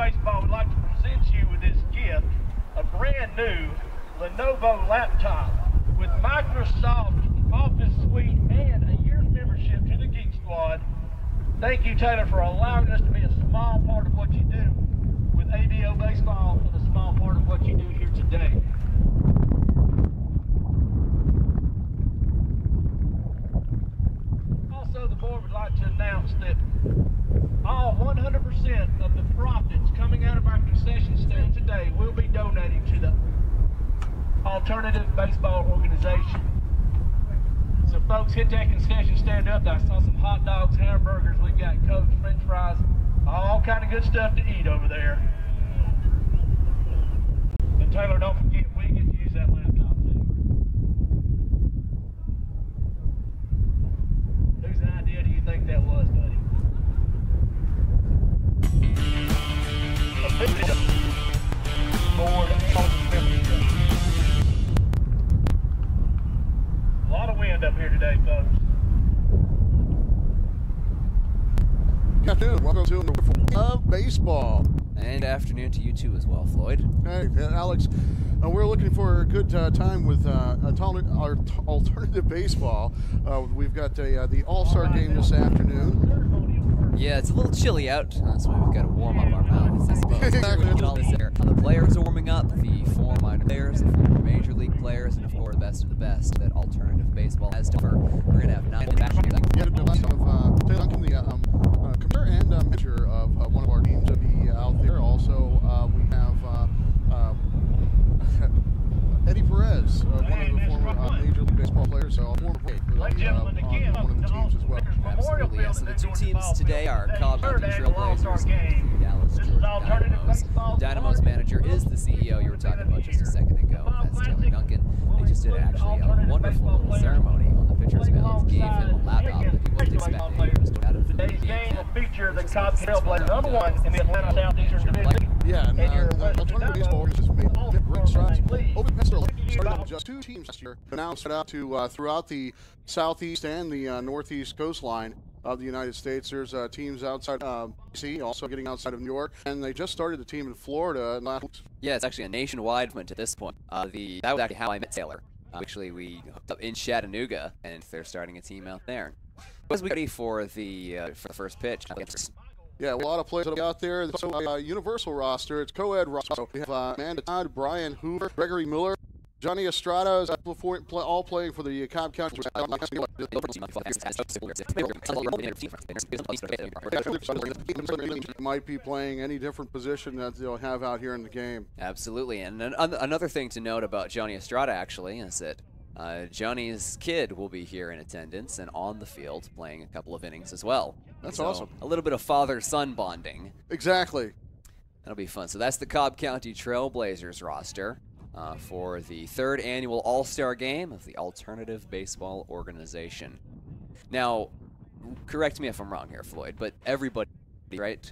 Baseball would like to present you with this gift, a brand new Lenovo laptop with Microsoft Office Suite and a year's membership to the Geek Squad. Thank you, Taylor, for allowing us to be a small part of what you do with ABO Baseball and a small part of what you do here today. Also, the board would like to announce that all 100% of the profits coming out of our concession stand today will be donating to the Alternative Baseball Organization. So folks, hit that concession stand up. I saw some hot dogs, hamburgers, we've got Coke, French fries, all kind of good stuff to eat over there. And Taylor, don't forget, we get to use that laptop too. Whose idea do you think that was, buddy? A lot of wind up here today, folks. Good afternoon. Welcome to the Wonderful of Baseball. And afternoon to you too as well, Floyd. Hey, Alex. We're looking for a good time with our alternative baseball. We've got the All Star Game this afternoon. Yeah, it's a little chilly out. That's why we've got to warm up our mouths, I suppose. The players are warming up, the former minor players, the former major league players, and of course the best of the best that alternative baseball has to offer. We're going to have 9 matches. Yeah, the last of Taylor Duncan, the commander and manager of one of our teams, will be out there. Also, we have Eddie Perez, one of the former Major League Baseball players, so former player for one of the teams as well. Absolutely, yeah. So the two teams today are Cobb County Trailblazers and the Dallas Georgia Dynamos. The Dynamos manager is the CEO you were talking about just a second ago. That's Taylor Duncan. They just did actually a wonderful little ceremony on the pitcher's mound. Gave him a laptop that he wasn't expecting. He was out of the Today's game will feature the Cobb Trailblazers, number 1 in the Atlanta Southeastern Division. Yeah, and the alternative baseball organization has made great strides. Over the past started with just 2 teams last year, but now spread out to throughout the southeast and the northeast coastline of the United States. There's teams outside DC, also getting outside of New York, and they just started the team in Florida. Yeah, it's actually a nationwide movement at this point. That was actually how I met Taylor. Actually, we hooked up in Chattanooga, and they're starting a team out there. As we ready for the first pitch. Yeah, a lot of players out there. So, universal roster. It's co-ed roster. We have Amanda Todd, Brian Hoover, Gregory Miller, Johnny Estrada is all playing for the Cobb County. Might be playing any different position that they'll have out here in the game. Absolutely, and another thing to note about Johnny Estrada actually is that Johnny's kid will be here in attendance and on the field playing a couple of innings as well. That's so awesome. A little bit of father-son bonding. Exactly. That'll be fun. So that's the Cobb County Trailblazers roster for the 3rd annual All Star Game of the Alternative Baseball Organization. Now, correct me if I'm wrong here, Floyd, but everybody, right?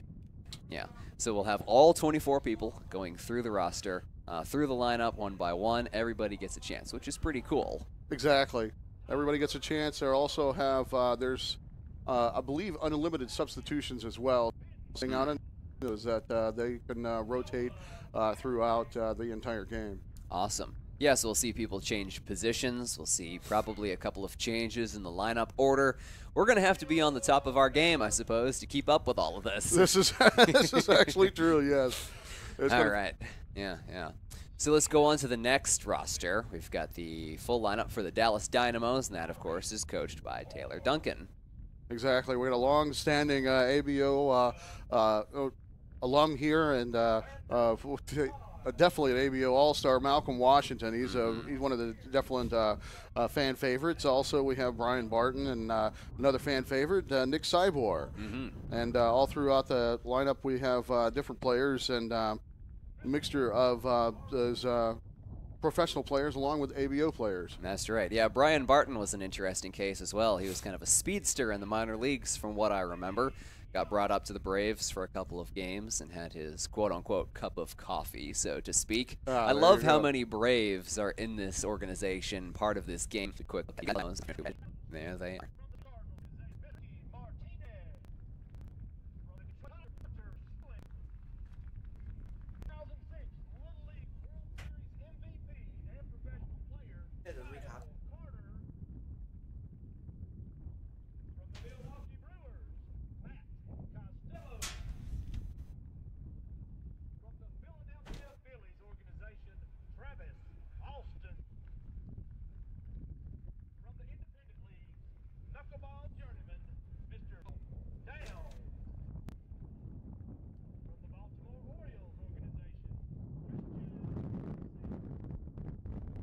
Yeah. So we'll have all 24 people going through the roster. Through the lineup one by one, everybody gets a chance, which is pretty cool. Exactly. Everybody gets a chance. They also have, there's, I believe, unlimited substitutions as well. Thing on it is that they can rotate throughout the entire game. Awesome. Yeah, so we'll see people change positions. We'll see probably a couple of changes in the lineup order. We're going to have to be on the top of our game, I suppose, to keep up with all of this. This is actually true, yes. All right. Yeah. So let's go on to the next roster. We've got the full lineup for the Dallas Dynamos, and that, of course, is coached by Taylor Duncan. Exactly. We got a long-standing ABO alum here, and definitely an ABO All-Star, Malcolm Washington. He's one of the definite fan favorites. Also, we have Brian Barton and another fan favorite, Nick Cybor. And all throughout the lineup, we have different players and mixture of those professional players along with ABO players. That's right. Yeah, Brian Barton was an interesting case as well. He was kind of a speedster in the minor leagues from what I remember. Got brought up to the Braves for a couple of games and had his quote-unquote cup of coffee, so to speak. I love how many Braves are in this organization, part of this game. There they are.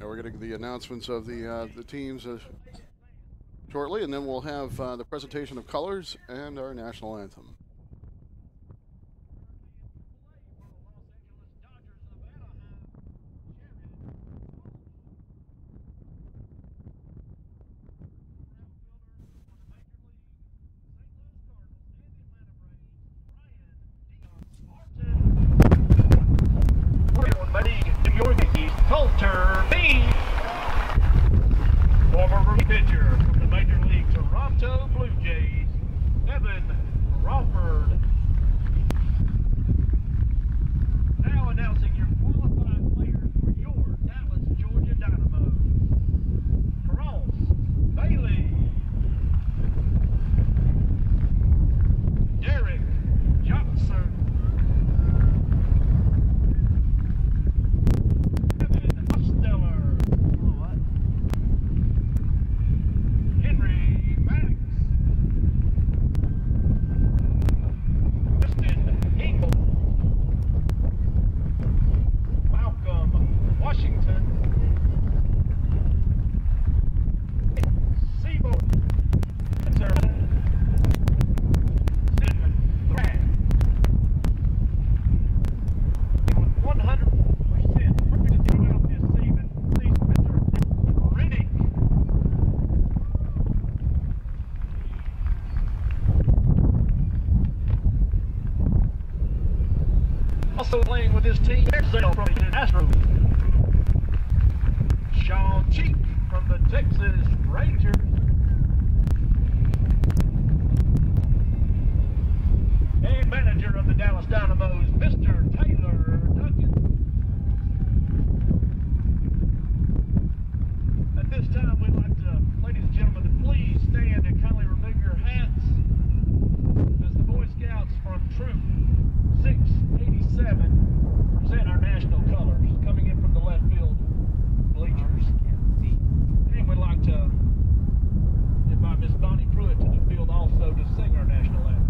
And we're going to get the announcements of the teams shortly, and then we'll have the presentation of colors and our national anthem. New York Yankees, Coulter B. Former pitcher from the Major League Toronto Blue Jays, Evan Crawford. Now announcing your qualified players for your Dallas, Georgia Dynamo. Cross Bailey. Derek Johnson. Also playing with his team, Arizona from the Astros. Sean Cheek from the Texas Rangers. And manager of the Dallas Dynamos, Mr. Taylor Duncan. At this time, we'd like to, ladies and gentlemen, to please stand and kindly remove your hats as the Boy Scouts from Troop 687 present our national colors coming in from the left field bleachers. And we'd like to invite Miss Bonnie Pruitt to the field also to sing our national anthem.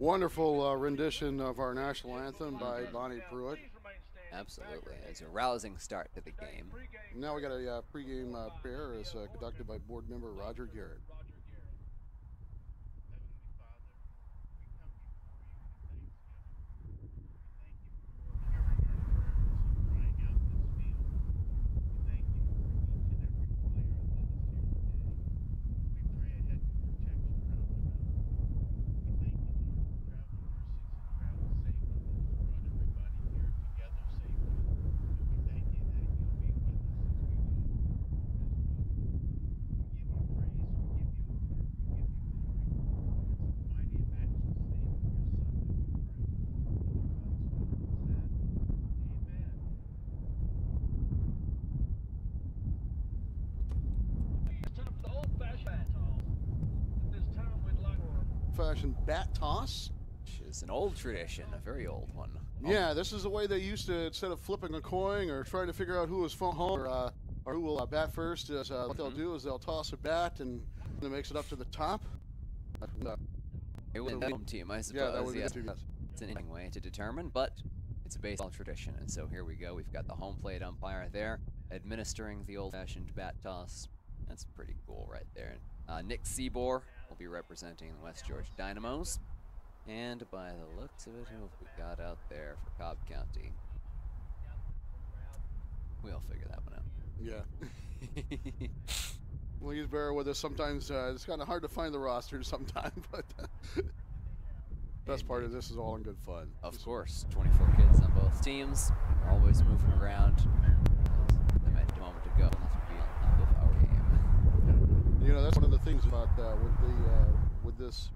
Wonderful rendition of our national anthem by Bonnie Pruitt. Absolutely. It's a rousing start to the game. Now we got a pregame prayer as conducted by board member Roger Garrett. old-fashioned bat toss. Which is an old tradition, a very old one. Yeah, this is the way they used to, instead of flipping a coin or trying to figure out who was home or who will bat first, is what they'll do is they'll toss a bat and it makes it up to the top. It was the home team, I suppose. Yeah, that would be yes. the team, yes. It's an interesting way to determine, but it's a baseball tradition. And so here we go. We've got the home plate umpire there administering the old-fashioned bat toss. That's pretty cool right there. Nick Seabor will be representing the West Georgia Dynamos. And by the looks of it, who have we got out there for Cobb County? We'll figure that one out. Yeah. Please bear with us. Sometimes it's kind of hard to find the roster sometimes, but best part of this is all in good fun. Of course, 24 kids on both teams, always moving around. They might a moment ago have to be on top of our game. You know, that's one of the things about with this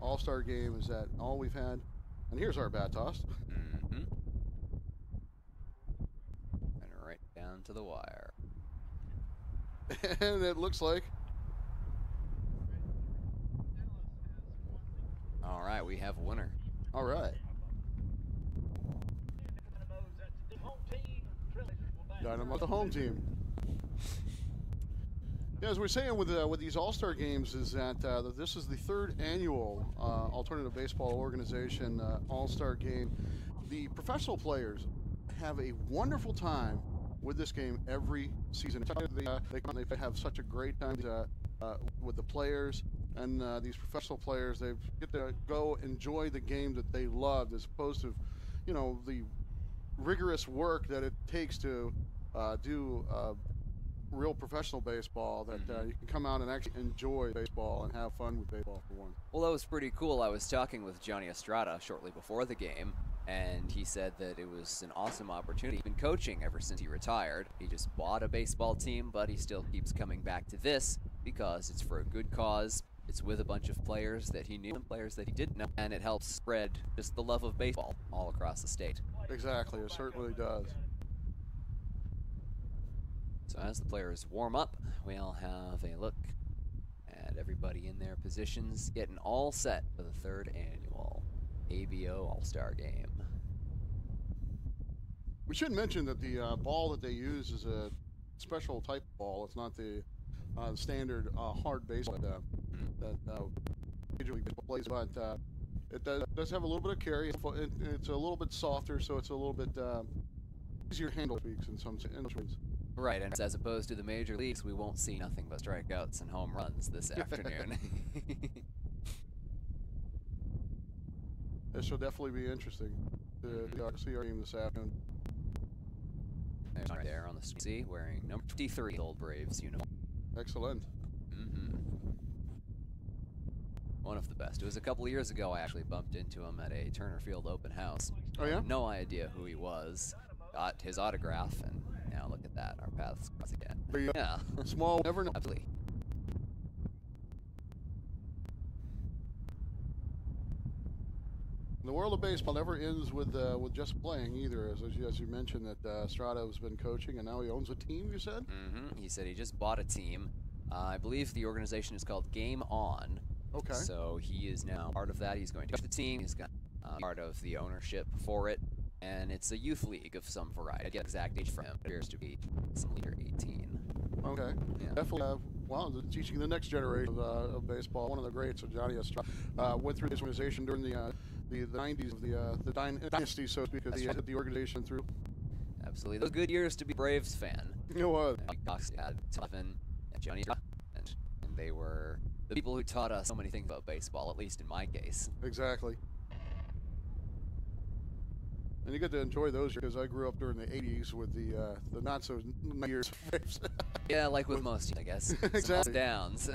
All-Star game is that all we've had, and here's our bat toss. And right down to the wire. And it looks like. All right, we have a winner. All right. Dynamo, the home team. Yeah, as we're saying with these All-Star games, is that this is the third annual alternative baseball organization All-Star game. The professional players have a wonderful time with this game every season. They have such a great time with the players, and these professional players, they get to go enjoy the game that they love, as opposed to, you know, the rigorous work that it takes to do real professional baseball, that you can come out and actually enjoy baseball and have fun with baseball for one. Well, that was pretty cool. I was talking with Johnny Estrada shortly before the game, and he said that it was an awesome opportunity. He's been coaching ever since he retired. He just bought a baseball team, but he still keeps coming back to this because it's for a good cause. It's with a bunch of players that he knew and players that he didn't know, and it helps spread just the love of baseball all across the state. Exactly, it certainly does. So as the players warm up, we'll have a look at everybody in their positions, getting all set for the third annual ABO All Star Game. We should mention that the ball that they use is a special type of ball. It's not the standard hard baseball that Major League Baseball plays, but it does have a little bit of carry. It's a little bit softer, so it's a little bit easier to handle tweaks in some ways. Right, and as opposed to the major leagues, we won't see nothing but strikeouts and home runs this afternoon. This will definitely be interesting to see our team this afternoon. There's right there on the street, wearing number 23, old Braves uniform. Excellent. One of the best. It was a couple of years ago I actually bumped into him at a Turner Field open house. Oh, yeah? No idea who he was. Got his autograph, and now look at that. Our paths cross again. Yeah. Small, never know. Absolutely. The world of baseball never ends with just playing either. As you mentioned that Estrada has been coaching and now he owns a team. You said? He said he just bought a team. I believe the organization is called Game On. Okay. So he is now part of that. He's going to coach the team. He's got part of the ownership for it, and it's a youth league of some variety. I get exact age for him. It appears to be some leader 18. Okay. Yeah. Definitely. Wow, teaching the next generation of baseball. One of the greats, Johnny Estrada, went through this organization during the 90s of the dynasty, so to speak, of the organization through. Absolutely. Those good years to be Braves fan. You know what? Cox had Tuffin and Johnny Estrada, and they were the people who taught us so many things about baseball, at least in my case. Exactly. And you get to enjoy those because I grew up during the 80s with the not so years. Yeah, like with most, I guess. Exactly. Some ups and downs.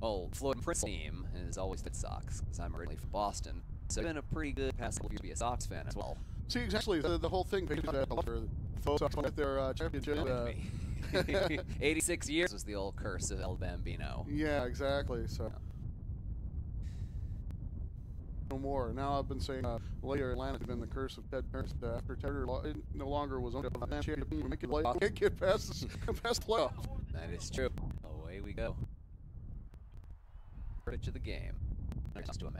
Old Floyd Prince team is always the Sox, because I'm originally from Boston. So it's been a pretty good past couple years to be a Sox fan as well. See, exactly. The whole thing, folks get their championship. 86 years was the old curse of El Bambino. Yeah, exactly. So. No more. Now I've been saying later Atlanta has been the curse of Ted Parents after Ted no longer was on the champion. Make it play. Can't get past the playoff. That is true. Away we go. pitch of the game. Next to him.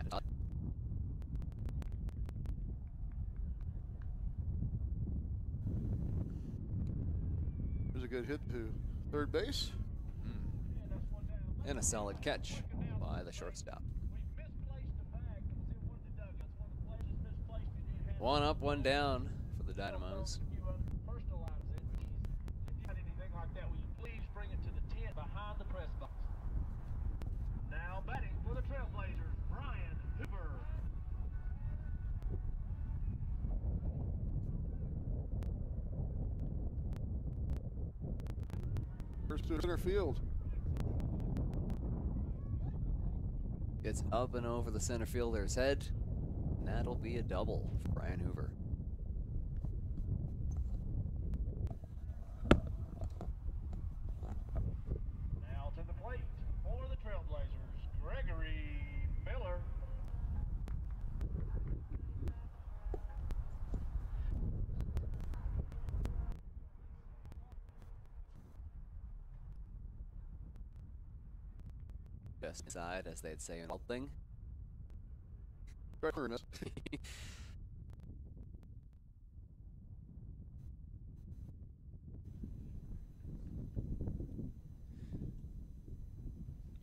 There's a good hit to third base. And a solid catch by the shortstop. One up, one down for the Dynamos. Please bring it to the tent behind the press box. Now batting for the Trailblazers, Brian Hoover. First to center field. Gets up and over the center fielder's head. And that'll be a double for Brian Hoover. Now to the plate for the Trailblazers, Gregory Miller. Just inside, as they'd say in old thing.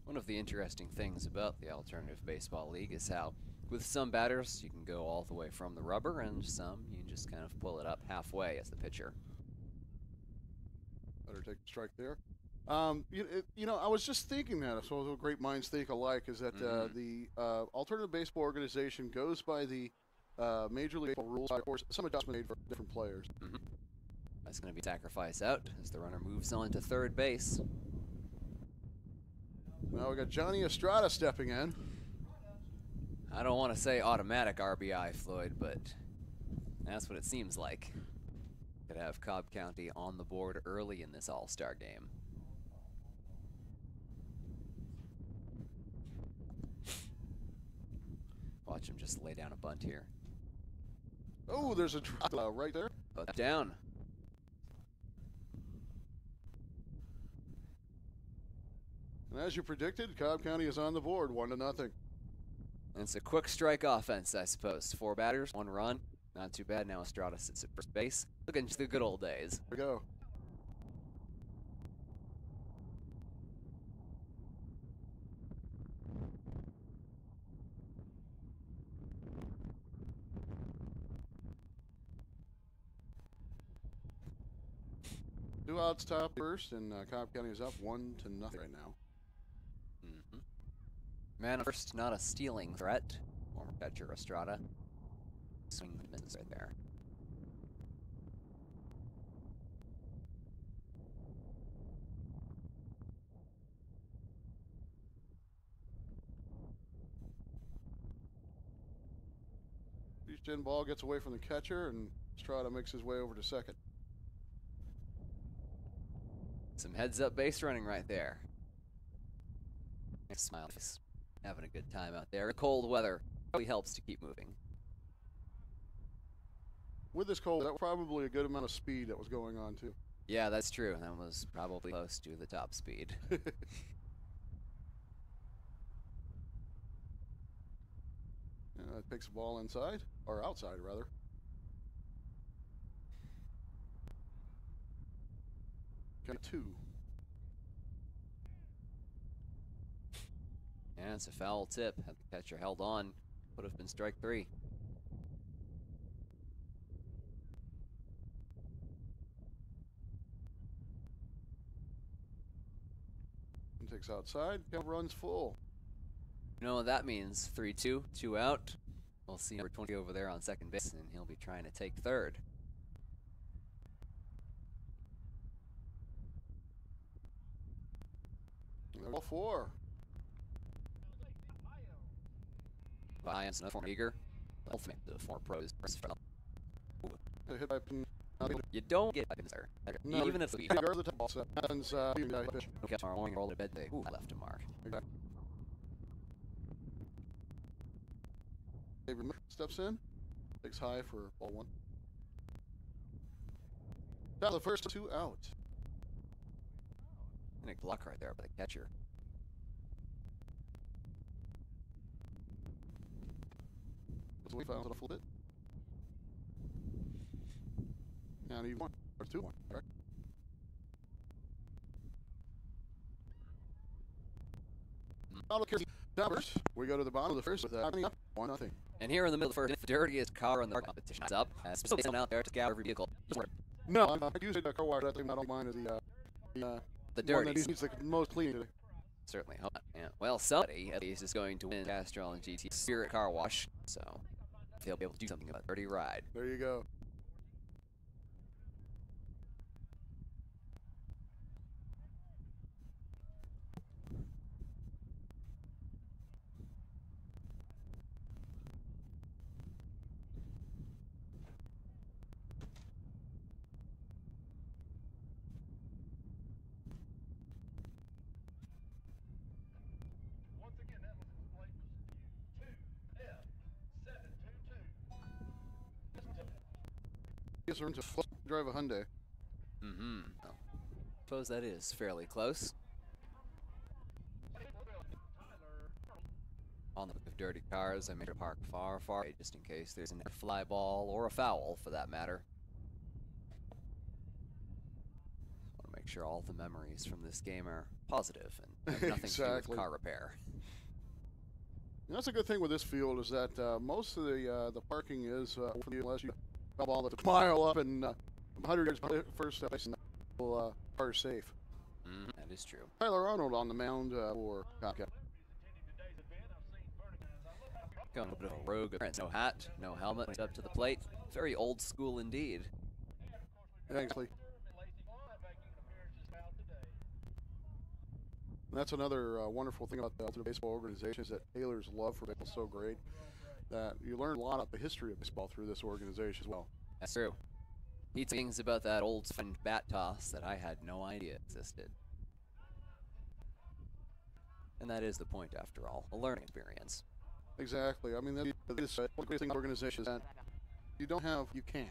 One of the interesting things about the Alternative Baseball League is how, with some batters, you can go all the way from the rubber, and some you can just kind of pull it up halfway as the pitcher. Better take the strike there. You know, I was just thinking that. I suppose great minds think alike. Is that the Alternative Baseball Organization goes by the Major League Baseball rules? Of course, some adjustment made for different players. That's going to be sacrifice out as the runner moves on to third base. Now we got Johnny Estrada stepping in. I don't want to say automatic RBI, Floyd, but that's what it seems like. Could have Cobb County on the board early in this All-Star game. Watch him just lay down a bunt here. Oh, there's a drop right there. Bunt down. And as you predicted, Cobb County is on the board, 1-0. And it's a quick strike offense, I suppose. 4 batters, 1 run. Not too bad. Now Estrada sits at first base. Looking just the good old days. Here we go. Two outs top first, and Cobb County is up 1-0 right now. Man at first, not a stealing threat. Former catcher Estrada. Swing and misses right there. Reached in ball, gets away from the catcher, and Estrada makes his way over to second. Some heads-up base running right there. Nice smile. He's having a good time out there. Cold weather really helps to keep moving. With this cold, that was probably a good amount of speed that was going on, too. Yeah, that's true. That was probably close to the top speed. It picks the ball inside, or outside, rather. Got 2. And it's a foul tip. Had the catcher held on, would have been strike 3. And takes outside, count runs full. You know what that means? 3-2, 2 out. We'll see number 20 over there on second base, and he'll be trying to take third. All 4. Lions, another former Eager. Ultimate, the former pros. Hit by pin. You don't get pins there. No, even if the guard the top, so that happens, pitch. okay, tomorrow morning, roll to bed day. Ooh, I left a mark. Okay. David steps in, takes high for ball 1. Now the first 2 out. And a block right there by the catcher. we found it off a little bit. And he won. Or 2-1, correct? Numbers. We go to the bottom of the first with 1-0. And here in the middle of the first, the dirtiest car in the competition is up. As still someone out there to scour every vehicle. No, I usually the car wash. I think I don't mind is the dirty. One that needs the most cleaning today. Certainly. Yeah. Well, somebody at least is going to win Castrol and GT Spirit Car Wash, so they'll be able to do something about a dirty ride. There you go. Yes, we're into drive a Hyundai. Well, suppose that is fairly close. On the dirty cars, I made sure to park far away just in case there's a fly ball or a foul, for that matter. Want to make sure all the memories from this game are positive and have nothing to do with car repair. And that's a good thing with this field is that most of the parking is unless you ball the mile up and 100 yards first base and car safe. That is true. Tyler Arnold on the mound for Comcast. Going a bit of a rogue appearance. No hat, no helmet, up to the plate. Very old school indeed. Exactly. And that's another wonderful thing about the Ultimate Baseball organization is that Taylor's love for baseball is so great that you learn a lot about the history of baseball through this organization as well. That's true. He things about that old fun bat toss that I had no idea existed. And that is the point, after all, a learning experience. Exactly. I mean, the great thing about the organization is that you don't have, you can.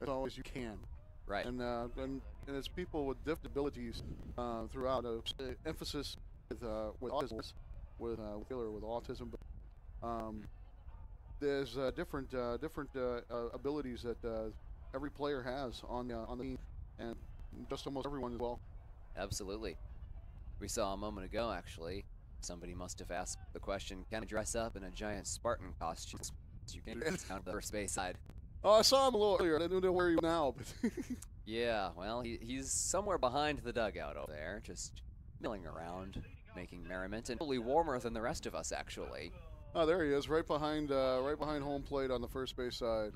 It's always you can. Right. And it's people with different abilities throughout. Emphasis with autism, with autism, but there's different abilities that every player has on the team, and just almost everyone as well. Absolutely. We saw a moment ago, actually, somebody must have asked the question, can I dress up in a giant Spartan costume? You can down to the first base side. Oh, I saw him a little earlier. I didn't know where he was now, but yeah, well, he's somewhere behind the dugout over there, just milling around, making merriment, and probably warmer than the rest of us, actually. Oh, there he is, right behind home plate on the first base side.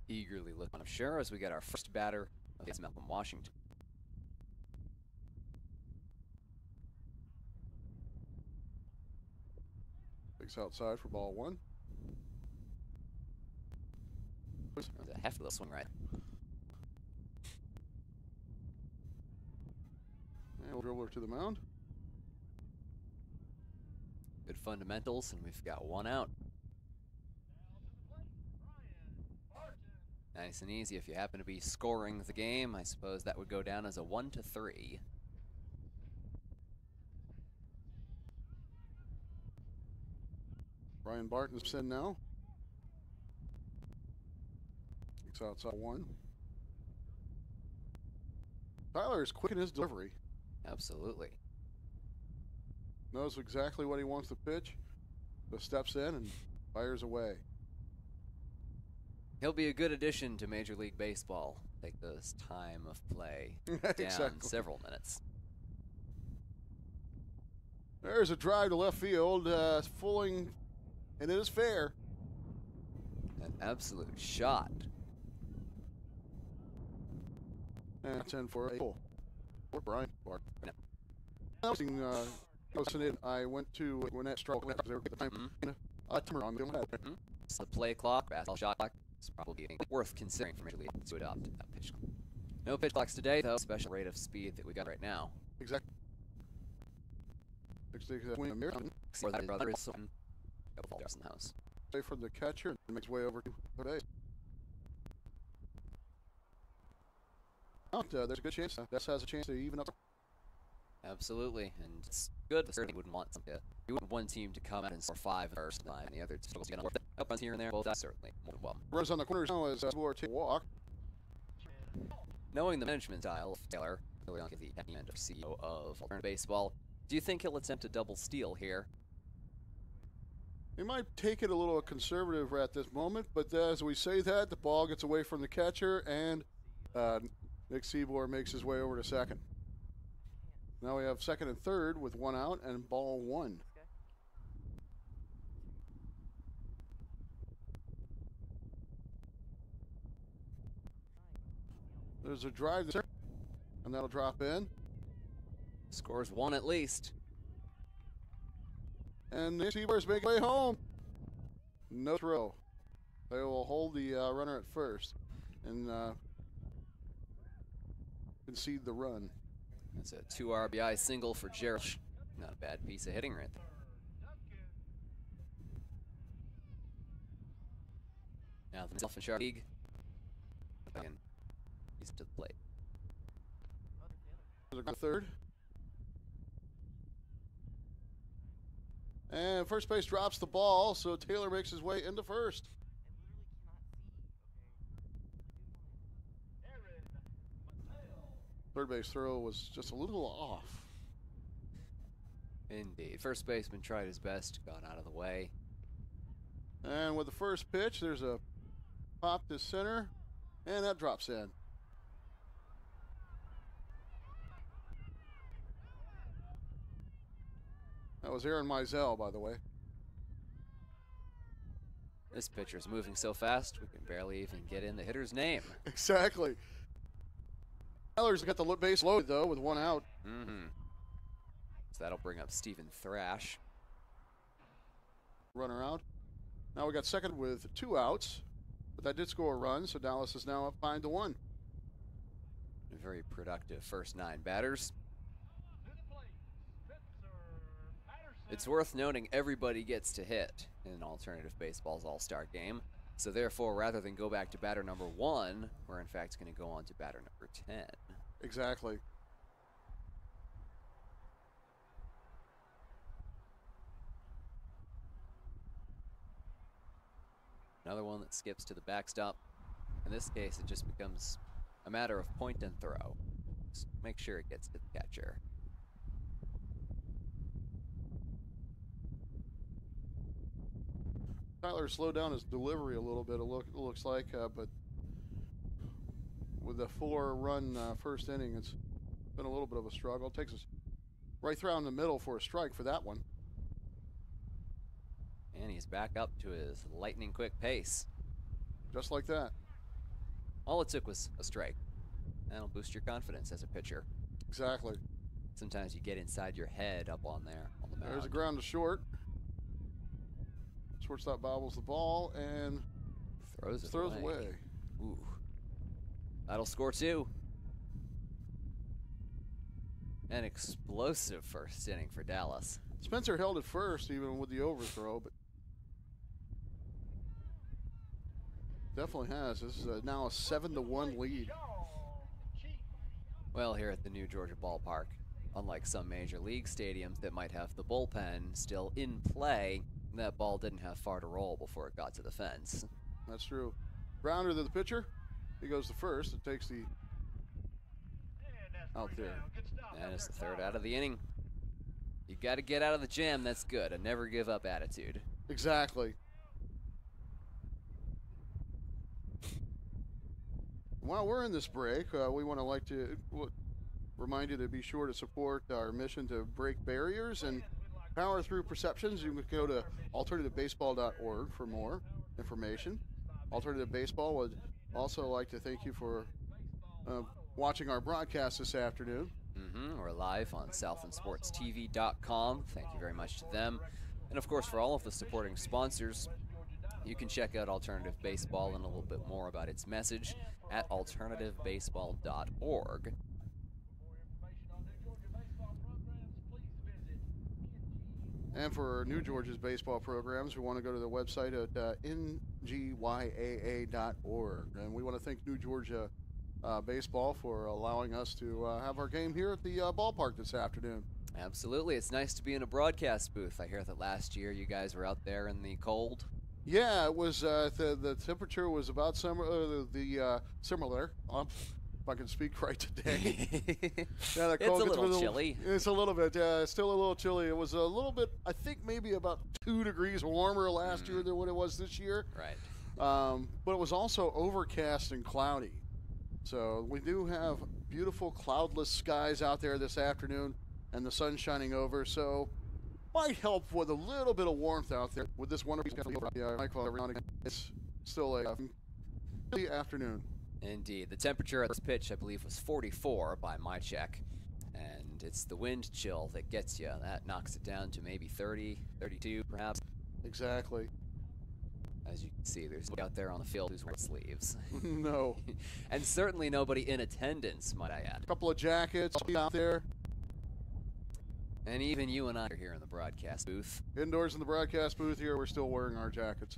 Eagerly looking, I'm sure, as we get our first batter against Malcolm Washington. Takes outside for ball 1. That was a hefty little swing right. And we'll dribbler to the mound. Good fundamentals, and we've got one out. Nice and easy. If you happen to be scoring the game, I suppose that would go down as a 1-3. Brian Barton's in now. Takes outside 1. Tyler is quick in his delivery. Absolutely. Knows exactly what he wants to pitch. Just steps in and fires away. He'll be a good addition to Major League Baseball. Take those time of play down several minutes. There's a drive to left field, Fulling, and it is fair. An absolute shot. And that's in for a goal for Brian Barton. I went to Gwinnett Stroke because they were at the time timer on the So the play clock, basketball shot clock, is probably worth considering for Major League to adopt that pitch clock. No pitch clocks today, though. Special rate of speed that we got right now. Exactly. For that brother is in the house. Stay from the catcher and makes way over to the base. There's a good chance. This has a chance to even up. Absolutely, and it's good. Certainly wouldn't want you wouldn't one team to come out and score 5 first line, and the other still going to work up runs here and there. Both certainly more than welcome. Runs on the corners now as Seymour takes a walk. Knowing the management style of Taylor, really on the end of CEO of Alternative Baseball, do you think he'll attempt a double steal here? He might take it a little conservative at this moment, but as we say that, the ball gets away from the catcher, and Nick Seabour makes his way over to second. Now we have second and third with 1 out and ball 1. There's a drive there, and that'll drop in. Scores 1 at least. And Nick Seabour's making way home. No throw. They will hold the runner at first and concede the run. That's a 2 RBI single for Gerald. Not a bad piece of hitting right there. Now the Dolphin Shark League. Again, he's to the plate. Third. And first base drops the ball, so Taylor makes his way into first. Third base throw was just a little off. Indeed. First baseman tried his best, got out of the way. And with the first pitch, there's a pop to center, and that drops in. That was Aaron Mizell, by the way. This pitcher's moving so fast, we can barely even get in the hitter's name. Exactly. Tyler's got the base loaded, though, with 1 out. So that'll bring up Stephen Thrash. Runner out. Now we got second with 2 outs, but that did score a run, so Dallas is now up 5-1. A very productive first 9 batters. It's worth noting everybody gets to hit in Alternative Baseball's All-Star Game. So therefore, rather than go back to batter number 1, we're in fact going to go on to batter number 10. Exactly. Another one that skips to the backstop. In this case, it just becomes a matter of point and throw. Just make sure it gets to the catcher. Tyler slowed down his delivery a little bit, it looks like, but with the 4-run first inning, it's been a little bit of a struggle. Takes us right through in the middle for a strike for that one. And he's back up to his lightning quick pace. Just like that. All it took was a strike. That'll boost your confidence as a pitcher. Exactly. Sometimes you get inside your head up on there on the mound. There's a ground to short. Shortstop bobbles the ball and throws away. Ooh. That'll score 2. An explosive first inning for Dallas. Spencer held it first even with the overthrow, but definitely has. This is now a 7-1 lead. Well, here at the New Georgia Ballpark, unlike some major league stadiums that might have the bullpen still in play, that ball didn't have far to roll before it got to the fence. That's true. Grounder to the pitcher. He goes to first and takes the out there. And it's the 3rd out of the inning. You got to get out of the jam. That's good. A never give up attitude. Exactly. While we're in this break, we want to remind you to be sure to support our mission to break barriers and power through perceptions. You can go to alternativebaseball.org for more information. Alternative Baseball would also like to thank you for watching our broadcast this afternoon. We're live on southlandsportstv.com. Thank you very much to them. And of course, for all of the supporting sponsors, you can check out Alternative Baseball and a little bit more about its message at alternativebaseball.org. And for New Georgia's baseball programs, we want to go to the website at ngyaa.org. And we want to thank New Georgia Baseball for allowing us to have our game here at the ballpark this afternoon. Absolutely. It's nice to be in a broadcast booth. I hear that last year you guys were out there in the cold. Yeah, it was. The temperature was about similar. Similar. If I can speak right today. Yeah, It's a little chilly. It's a little bit. Still a little chilly. It was a little bit. I think maybe about 2 degrees warmer last year than what it was this year. Right. But it was also overcast and cloudy. So we do have beautiful cloudless skies out there this afternoon, and the sun shining over. So might help with a little bit of warmth out there with this wonderful it's still a chilly afternoon. Indeed. The temperature at this pitch, I believe, was 44 by my check. And it's the wind chill that gets you. That knocks it down to maybe 30, 32 perhaps. Exactly. As you can see, there's nobody out there on the field who's wearing sleeves. No. And certainly nobody in attendance, might I add. A couple of jackets out there. And even you and I are here in the broadcast booth. Indoors in the broadcast booth here, we're still wearing our jackets.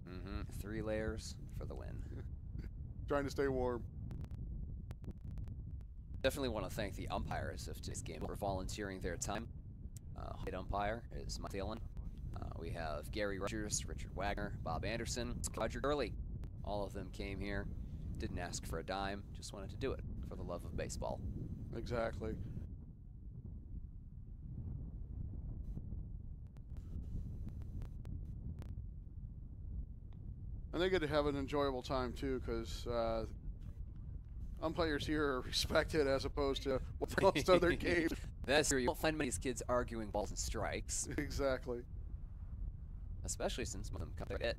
3 layers for the win. Trying to stay warm. Definitely want to thank the umpires of today's game for volunteering their time. Head umpire is Mike Thielen. We have Gary Rogers, Richard Wagner, Bob Anderson, Roger Gurley. All of them came here, didn't ask for a dime, just wanted to do it for the love of baseball. Exactly. And they get to have an enjoyable time too, because umpires here are respected as opposed to most other games. That's true. You won't find many kids arguing balls and strikes. Exactly. Especially since most of them come to it.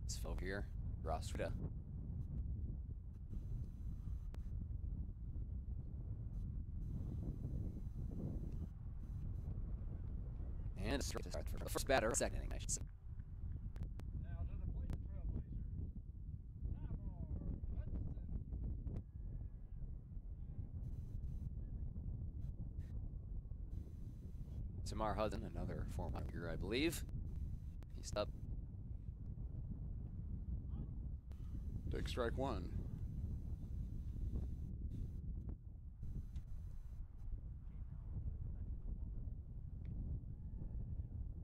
This over here, Ross Rita. And straight to start for the first batter, second inning, I should say. Tamar Hudson, another former Tiger, I believe. He's up. Take strike 1.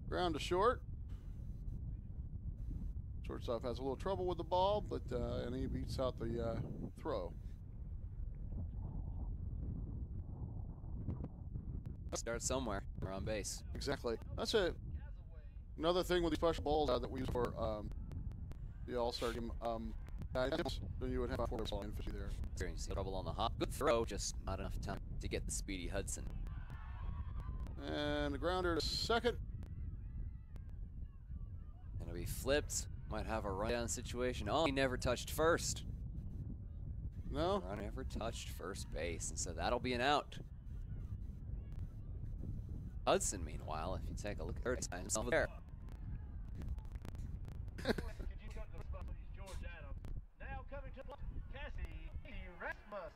Ground to short. Shortstop has a little trouble with the ball, but and he beats out the throw. Start somewhere. We're on base. Exactly. That's it. Another thing with these special balls that we use for the All Star Game, then you would have 4 ball infinity there. Experiencing trouble on the hop. Good throw, just not enough time to get the speedy Hudson. And the grounder to second. Gonna be flipped. Might have a run-down situation. Oh, he never touched first. No? Runner never touched first base, and so that'll be an out. Hudson, meanwhile, if you take a look at third time, himself there. Now coming to Cassie Rasmus.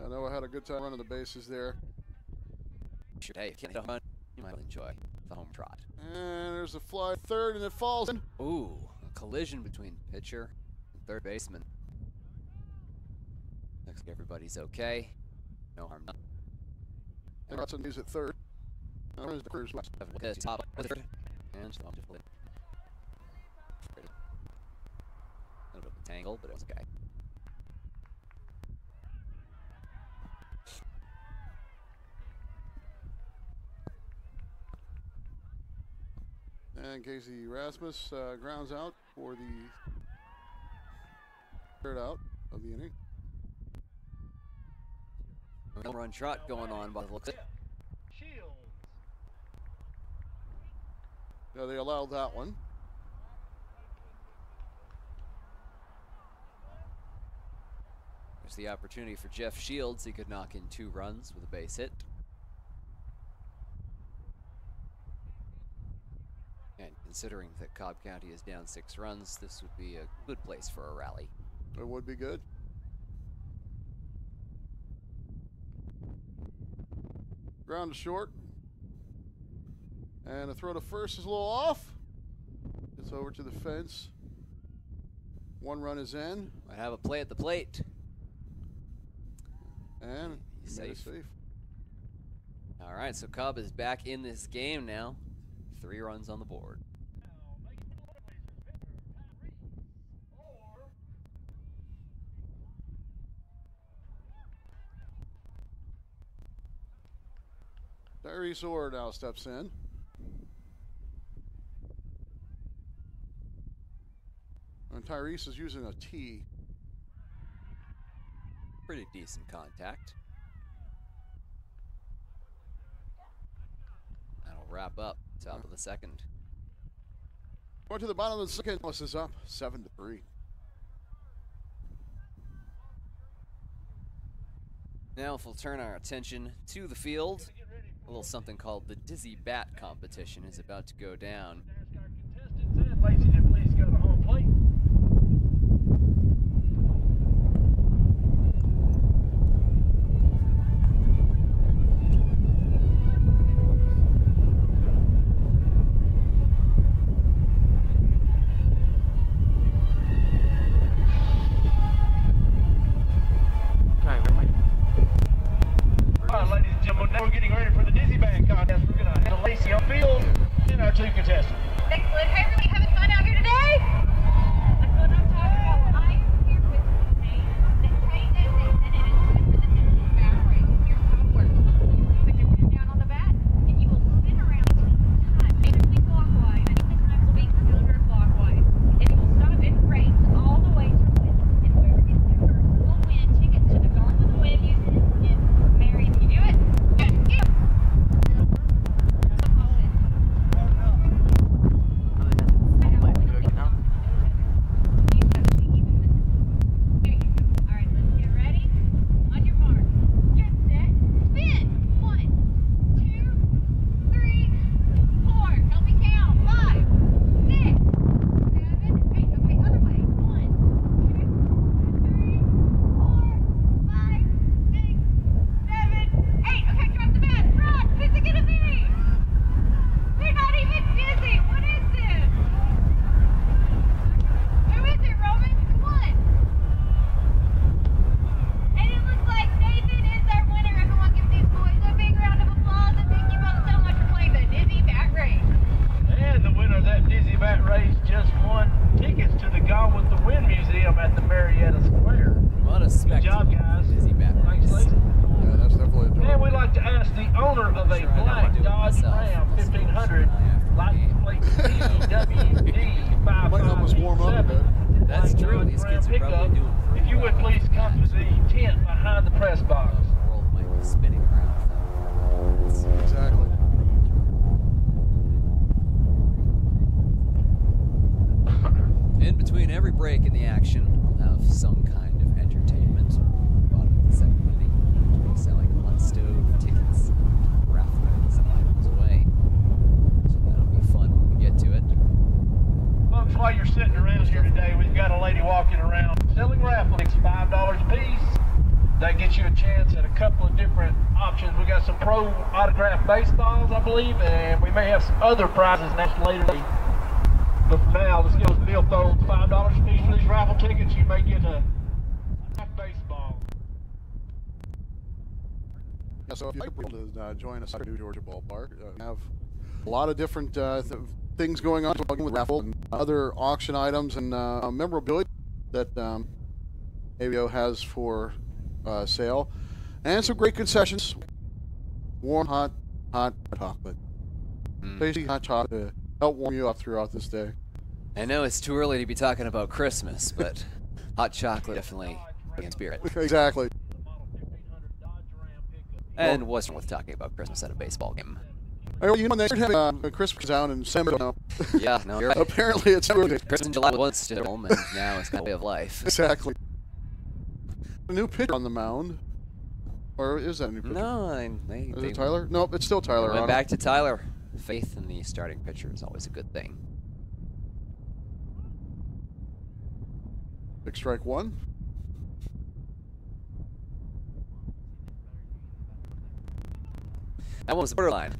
I know I had a good time running the bases there. Hey, if you can't run, you might enjoy the home trot. And there's a fly third, and it falls in. Ooh, a collision between pitcher and third baseman. Looks like everybody's okay. No harm done. And Hudson is at third. There's the first one. Top of third. And still just a little bit of a tangle, but it was okay. And Casey Rasmus grounds out for the third out of the inning. No run trot going on by the looks of it. Shields. Yeah, they allowed that one. There's the opportunity for Jeff Shields. He could knock in 2 runs with a base hit. And considering that Cobb County is down 6 runs, this would be a good place for a rally. It would be good. Ground to short. And a throw to first is a little off. It's over to the fence. 1 run is in. I have a play at the plate. And He's made it safe. safe. All right, so Cub is back in this game now. 3 runs on the board. Tyrese Orr now steps in. And Tyrese is using a tee. Pretty decent contact. That'll wrap up top of the second. Going to the bottom of the second. This is up 7-3. Now if we'll turn our attention to the field, a little something called the Dizzy Bat competition is about to go down. Lacey, please go to home plate. Ladies and gentlemen, now we're getting ready for the Dizzy Band contest. We're going to have Lacey on field and our 2 contestants. Excellent. Hey, everybody, having fun out here today? That's what I'm talking about. I'm here with a trained assistant, and it is good for the distance bat race. Here's how it works. You put your hand down on the bat, and you will spin around 10 times. Basically clockwise. 10 times will be counterclockwise. And it will stop and race all the way to win. And whoever gets there first will win tickets to the Gone with the Wind Museum in Marion. Can you do it? Yeah. Alright, let's get ready. On your mark. Get set. Spin. 1, 2, 3, 4. Help me count. 5, 6, 7, 8. Okay, other way. 1, 2, 3, 4, 5, 6, 7, 8. Okay, drop the bat. Run. Who's it gonna be? They're not even dizzy. What is this? Who is it, Roman? Come on. And it looks like Nathan is our winner. Everyone give these boys a big round of applause and thank you both so much for playing the Dizzy Bat Race. And the winner of that Dizzy Bat race just won tickets to the Gone with the Wind Museum at the Marietta Square. What a Good job, spectacle. guys. Dizzy Bat Thanks, race. Lacey. Yeah, that's definitely a And we'd like to ask the owner of a Sure, I know black I'll do it Dodge myself. Ram 1500, license plate DWD Might help us warm up a bit. 5557. That's Black true. Dodge These Ram kids are probably pickup. doing pretty If you would well. please come to the tent behind the press box. The world might be spinning around though. Exactly. In between every break in the action, we'll have some kind of entertainment. Bottom of the second inning, we'll be selling hot stove tickets, raffles, and items away. So that'll be fun when we get to it. Folks, while you're sitting around here today, we've got a lady walking around selling raffle tickets, $5 a piece. That gets you a chance at a couple of different options. We got some pro autographed baseballs, I believe, and we may have some other prizes next later. But for now, let's give Bill Thorne $5 a piece for these raffle tickets. You may get a baseball. Yeah, so if you'd like to join us at New Georgia Ballpark, we have a lot of different things going on with raffle and other auction items and memorabilia that ABO has for sale, and some great concessions. Warm, hot chocolate. Tasty hot chocolate to help warm you up throughout this day. I know it's too early to be talking about Christmas, but hot chocolate definitely in spirit. Exactly. And wasn't worth talking about Christmas at a baseball game. Well, you know, they started having a Christmas down in December now. Yeah, no, you're right. Apparently it's Christmas in July was still home, and now it's kind of a way of life. Exactly. A new pitcher on the mound. Or is that a new pitcher? No, Is they it Tyler? Nope, it's still Tyler. went on back it. to Tyler. Faith in the starting pitcher is always a good thing. Big strike one. That one was borderline.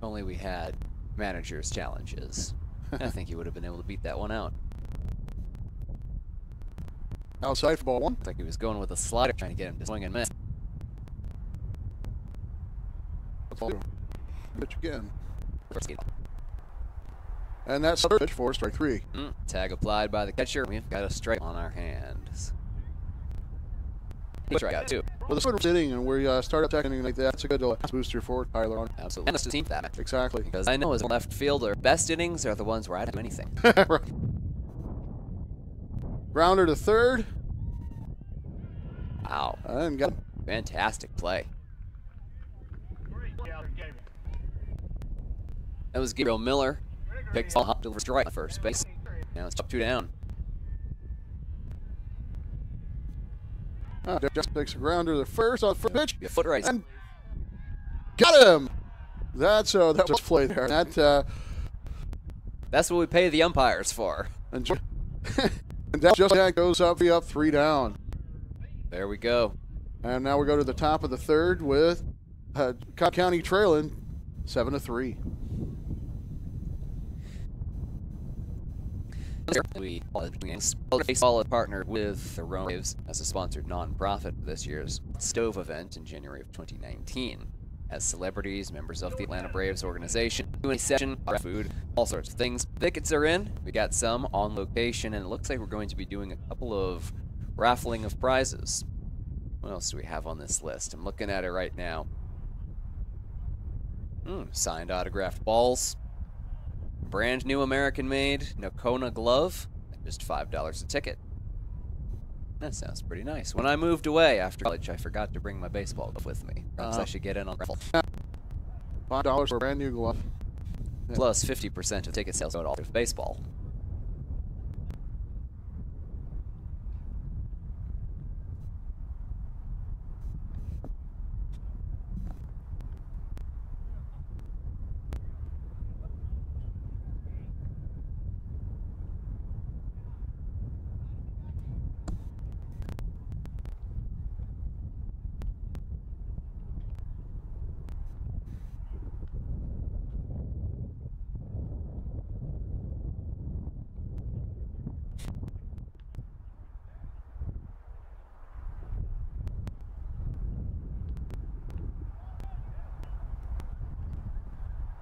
Only we had managers' challenges. I think he would have been able to beat that one out. Outside for ball one. Looks like he was going with a slider, trying to get him to swing and miss. Pitch again. And that's the pitch for strike three. Tag applied by the catcher. We've got a strike on our hands. Strike out, too. Well, the good sitting and we start attacking like that. It's a good booster for Tyler on. Absolutely. And it's a team that. Exactly. Because I know as a left fielder, best innings are the ones where I don't do anything. Grounder to third. Wow. And got Fantastic play. That was Gabriel Miller. Picks ball, hopped over strike at first base. Now it's up 2 down. Just takes a grounder to first on first pitch. Be a foot race. And got him. That was play there. That's what we pay the umpires for. And that goes up 3 down. There we go. And now we go to the top of the third with Cobb County trailing 7-3. We baseball is partnered with the Rome Waves as a sponsored nonprofit for this year's Stove event in January of 2019. As celebrities, members of the Atlanta Braves organization, doing a session, food, all sorts of things. Tickets are in. We got some on location, and it looks like we're going to be doing a couple of raffling of prizes. What else do we have on this list? I'm looking at it right now. Signed autographed balls. Brand new American-made Nocona glove, at just $5 a ticket. That sounds pretty nice. When I moved away after college, I forgot to bring my baseball glove with me. Perhaps I should get in on the raffle. $5 for a brand new glove. Plus 50% of ticket sales go to all of baseball.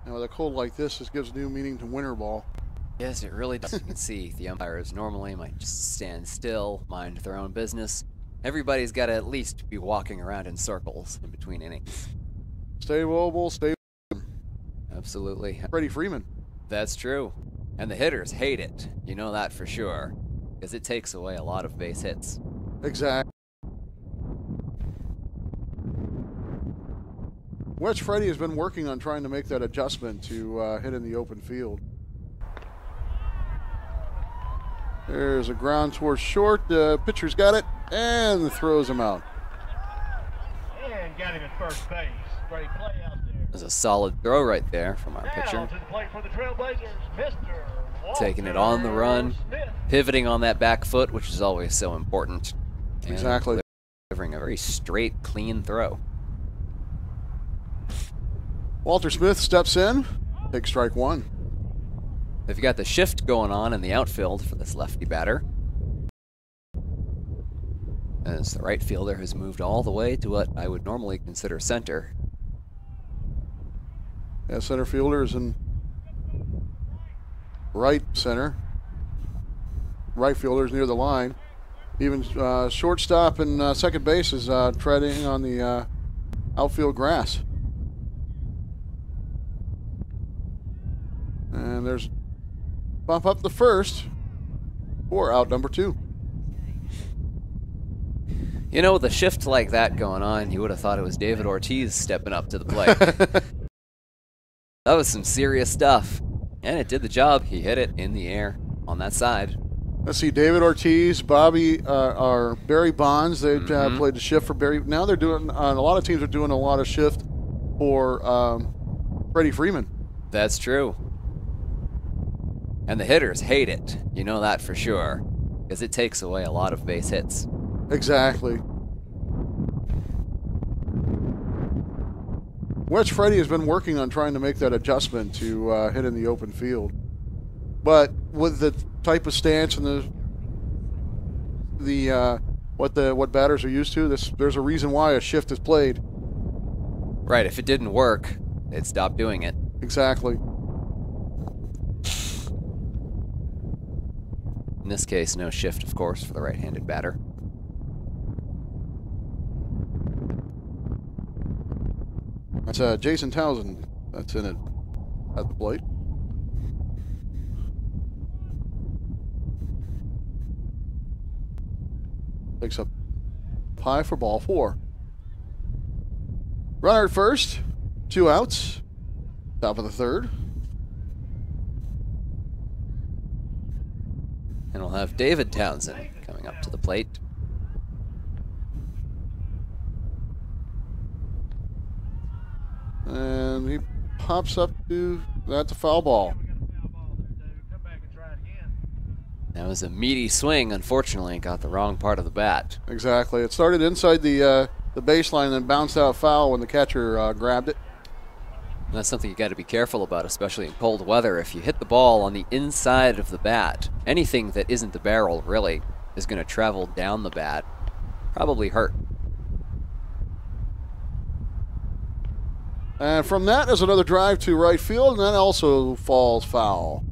Now with a cold like this gives new meaning to winter ball. Yes, it really does. You can see the umpires normally might just stand still, mind their own business. Everybody's got to at least be walking around in circles in between innings. Stay mobile, stay. Absolutely. Freddie Freeman. That's true. And the hitters hate it. You know that for sure. Because it takes away a lot of base hits. Exactly. Which Freddie has been working on trying to make that adjustment to hit in the open field. There's a ground towards short. The pitcher's got it and throws him out. And got him at first base. Great play out there. There's a solid throw right there from our pitcher. Now to the plate for the Trailblazers, Mr. Taking it on the run, Smith. pivoting on that back foot, which is always so important. And Exactly. delivering a very straight, clean throw. Walter Smith steps in, takes strike one. They've got the shift going on in the outfield for this lefty batter, as the right fielder has moved all the way to what I would normally consider center. Yeah, center fielder is in right center. Right fielder is near the line. Even shortstop and second base is treading on the outfield grass. And there's bump up the first for out number 2. You know, with a shift like that going on, you would have thought it was David Ortiz stepping up to the plate. That was some serious stuff. And it did the job. He hit it in the air on that side. Let's see, David Ortiz, Barry Bonds. They played the shift for Barry. Now they're doing, a lot of teams are doing a lot of shift for Freddie Freeman. That's true. And the hitters hate it. You know that for sure. Because it takes away a lot of base hits. Exactly. Which Freddie has been working on trying to make that adjustment to hit in the open field. But with the type of stance and what batters are used to, there's a reason why a shift is played. Right, if it didn't work, they'd stop doing it. Exactly. In this case, no shift, of course, for the right-handed batter. That's Jason Townsend. That's in it at the plate. Takes up high for ball 4. Runner at first, 2 outs, top of the 3rd. And we'll have David Townsend coming up to the plate. And he pops up to, that's a foul ball. That was a meaty swing. Unfortunately, got the wrong part of the bat. Exactly. It started inside the baseline and then bounced out foul when the catcher grabbed it. And that's something you got to be careful about, especially in cold weather. If you hit the ball on the inside of the bat, anything that isn't the barrel really is going to travel down the bat, probably hurt. And from that is another drive to right field, and that also falls foul.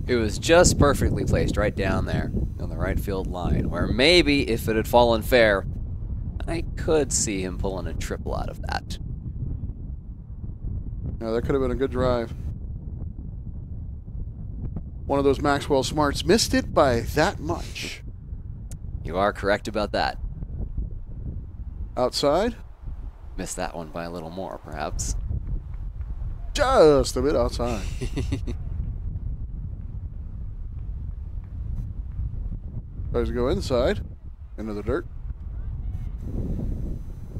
It was just perfectly placed right down there on the right field line, where maybe if it had fallen fair, I could see him pulling a triple out of that. Yeah, that could have been a good drive. One of those Maxwell Smarts missed it by that much. You are correct about that. Outside? Missed that one by a little more, perhaps. Just a bit outside. Tries to go inside, into the dirt.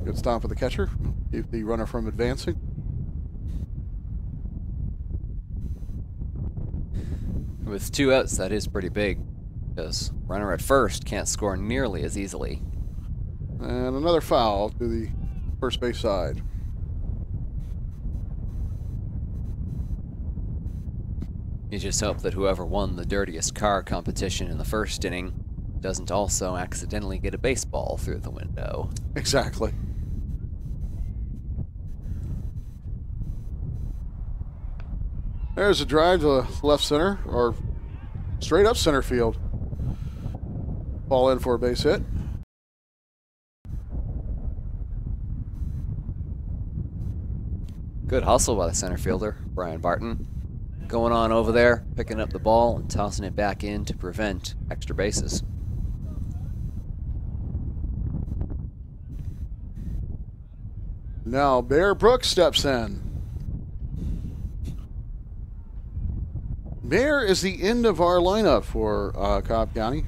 Good stop for the catcher. Keep the runner from advancing. With 2 outs, that is pretty big, because runner at first can't score nearly as easily. And another foul to the first base side. You just hope that whoever won the dirtiest car competition in the first inning doesn't also accidentally get a baseball through the window. Exactly. There's a drive to left center, or straight up center field. Ball in for a base hit. Good hustle by the center fielder, Brian Barton. Going on over there, picking up the ball and tossing it back in to prevent extra bases. Now Bear Brooks steps in. Bear is the end of our lineup for Cobb County.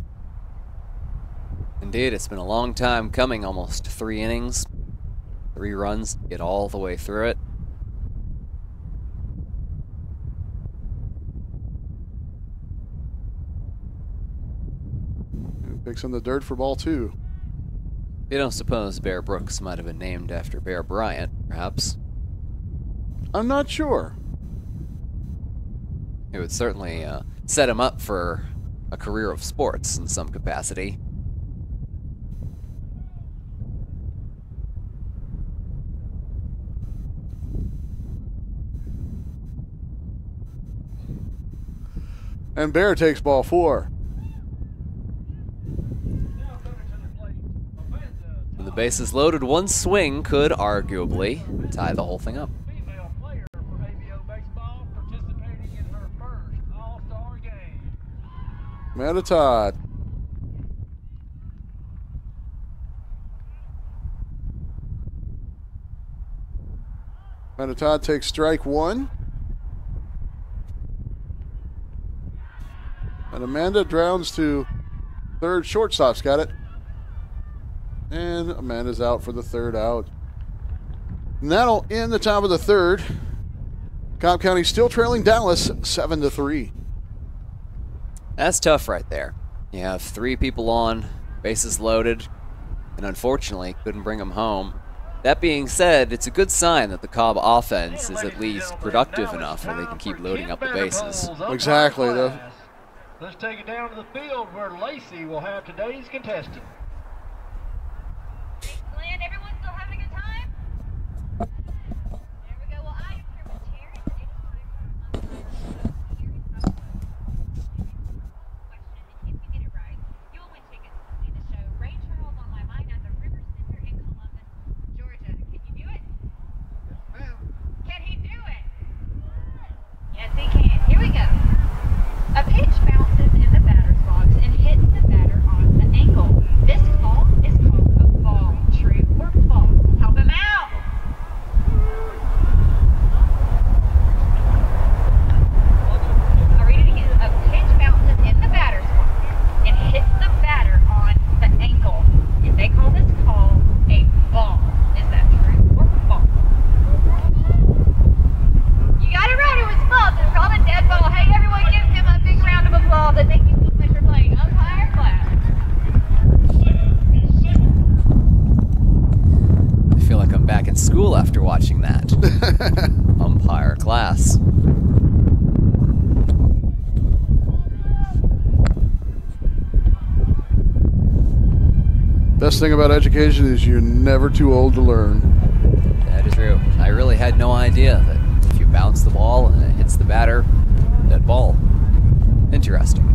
Indeed, it's been a long time coming, almost 3 innings, 3 runs, get all the way through it. Picks in the dirt for ball 2. You don't suppose Bear Brooks might have been named after Bear Bryant, perhaps? I'm not sure. It would certainly set him up for a career of sports in some capacity. And Bear takes ball 4. When the bases loaded, one swing could arguably tie the whole thing up. Female player for Abo Baseball participating in her first All Star Game. Amanda Todd. Amanda Todd takes strike 1. And Amanda drowns to third. Shortstop's got it. And Amanda's out for the 3rd out. And that'll end the top of the 3rd. Cobb County still trailing Dallas 7-3. That's tough right there. You have 3 people on, bases loaded, and unfortunately couldn't bring them home. That being said, it's a good sign that the Cobb offense is at least productive enough where they can keep loading up the bases. Exactly. Let's take it down to the field where Lacey will have today's contestant. Glenn, everyone still having a good time? There we go. Well, I am here with Terrence. It is time for question. If you get it right, you will win tickets to see the show Ray Charles on My Mind at the River Center in Columbus, Georgia. Can you do it? Can he do it? Yes, he can. Here we go. A pitch bounces in the batter's box and hits the batter on the ankle. This call is called a ball. True or false? Help him out. I'll read it again. A pitch bounces in the batter's box and hits the batter on the ankle. And they call this call a ball. Is that true or false? You got it right. It was false. It's called a dead ball. Hey, everyone, give him a big round of applause and thank you so much for playing umpire class. I feel like I'm back in school after watching that. Umpire class. Best thing about education is you're never too old to learn. That is true. I really had no idea that if you bounce the ball and it hits the batter, that ball. Interesting.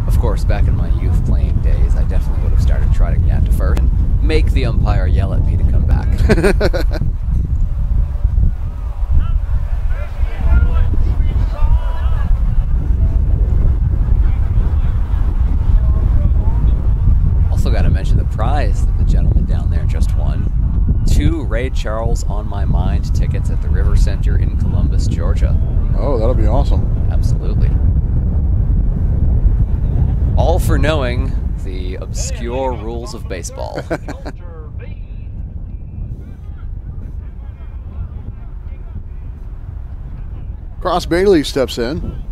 Of course, back in my youth playing days, I definitely would have started trotting that to first and make the umpire yell at me to come back. Also got to mention the prize that the gentleman down there just won. 2 Ray Charles On My Mind tickets at the River Center in Columbus, Georgia. Oh, that'll be awesome. Absolutely. All for knowing the obscure rules of baseball. Cross Bailey steps in.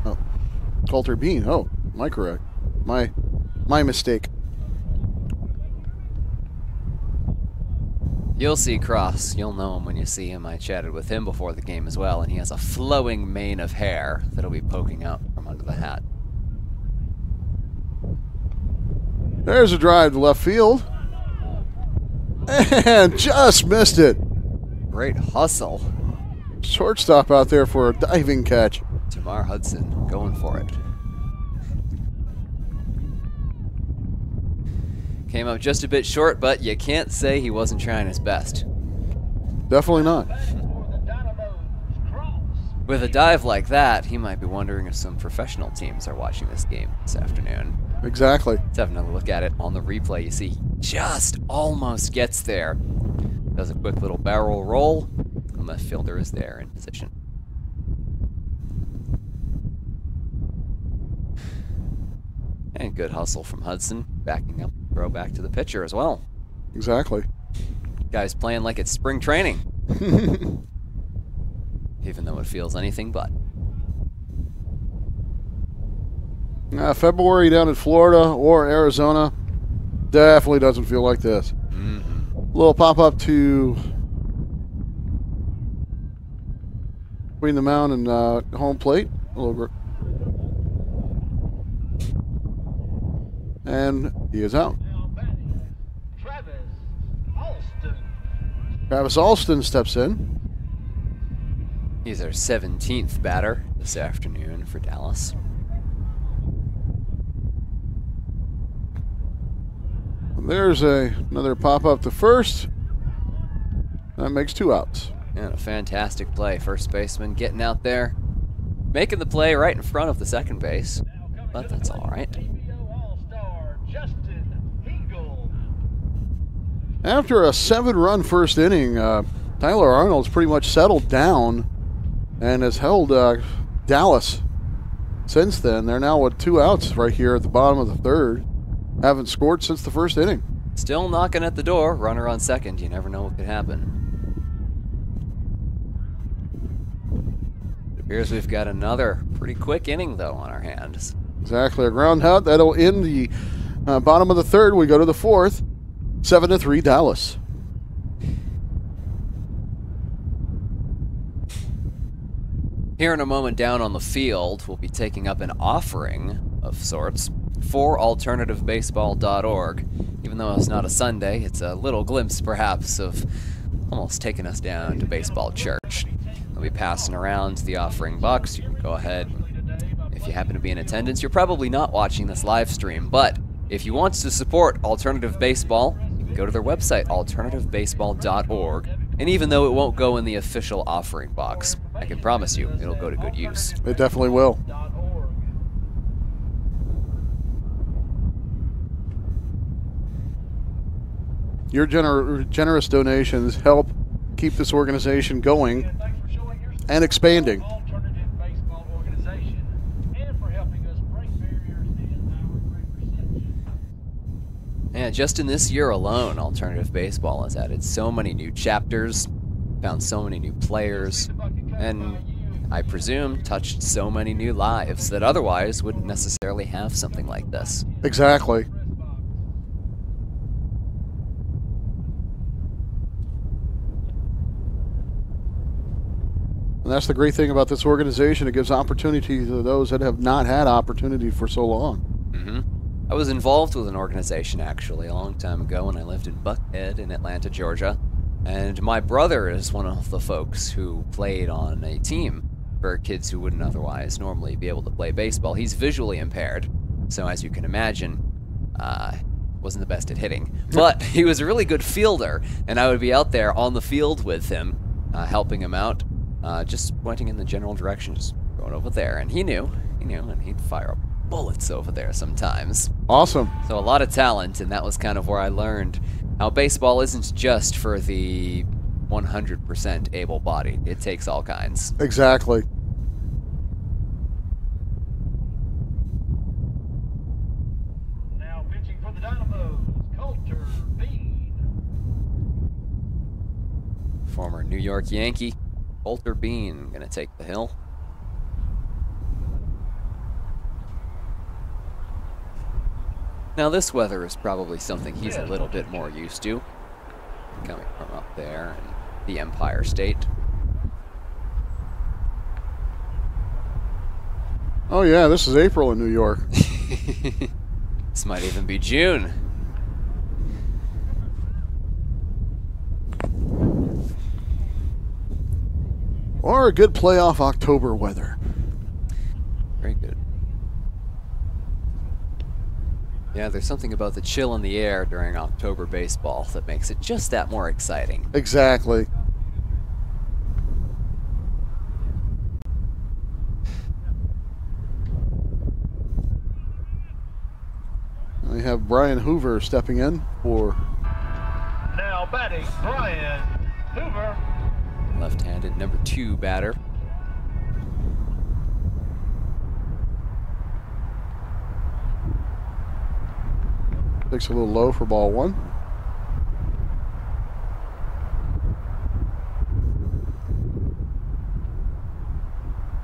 Oh, Coulter Bean. Oh, my correct. My mistake. You'll see Cross. You'll know him when you see him. I chatted with him before the game as well, and he has a flowing mane of hair that'll be poking out from under the hat. There's a drive to left field. And just missed it. Great hustle. Shortstop out there for a diving catch. Tamar Hudson going for it. Came up just a bit short, but you can't say he wasn't trying his best. Definitely not. With a dive like that, he might be wondering if some professional teams are watching this game this afternoon. Exactly. Let's have another look at it on the replay. You see, he just almost gets there. Does a quick little barrel roll, and the fielder is there in position. And good hustle from Hudson, backing up, throw back to the pitcher as well. Exactly. Guy's playing like it's spring training. Even though it feels anything but. February down in Florida or Arizona definitely doesn't feel like this. Mm-hmm. Little pop-up to between the mound and home plate. A little and he is out. Travis Alston steps in. He's our 17th batter this afternoon for Dallas. There's another pop-up to first. That makes 2 outs. And a fantastic play. First baseman getting out there, making the play right in front of the second base. But that's all right. After a 7-run first inning, Tyler Arnold's pretty much settled down and has held Dallas since then. They're now with 2 outs right here at the bottom of the third. Haven't scored since the first inning. Still knocking at the door. Runner on second. You never know what could happen. It appears we've got another pretty quick inning, though, on our hands. Exactly. A ground out. That'll end the bottom of the third. We go to the fourth. 7-3 Dallas. Here in a moment down on the field, we'll be taking up an offering of sorts for AlternativeBaseball.org. Even though it's not a Sunday, it's a little glimpse perhaps of almost taking us down to baseball church. We'll be passing around the offering box. You can go ahead. If you happen to be in attendance, you're probably not watching this live stream, but if you want to support Alternative Baseball, you can go to their website, AlternativeBaseball.org. And even though it won't go in the official offering box, I can promise you it'll go to good use. It definitely will. Your generous donations help keep this organization going and expanding. Alternative Baseball Organization, and for helping us break barriers in our great reception. And just in this year alone, Alternative Baseball has added so many new chapters, found so many new players, and I presume touched so many new lives that otherwise wouldn't necessarily have something like this. Exactly. And that's the great thing about this organization. It gives opportunity to those that have not had opportunity for so long. I was involved with an organization actually a long time ago when I lived in Buckhead in Atlanta, Georgia. And my brother is one of the folks who played on a team for kids who wouldn't otherwise normally be able to play baseball. He's visually impaired, so as you can imagine, wasn't the best at hitting. But he was a really good fielder, and I would be out there on the field with him, helping him out. Just pointing in the general direction, just going over there. And he knew, and he'd fire up bullets over there sometimes. Awesome. So a lot of talent, and that was kind of where I learned how baseball isn't just for the 100% able-bodied. It takes all kinds. Exactly. Now pitching for the Dynamos, Coulter Bean. Former New York Yankee. Coulter Bean gonna take the hill. Now this weather is probably something he's a little bit more used to, coming from up there in the Empire State. Oh yeah, this is April in New York. This might even be June. Or a good playoff October weather. Very good. Yeah, there's something about the chill in the air during October baseball that makes it just that more exciting. Exactly. We have Brian Hoover stepping in for... Now batting, Brian Hoover. Left-handed number 2 batter. Takes a little low for ball 1.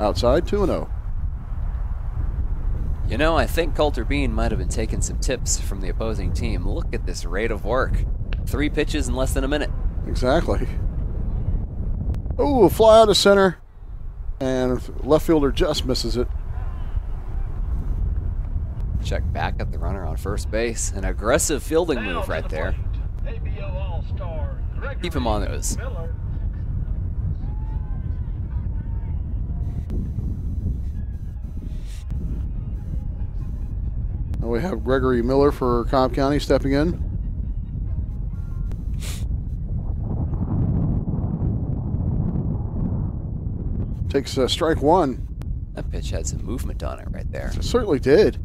Outside, 2-0. You know, I think Coulter Bean might have been taking some tips from the opposing team. Look at this rate of work. 3 pitches in less than a minute. Exactly. Oh, a fly out of center. And left fielder just misses it. Check back at the runner on first base. An aggressive fielding Now move to right the there. plate, Abo All Star. Keep him on those. Miller. And we have Gregory Miller for Cobb County stepping in. Takes strike 1. That pitch had some movement on it right there. It certainly did.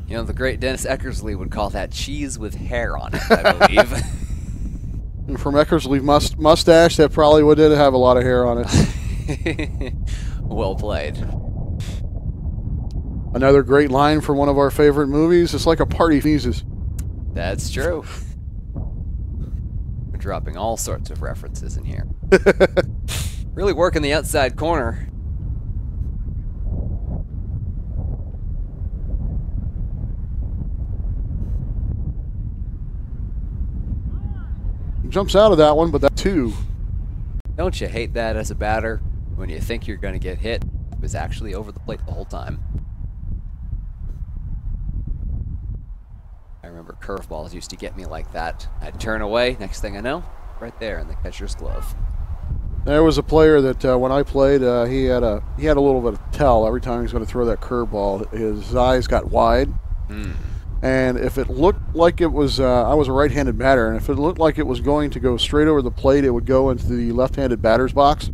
You know, the great Dennis Eckersley would call that cheese with hair on it, I believe. And from Eckersley's mustache, that probably did have a lot of hair on it. Well played. Another great line from one of our favorite movies. It's like a party sneezes. That's true. We're dropping all sorts of references in here. Really working the outside corner. jumps out of that one, but that 2. Don't you hate that as a batter? When you think you're going to get hit, it was actually over the plate the whole time. I remember curveballs used to get me like that. I'd turn away, next thing I know, right there in the catcher's glove. There was a player that when I played, he had a little bit of tell every time he was going to throw that curveball. His eyes got wide, and if it looked like it was, I was a right-handed batter, and if it looked like it was going to go straight over the plate, it would go into the left-handed batter's box.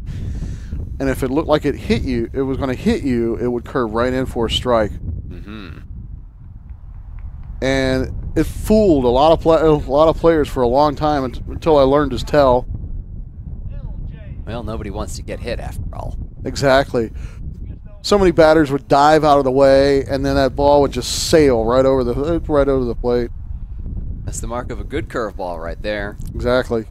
And if it looked like it was going to hit you, it would curve right in for a strike. And it fooled a lot of players for a long time until I learned his tell. Well, nobody wants to get hit after all. Exactly. So many batters would dive out of the way, and then that ball would just sail right over the plate. That's the mark of a good curveball right there. Exactly.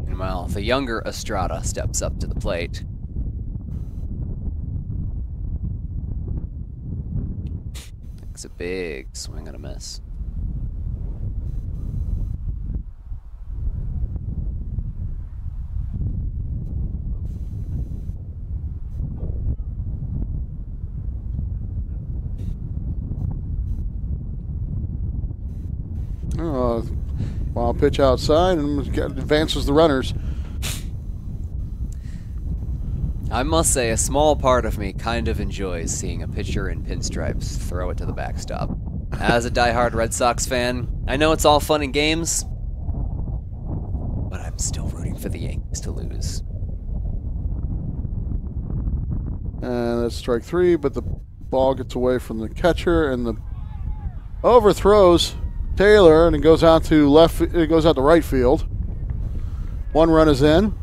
Meanwhile, the younger Estrada steps up to the plate. It's a big swing and a miss. Wild pitch outside and advances the runners. I must say, a small part of me kind of enjoys seeing a pitcher in pinstripes throw it to the backstop. As a diehard Red Sox fan, I know it's all fun and games, but I'm still rooting for the Yankees to lose. And that's strike 3, but the ball gets away from the catcher and the overthrows Taylor, and it goes out to right field. 1 run is in.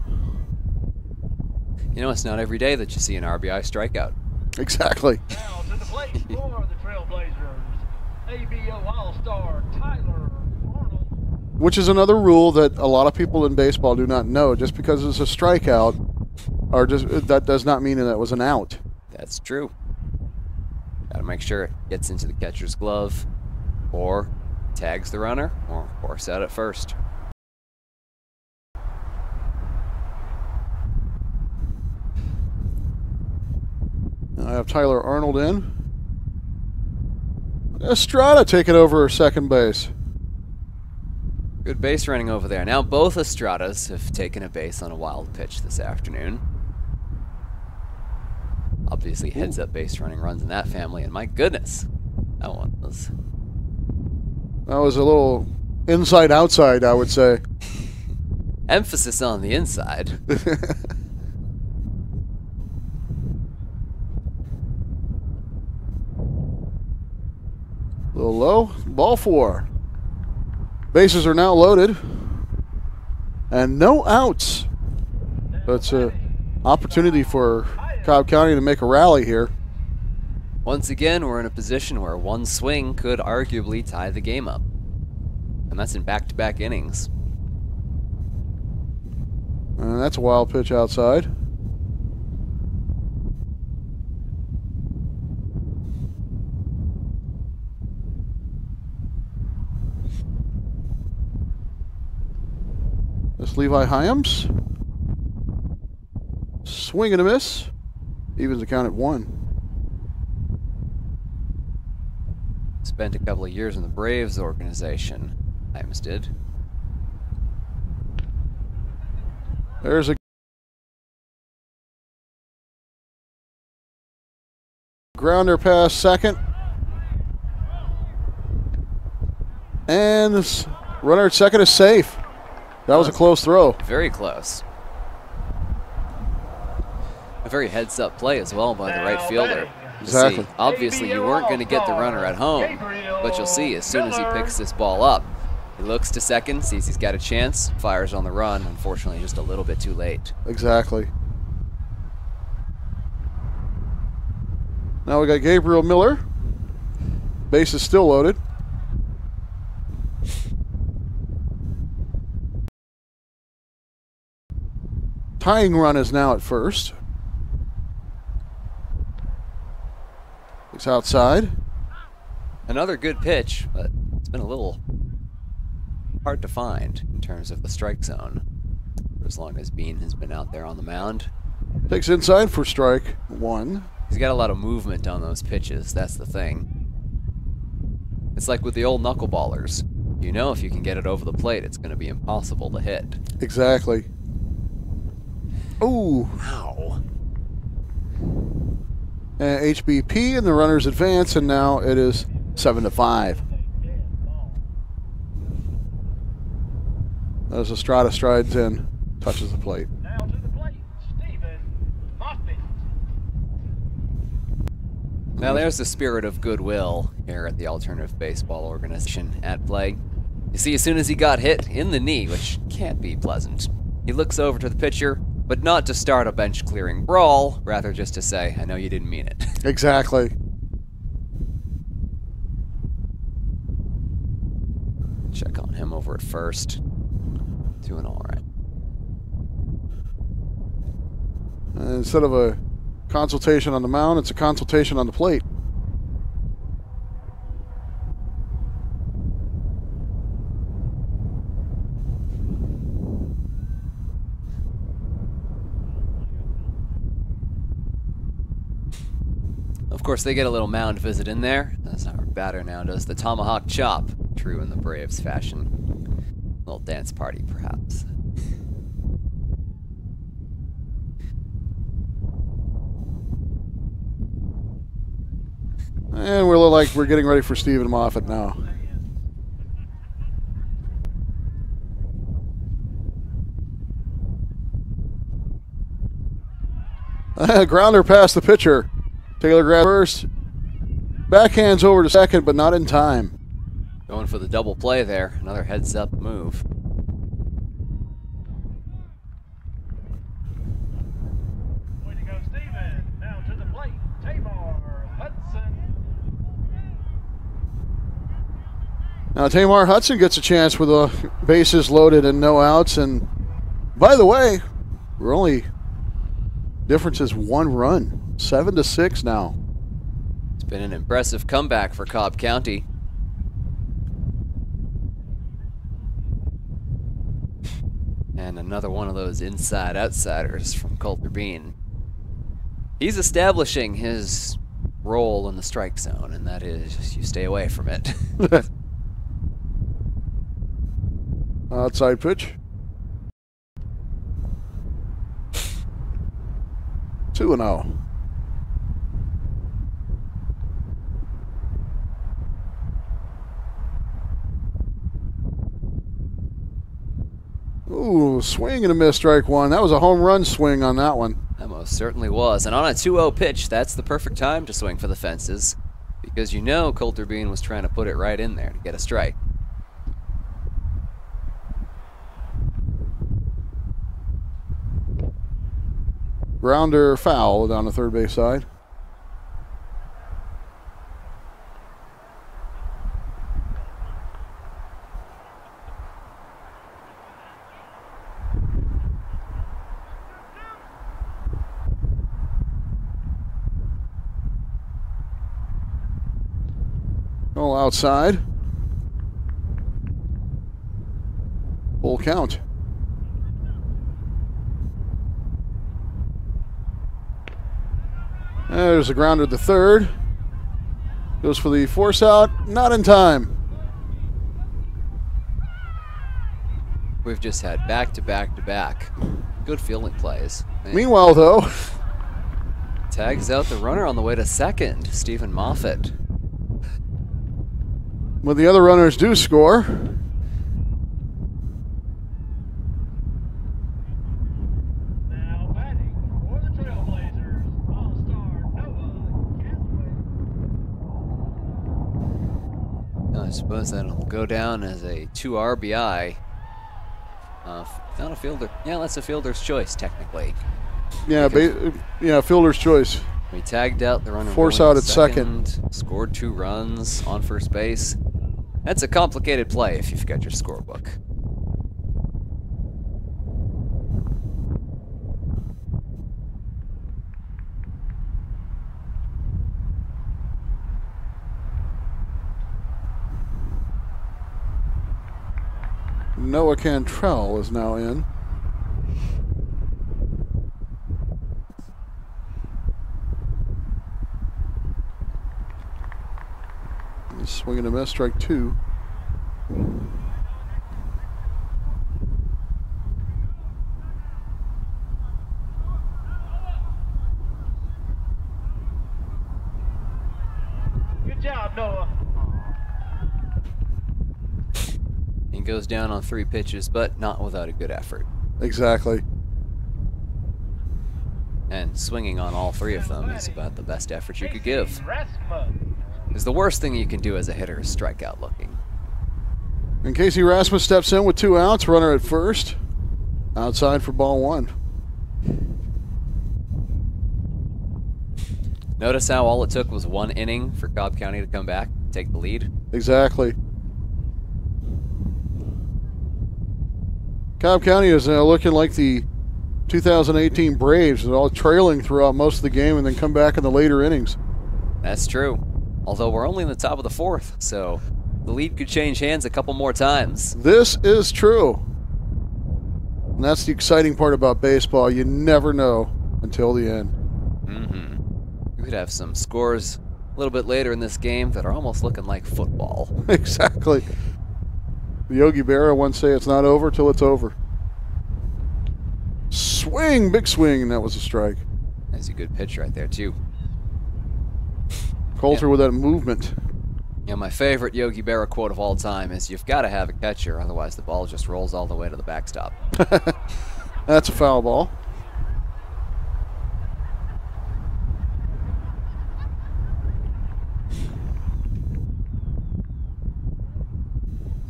You know, it's not every day that you see an RBI strikeout. Exactly. Now to the plate for the Trailblazers, Abo All Star Tyler Arnold. Which is another rule that a lot of people in baseball do not know. Just because it's a strikeout, that does not mean that it was an out. That's true. Got to make sure it gets into the catcher's glove, or tags the runner, or force out at first. I have Tyler Arnold in. Estrada taking over second base. Good base running over there. Now both Estradas have taken a base on a wild pitch this afternoon. Obviously heads up base running runs in that family, and my goodness, that one was... That was a little inside-outside, I would say. Emphasis on the inside. A little low. Ball 4. Bases are now loaded. And no outs. That's an opportunity for Cobb County to make a rally here. Once again, we're in a position where one swing could arguably tie the game up. And that's in back-to-back innings. And that's a wild pitch outside. That's Levi Hyams. Swing and a miss. Evens the count at 1. Spent a couple of years in the Braves organization. Hyams did. There's a grounder past second. And this runner at second is safe. That was a close throw. Very close. A very heads-up play as well by the right fielder. Exactly. See, obviously, you weren't going to get the runner at home, but you'll see as soon as he picks this ball up, he looks to second, sees he's got a chance, fires on the run. Unfortunately, just a little bit too late. Exactly. Now we got Gabriel Miller. Base is still loaded. Tying run is now at first. It's outside. Another good pitch, but it's been a little hard to find in terms of the strike zone for as long as Bean has been out there on the mound. Takes inside for strike one. He's got a lot of movement on those pitches, that's the thing. It's like with the old knuckleballers. You know if you can get it over the plate, it's going to be impossible to hit. Exactly. Ooh. Ow. HBP and the runners advance, and now it is 7-5. As Estrada strides in, touches the plate. Now to the plate, Stephen Moffitt. Now there's the spirit of goodwill here at the Alternative Baseball Organization at play. You see, as soon as he got hit in the knee, which can't be pleasant, he looks over to the pitcher, but not to start a bench-clearing brawl, rather just to say, I know you didn't mean it. Exactly. Check on him over at first. Doing all right. Instead of a consultation on the mound, it's a consultation on the plate. Of course, they get a little mound visit in there, as our batter now does the tomahawk chop, true in the Braves fashion. A little dance party, perhaps. And we look like we're getting ready for Stephen Moffitt now. Grounder past the pitcher. Taylor grabs first. Backhands over to second, but not in time. Going for the double play there. Another heads-up move. Way to go, Stephen. Now to the plate, Tamar Hudson. Now Tamar Hudson gets a chance with the bases loaded and no outs. And by the way, we're only difference is 1 run. 7-6 now. It's been an impressive comeback for Cobb County. And another one of those inside-outsiders from Coulter Bean. He's establishing his role in the strike zone, and that is you stay away from it. Outside pitch. 2-0. Ooh, swing and a miss, strike one. That was a home run swing on that one. That most certainly was. And on a 2-0 pitch, that's the perfect time to swing for the fences, because you know Coulter Bean was trying to put it right in there to get a strike. Grounder foul down the third base side. All outside. Full count. There's a grounder to third. Goes for the force out. Not in time. We've just had back-to-back-to-back good fielding plays. Man. Meanwhile, though, Tags out the runner on the way to second, Stephen Moffitt. when the other runners do score, Now batting for the Trailblazers, All-Star Noah Casley. I suppose that'll go down as a 2 RBI. Not a fielder. Yeah, that's a fielder's choice, technically. yeah, fielder's choice. We tagged out the runner. Force going out at second. Scored 2 runs on first base. That's a complicated play if you've got your scorebook. Noah Cantrell is now in. Swing and a miss, strike 2. Good job, Noah. He goes down on 3 pitches, but not without a good effort. Exactly. And swinging on all 3 of them is about the best effort you could give. Rasmus. Because the worst thing you can do as a hitter is strike out looking. And Casey Rasmus steps in with 2 outs, runner at first. Outside for ball 1. Notice how all it took was 1 inning for Cobb County to come back, take the lead. Exactly. Cobb County is looking like the 2018 Braves. They're all trailing throughout most of the game and then come back in the later innings. That's true. Although we're only in the top of the 4th, so the lead could change hands a couple more times. This is true. And that's the exciting part about baseball. You never know until the end. We could have some scores a little bit later in this game that are almost looking like football. Exactly. The Yogi Berra once say it's not over till it's over. Swing, big swing, and that was a strike. That's a good pitch right there, too. Coulter with that movement. Yeah, my favorite Yogi Berra quote of all time is, "You've got to have a catcher, otherwise the ball just rolls all the way to the backstop." That's a foul ball.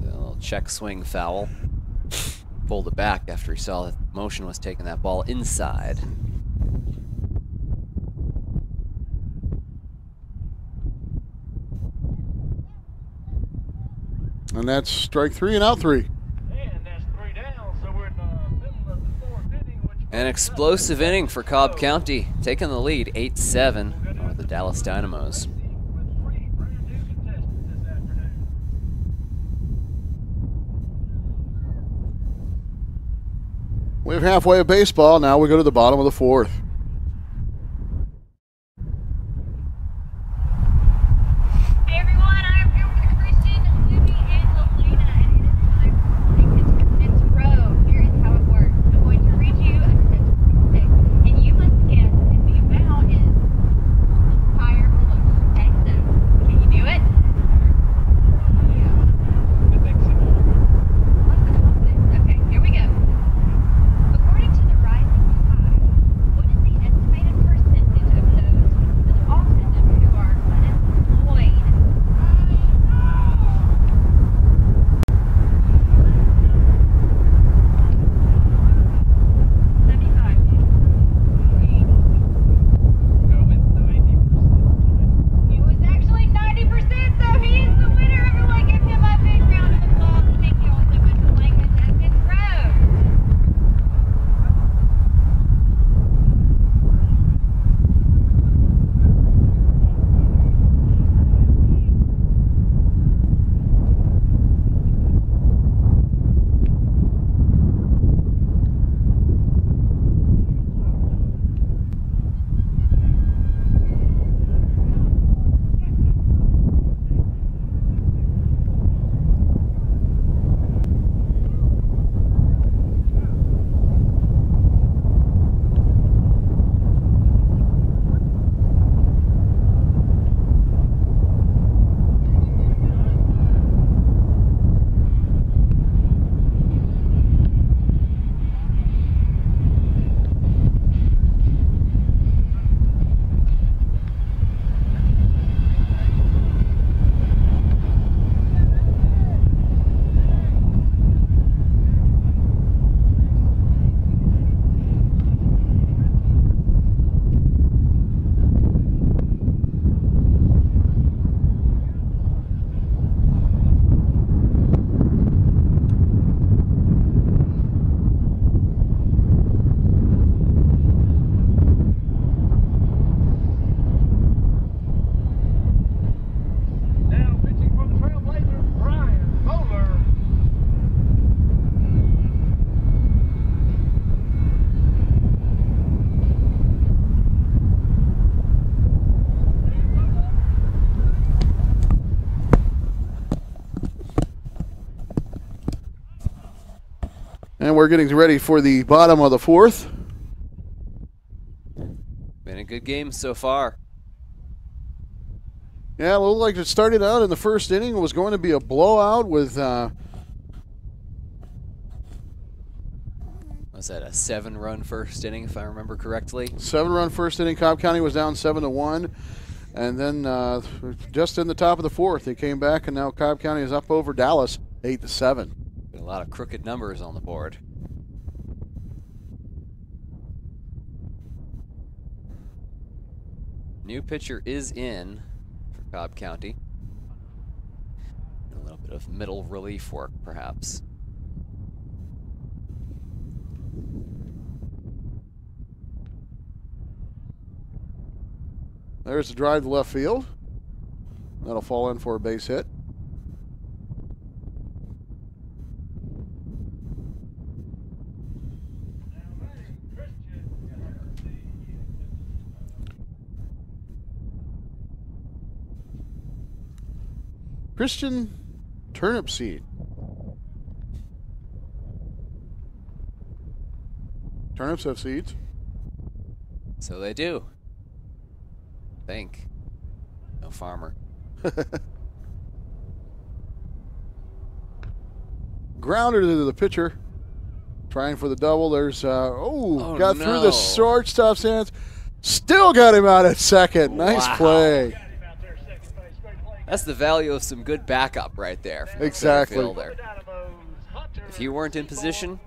A little check swing foul. Pulled it back after he saw that motion was taking that ball inside. And that's strike 3 and out 3. And that's 3 down, so we're in the middle of the 4th inning. An explosive inning for Cobb County, taking the lead 8-7 over the Dallas Dynamos. With 3 brand new contestants this afternoon. We have halfway of baseball. Now we go to the bottom of the 4th. Hey everyone, I'm here with Christian, Libby, and Lelena, and it is time for the contestant row. Here is how it works. I'm going to read you a contestant pick, and you must guess if the amount is higher or lower. Okay, so can you do it? I think so. Okay, here we go. According to the rising tide, what is And we're getting ready for the bottom of the fourth. Been a good game so far. Yeah, it looked like it started out in the first inning. It was going to be a blowout with Was that a 7-run first inning, if I remember correctly? 7-run first inning. Cobb County was down 7-1. And then just in the top of the fourth, they came back, and now Cobb County is up over Dallas 8-7. Been a lot of crooked numbers on the board. New pitcher is in for Cobb County. A little bit of middle relief work, perhaps. There's the drive to left field. That'll fall in for a base hit. Christian Turnip Seed. Turnips have seeds. So they do. Think. No farmer. Grounder to the pitcher. Trying for the double. There's, Oh, got through no. the shortstop's hands. Still got him out at second. Nice Wow. play. That's the value of some good backup right there. From the Exactly. center fielder. If you weren't in position,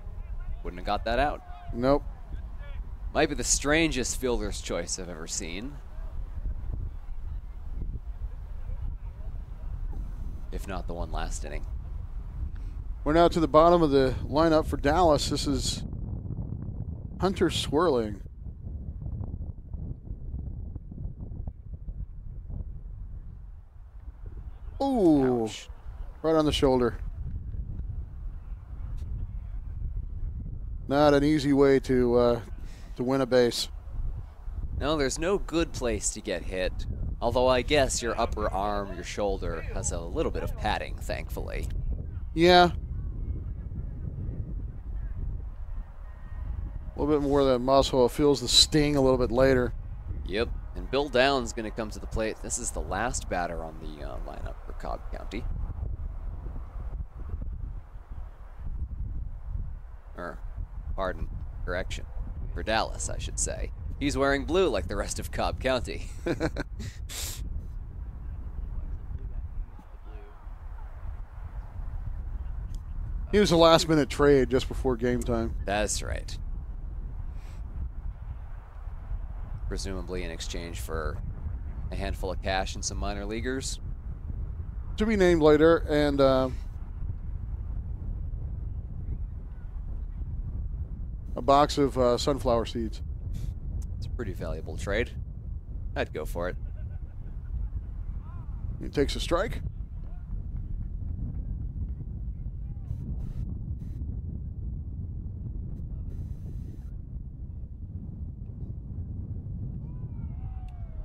wouldn't have got that out. Nope. Might be the strangest fielder's choice I've ever seen. If not the one last inning. We're now to the bottom of the lineup for Dallas. This is Hunter Swirling. Ooh, Ouch. right on the shoulder. Not an easy way to win a base. No, there's no good place to get hit. Although I guess your upper arm, your shoulder, has a little bit of padding, thankfully. Yeah. A little bit more than muscle. It feels the sting a little bit later. Yep. And Bill Downs going to come to the plate. This is the last batter on the lineup for Cobb County. Pardon, correction. For Dallas, I should say. He's wearing blue like the rest of Cobb County. He was a last-minute trade just before game time. That's right. Presumably in exchange for a handful of cash and some minor leaguers. To be named later, and a box of sunflower seeds. It's a pretty valuable trade. I'd go for it. He takes a strike.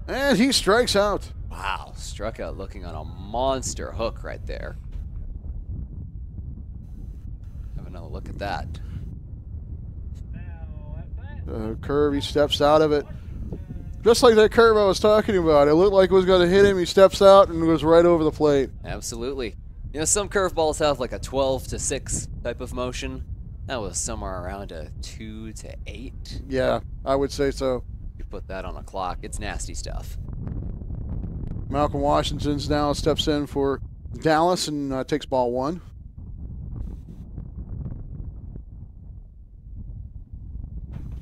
And he strikes out. Wow, struck out looking on a monster hook right there. Have another look at that. Curve, he steps out of it. Just like that curve I was talking about. It looked like it was going to hit him. He steps out and goes right over the plate. Absolutely. You know, some curveballs have like a 12 to 6 type of motion. That was somewhere around a 2 to 8. Yeah, I would say so. You put that on a clock, it's nasty stuff. Malcolm Washington's now steps in for Dallas and takes ball one.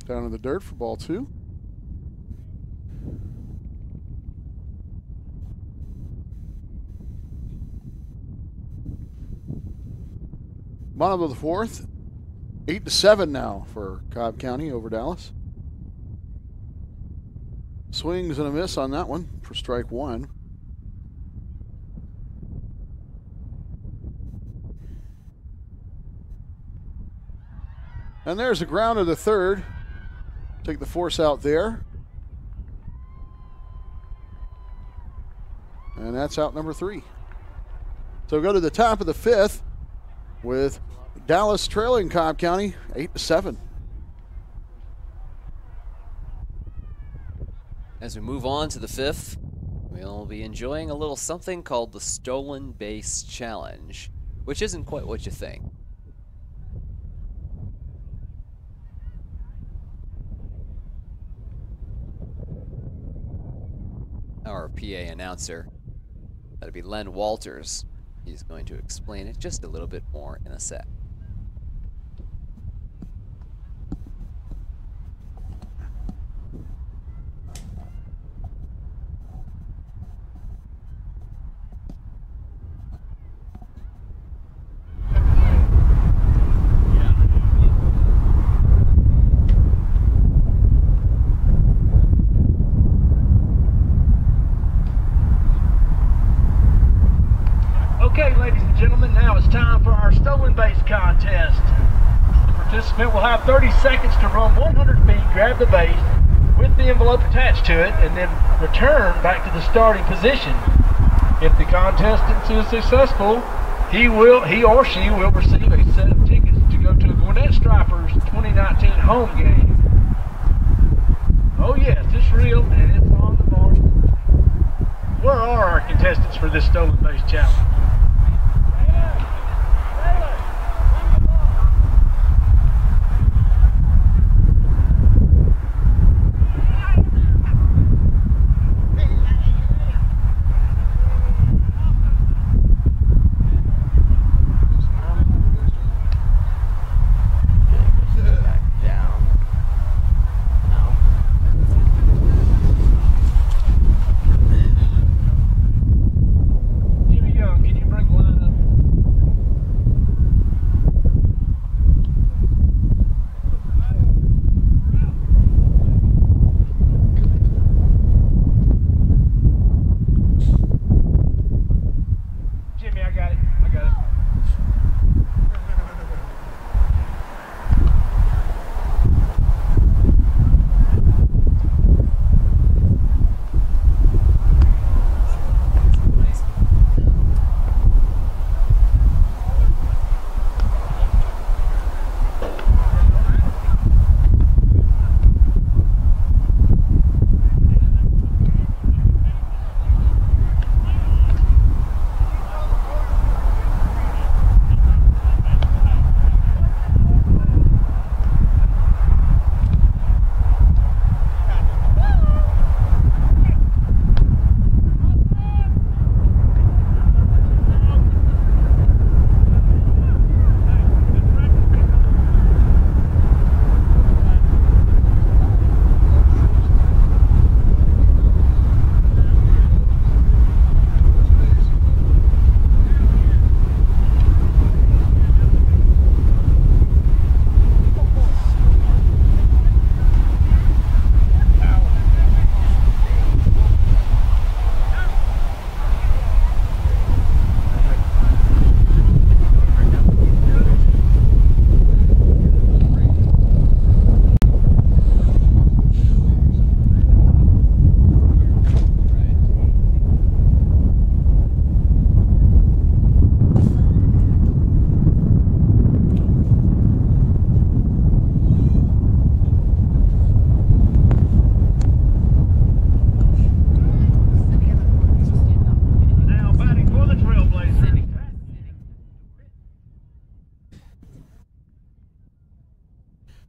Down in the dirt for ball two. Bottom of the fourth. 8-7 now for Cobb County over Dallas. Swings and a miss on that one for strike one. And there's a ground to the third. Take the force out there. And that's out number 3. So go to the top of the fifth with Dallas trailing Cobb County 8-7. As we move on to the 5th, we'll be enjoying a little something called the Stolen Base Challenge, which isn't quite what you think. Our PA announcer, that'll be Len Walters. He's going to explain it just a little bit more in a sec. Okay, ladies and gentlemen, now it's time for our stolen base contest. The participant will have 30 seconds to run 100 feet, grab the base with the envelope attached to it, and then return back to the starting position. If the contestant is successful, he or she will receive a set of tickets to go to the Gwinnett Stripers 2019 home game. Oh yes, it's real and it's on the board. Where are our contestants for this stolen base challenge?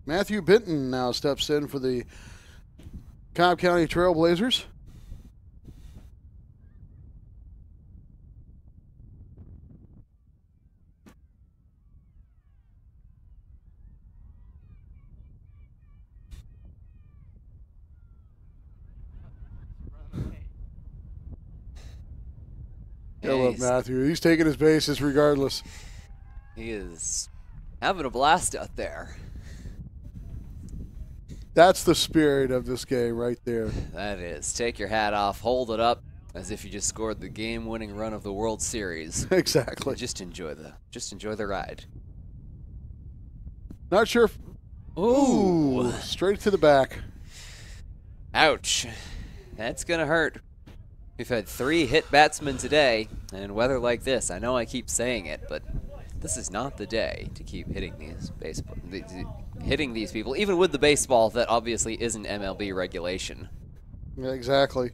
Matthew Benton now steps in for the Cobb County Trailblazers. I love Matthew. He's taking his bases regardless. He is having a blast out there. That's the spirit of this game right there. That is. Take your hat off, hold it up as if you just scored the game-winning run of the World Series. Exactly. And just enjoy the ride. Not sure if, ooh, straight to the back. Ouch. That's going to hurt. We've had 3 hit batsmen today, and in weather like this, I know I keep saying it, but this is not the day to keep hitting hitting these people, even with the baseball that obviously isn't MLB regulation. Yeah, exactly.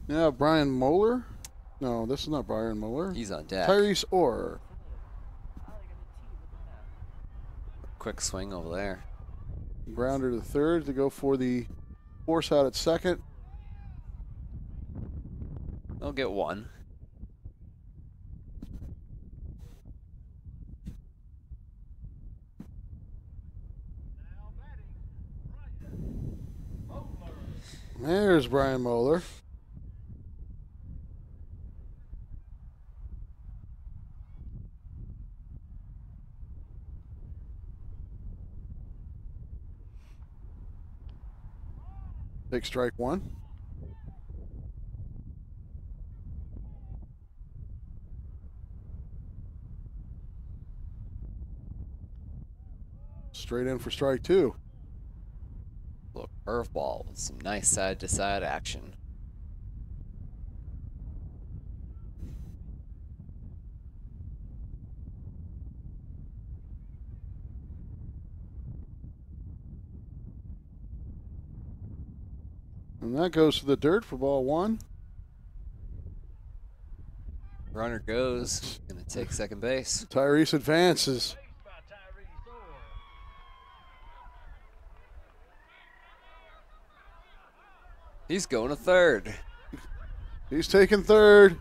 Yeah, Brian Moeller. No, this is not Brian Moeller. He's on deck. Tyrese Orr. Quick swing over there. Grounder to third to go for the force out at second. They'll get one. There's Brian Moeller. Take strike one. Straight in for strike two. Look, curveball with some nice side-to-side action. And that goes to the dirt for ball one. Runner goes, gonna take second base. Tyrese advances. He's going to third. He's taking third.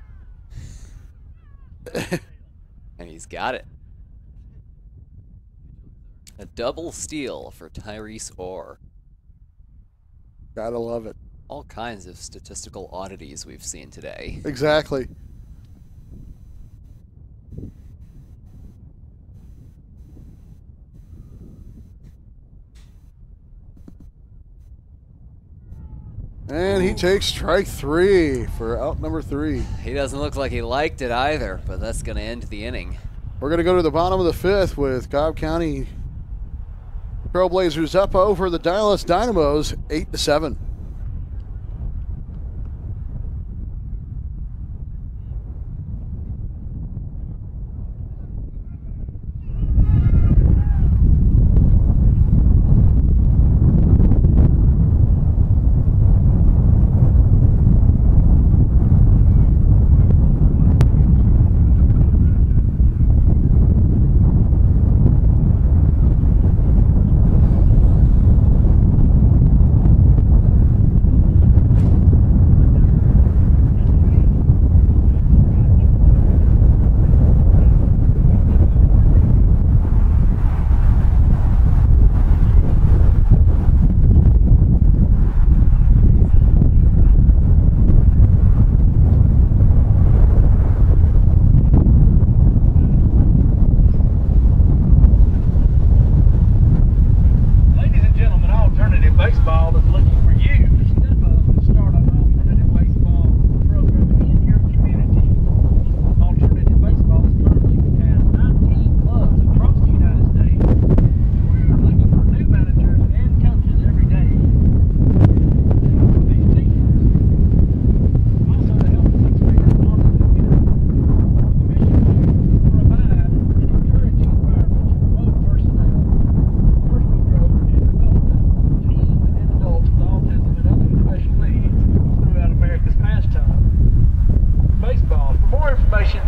And he's got it. A double steal for Tyrese Orr. Gotta love it. All kinds of statistical oddities we've seen today. Exactly. And he takes strike three for out number three. He doesn't look like he liked it either, but that's going to end the inning. We're going to go to the bottom of the fifth with Cobb County Trailblazers up over the Dallas Dynamos 8-7.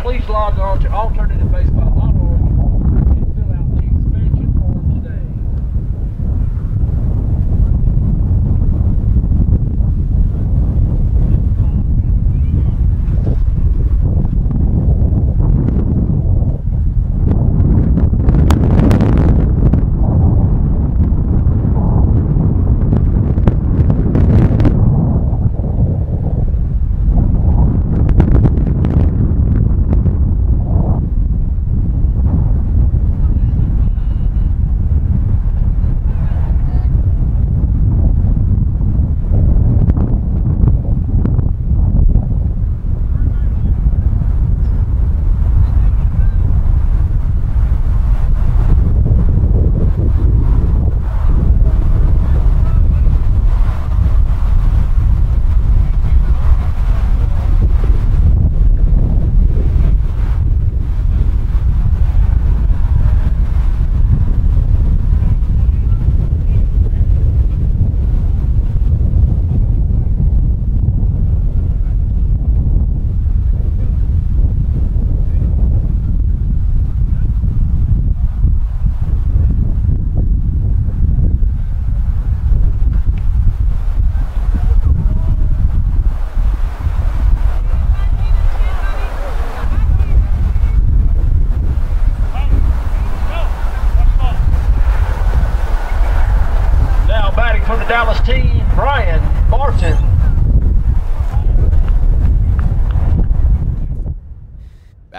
Please log on to alternativeBaseball.org and fill out the expansion form today.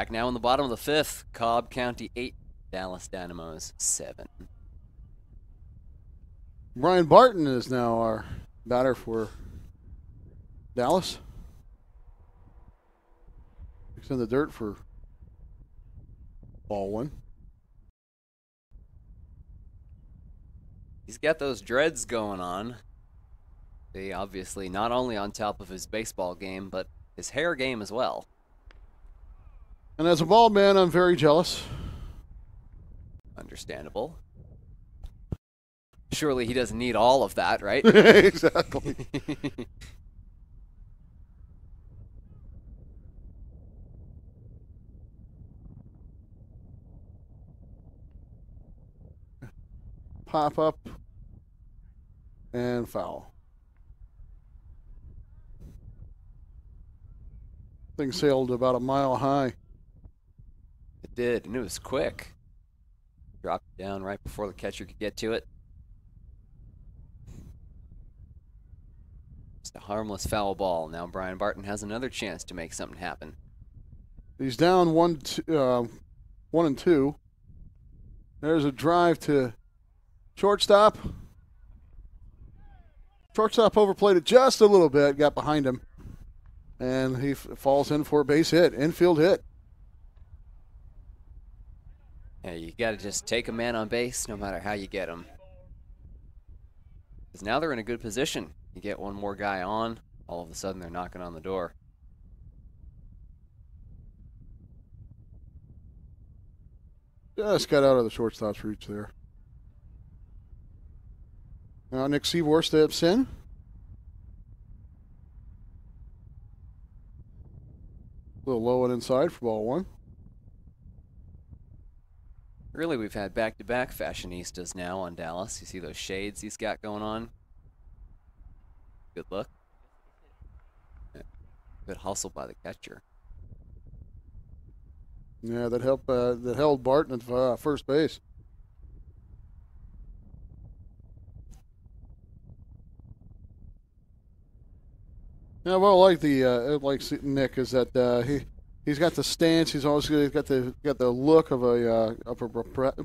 back now in the bottom of the fifth. Cobb County 8, Dallas Dynamos 7. Brian Barton is now our batter for Dallas. He's in the dirt for ball one. He's got those dreads going on. They obviously not only on top of his baseball game, but his hair game as well. And as a bald man, I'm very jealous. Understandable. Surely he doesn't need all of that, right? Exactly. Pop up and foul. Thing sailed about a mile high. It did, and it was quick. Dropped it down right before the catcher could get to it. Just a harmless foul ball. Now Brian Barton has another chance to make something happen. He's down 1-2. There's a drive to shortstop. Shortstop overplayed it just a little bit, got behind him, and he falls in for a base hit, infield hit. Yeah, you got to just take a man on base no matter how you get him. Because now they're in a good position. You get one more guy on, all of a sudden they're knocking on the door. Just got out of the shortstop's reach there. Now Nick Seabour steps in. A little low and inside for ball one. Really, we've had back-to-back fashionistas now on Dallas. You see those shades he's got going on? Good look. Good hustle by the catcher. Yeah, that held Barton at first base. Yeah, well, like Nick is that he's got the stance. He's always got the look of a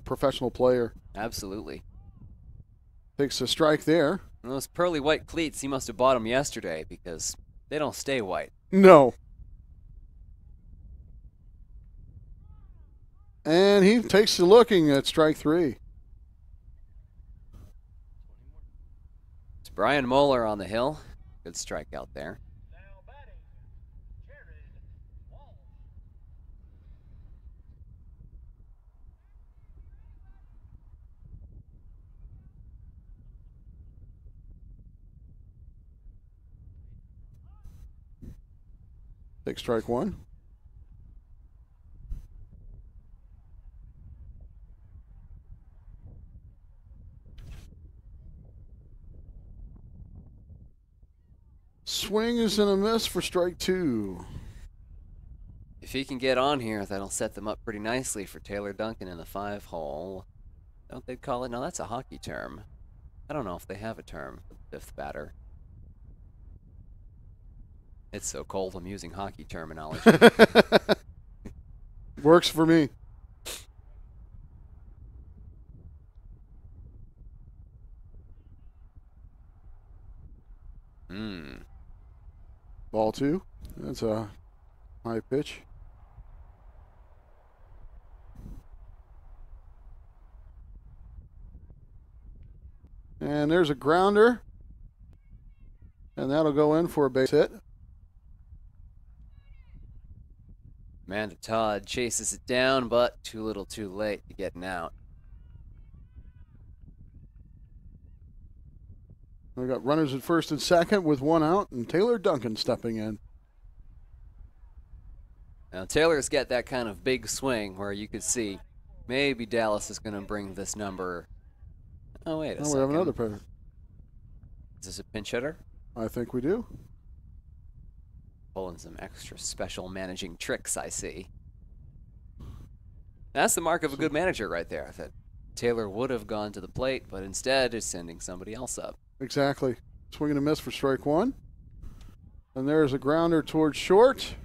professional player. Absolutely. Takes a strike there. And those pearly white cleats, he must have bought them yesterday because they don't stay white. No. And he takes a looking at strike three. It's Brian Moeller on the hill. Good strikeout there. Take strike one. Swing is and a miss for strike two. If he can get on here, that'll set them up pretty nicely for Taylor Duncan in the 5-hole. Don't they call it? No, that's a hockey term. I don't know if they have a term for the fifth batter. It's so cold, I'm using hockey terminology. Works for me. Ball two. That's a high pitch. And there's a grounder. And that'll go in for a base hit. Amanda Todd chases it down, but too little too late to get an out. We've got runners at first and second with one out, and Taylor Duncan stepping in. Now, Taylor's got that kind of big swing where you could see maybe Dallas is going to bring this number. Oh, wait a second. We have another player. Is this a pinch hitter? I think we do. Pulling some extra special managing tricks, I see. That's the mark of a good manager right there. I thought Taylor would have gone to the plate, but instead is sending somebody else up. Exactly. Swing and a miss for strike one. And there's a grounder towards short.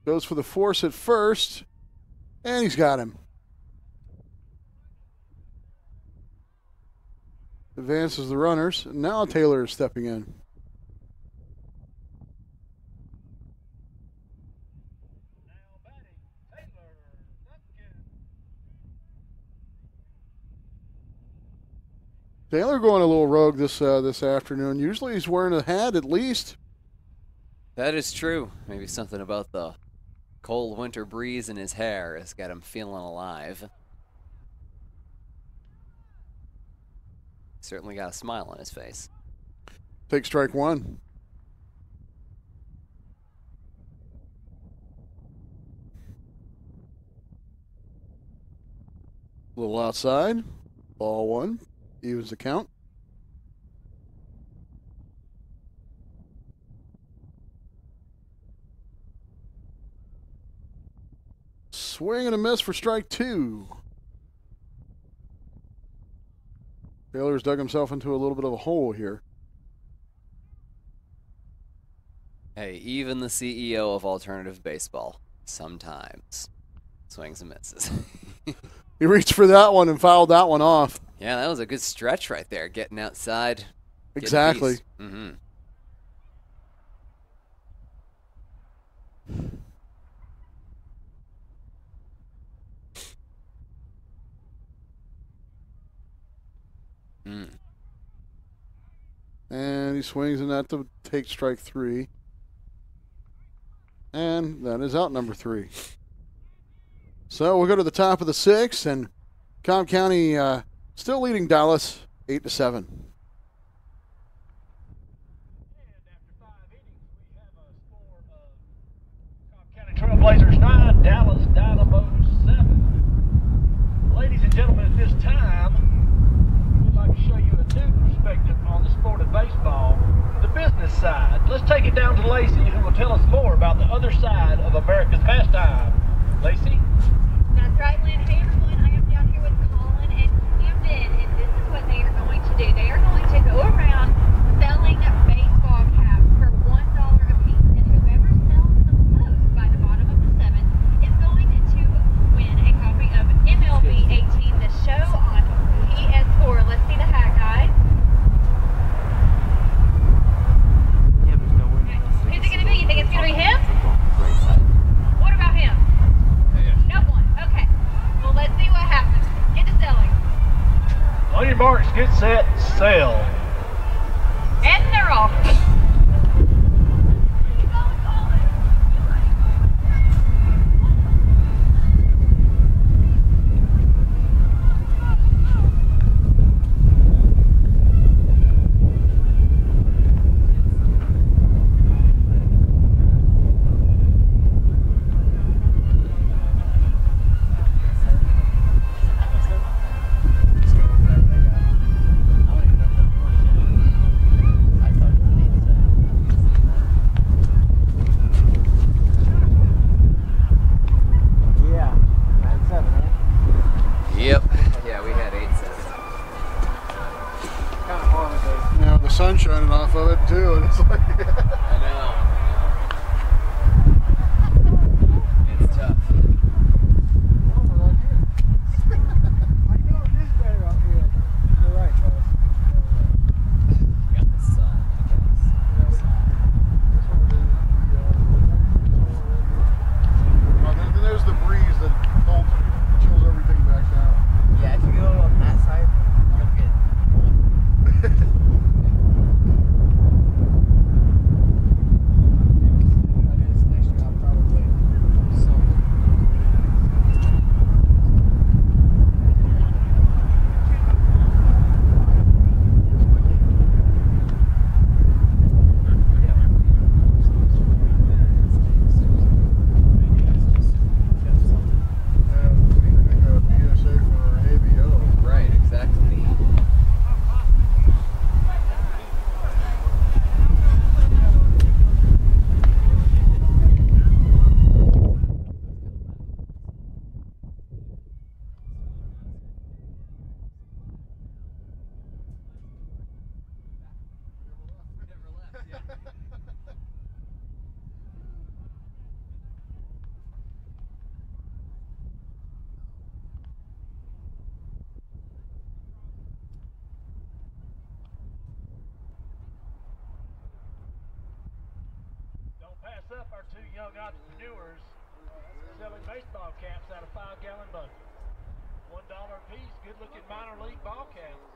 Goes for the force at first, and he's got him. Advances the runners. Now Taylor is stepping in. Taylor going a little rogue this afternoon. Usually he's wearing a hat at least. That is true. Maybe something about the cold winter breeze in his hair has got him feeling alive. Certainly got a smile on his face. Take strike one. A little outside. Ball one. Evens the count. Swing and a miss for strike two. Taylor's dug himself into a little bit of a hole here. Hey, even the CEO of alternative baseball sometimes swings and misses. He reached for that one and fouled that one off. Yeah, that was a good stretch right there, getting outside. Exactly. Mm-hmm. And he swings in that to take strike three. And that is out number three. So we'll go to the top of the sixth, and Cobb County still leading Dallas 8-7. Trailblazers 9, Dallas Dynamos 7. Ladies and gentlemen, at this time, we'd like to show you a new perspective on the sport of baseball, the business side. Let's take it down to Lacey, who will tell us more about the other side of America's pastime. Lacey? That's right, Lynn. Hey, everyone. I am down here with Colin and Camden, and this is what they are going to do. They are going to go around selling baseball caps for $1 a piece, and whoever sells the most by the bottom of the seventh is going to win a copy of MLB 18, the show on PS4. Let's see the hat, guys. Who's it going to be? You think it's going to be him? What about him? No one. Okay. Well, let's see what happens. Get to selling. On your marks, get set, sell. up our two young entrepreneurs selling baseball caps out of 5-gallon buckets. $1 a piece, good-looking minor league ball caps.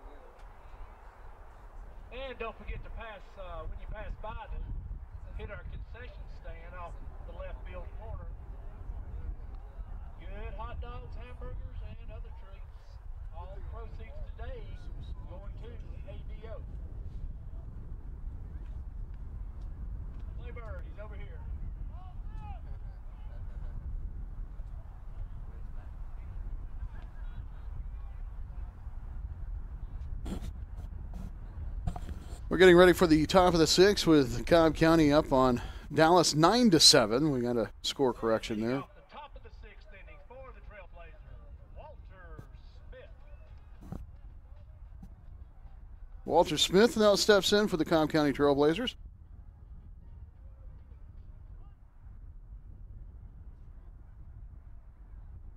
And don't forget to pass, when you pass by, to hit our concession stand off the left field corner. Good hot dogs, hamburgers, and other treats. All proceeds today going to ADO. Playbird, he's over here. We're getting ready for the top of the sixth with Cobb County up on Dallas 9-7. We got a score correction there. Off the top of the sixth inning for the Trailblazer, Walter Smith. Walter Smith now steps in for the Cobb County Trailblazers.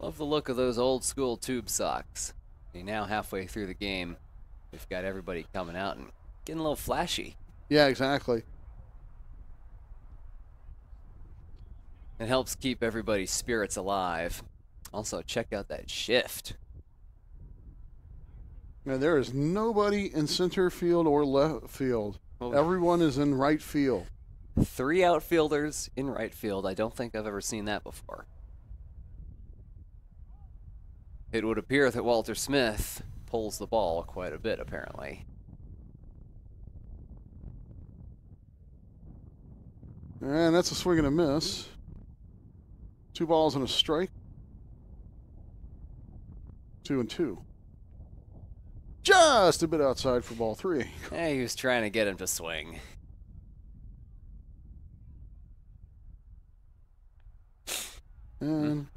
Love the look of those old school tube socks. You're now halfway through the game. We've got everybody coming out and getting a little flashy. Yeah, exactly. It helps keep everybody's spirits alive. Also, check out that shift. Now, there is nobody in center field or left field. Oh. Everyone is in right field. 3 outfielders in right field. I don't think I've ever seen that before. It would appear that Walter Smith pulls the ball quite a bit, apparently. And that's a swing and a miss. 2 balls and a strike. 2-2. Just a bit outside for ball 3. Hey, he was trying to get him to swing. And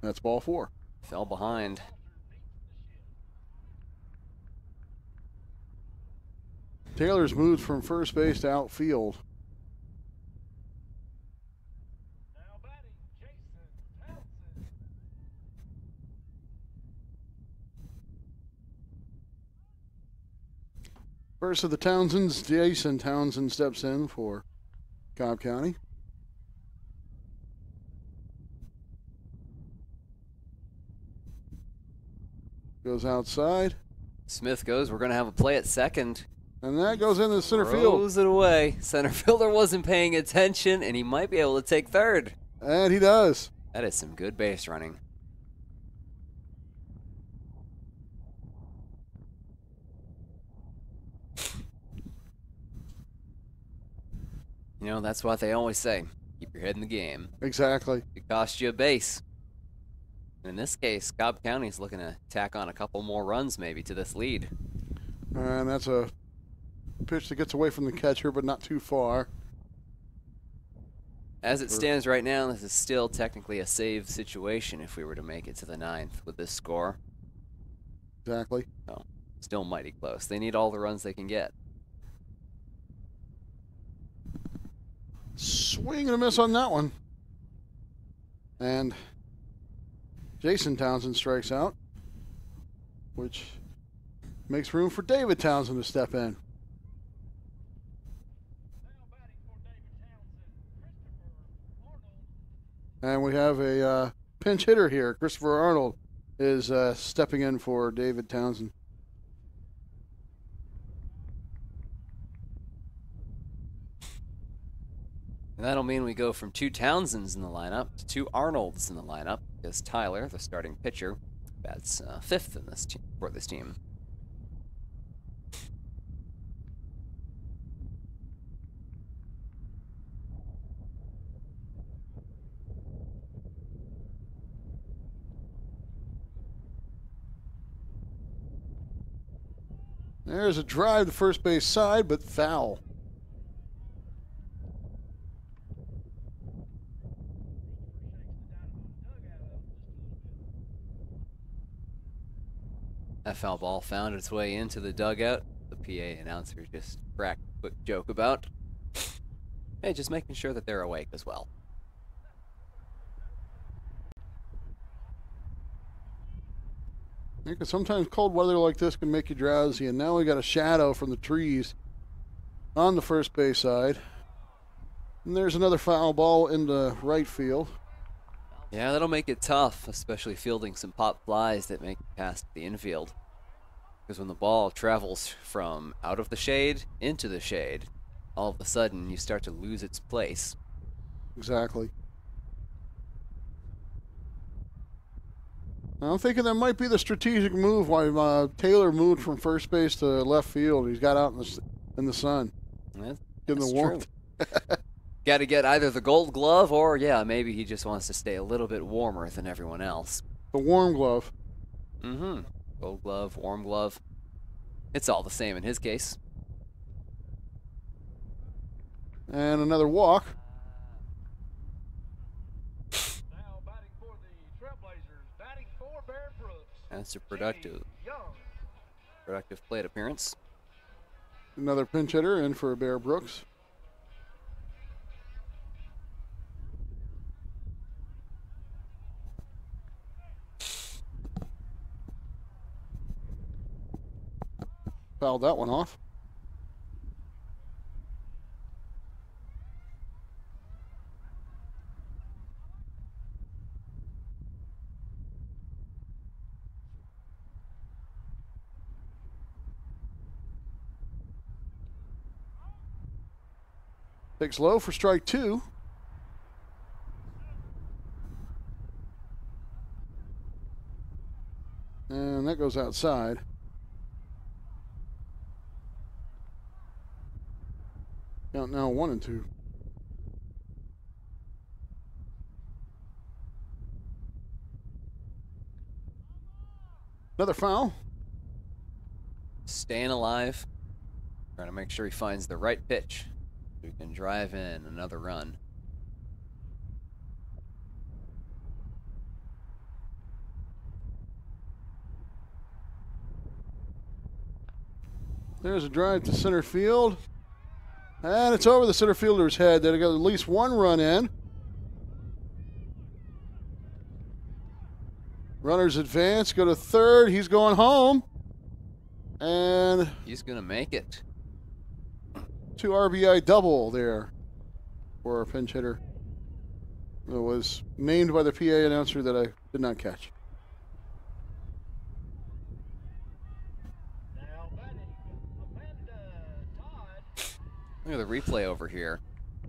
that's ball 4. Fell behind. Taylor's moved from first base to outfield. Now batting, Jason Townsend. First of the Townsends, Jason Townsend steps in for Cobb County. Goes outside. Smith goes. We're going to have a play at second. And that goes into center field. Throws it away. Center fielder wasn't paying attention, and he might be able to take third. And he does. That is some good base running. You know, that's what they always say. Keep your head in the game. Exactly. It cost you a base. And in this case, Cobb County's looking to tack on a couple more runs maybe to this lead. And that's a pitch that gets away from the catcher, but not too far. As it stands right now, this is still technically a save situation if we were to make it to the 9th with this score. Exactly. So, still mighty close. They need all the runs they can get. Swing and a miss on that one. And Jason Townsend strikes out, which makes room for David Townsend to step in. Now batting for David Townsend, Christopher Arnold. And we have a pinch hitter here. Christopher Arnold is stepping in for David Townsend. And that'll mean we go from 2 Townsends in the lineup to 2 Arnolds in the lineup, because Tyler, the starting pitcher, bats 5th in this for this team. There's a drive to first base side, but foul. That foul ball found its way into the dugout. The PA announcer just cracked a quick joke about. Hey, just making sure that they're awake as well. Because sometimes cold weather like this can make you drowsy, and now we got a shadow from the trees on the first base side. And there's another foul ball into right field. Yeah, that'll make it tough, especially fielding some pop flies that make it past the infield. Because when the ball travels from out of the shade into the shade, all of a sudden you start to lose its place. Exactly. I'm thinking that might be the strategic move why Taylor moved from first base to left field. He's got out in the sun, getting the warmth. Got to get either the gold glove or, yeah, maybe he just wants to stay a little bit warmer than everyone else. The warm glove. Mm-hmm. Gold glove, warm glove. It's all the same in his case. And another walk. Now batting for the Trailblazers, batting for Bear Brooks. That's a productive plate appearance. Another pinch hitter in for Bear Brooks. Fouled that one off. Takes low for strike two. And that goes outside. Count now 1-2. Another foul. Staying alive. Trying to make sure he finds the right pitch. We can drive in another run. There's a drive to center field. And it's over the center fielder's head. They got at least one run in. Runners advance, go to third. He's going home. And he's going to make it. 2 RBI double there for a pinch hitter. It was named by the PA announcer that I did not catch. Look at the replay over here.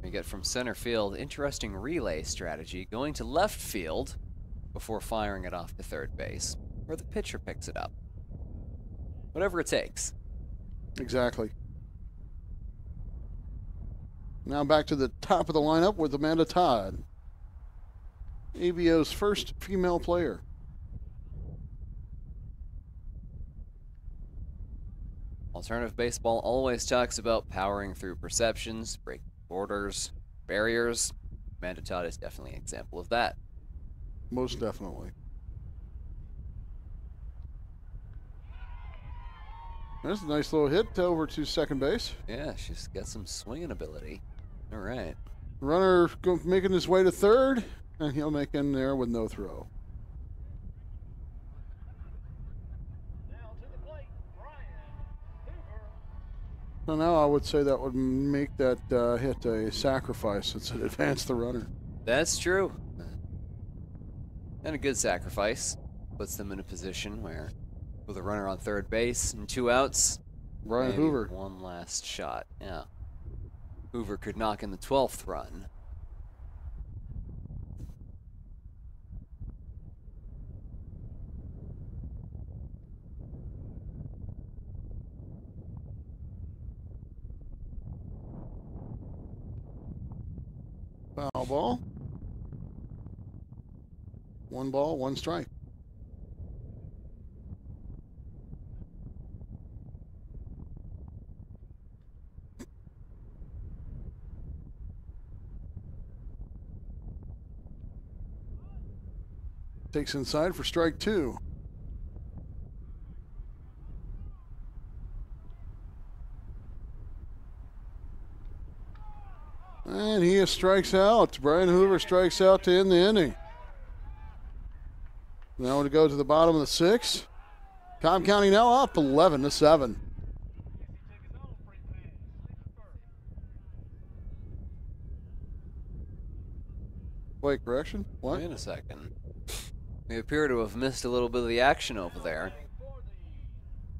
We get from center field, interesting relay strategy, going to left field before firing it off to third base, where the pitcher picks it up. Whatever it takes. Exactly. Now back to the top of the lineup with Amanda Todd, ABO's first female player. Alternative baseball always talks about powering through perceptions, breaking borders, barriers. Amanda Todd is definitely an example of that. Most definitely. There's a nice little hit over to second base. Yeah, she's got some swinging ability. All right. Runner making his way to third, and he'll make in there with no throw. So now I would say that would make that hit a sacrifice since it advanced the runner. That's true. And a good sacrifice. Puts them in a position where, with a runner on third base and 2 outs, Brian Hoover. One last shot, yeah. Hoover could knock in the 12th run. Foul ball. 1 ball, 1 strike. Takes inside for strike 2. And he strikes out. Brian Hoover strikes out to end the inning. Now to go to the bottom of the 6th. Cobb County now up 11-7. Wait, correction? What? Wait a second. We appear to have missed a little bit of the action over there.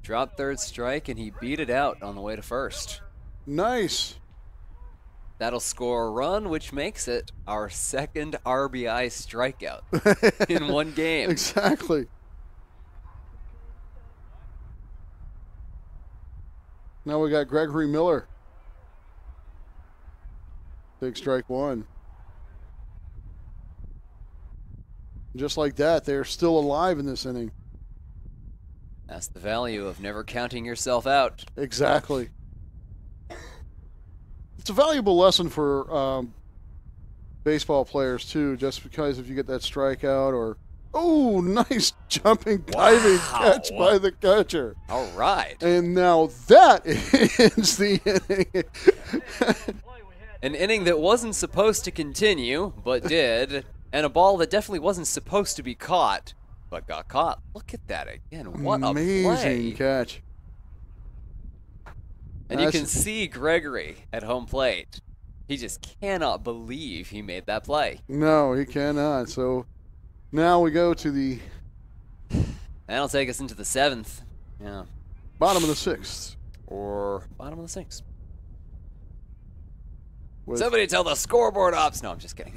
Dropped third strike, and he beat it out on the way to first. Nice. That'll score a run, which makes it our second RBI strikeout in one game. Exactly. Now we got Gregory Miller. Big strike one. Just like that, they're still alive in this inning. That's the value of never counting yourself out. Exactly. It's a valuable lesson for baseball players, too, just because if you get that strikeout or, oh, nice jumping, diving catch by the catcher. All right. And now that is the inning. An inning that wasn't supposed to continue, but did, and a ball that definitely wasn't supposed to be caught, but got caught. Look at that again. What a play. Amazing catch. And you can see Gregory at home plate. He just cannot believe he made that play. No, he cannot. So now we go to the That'll take us into the 7th. Yeah. bottom of the 6th. Or bottom of the 6th. With Somebody tell the scoreboard ops. No, I'm just kidding.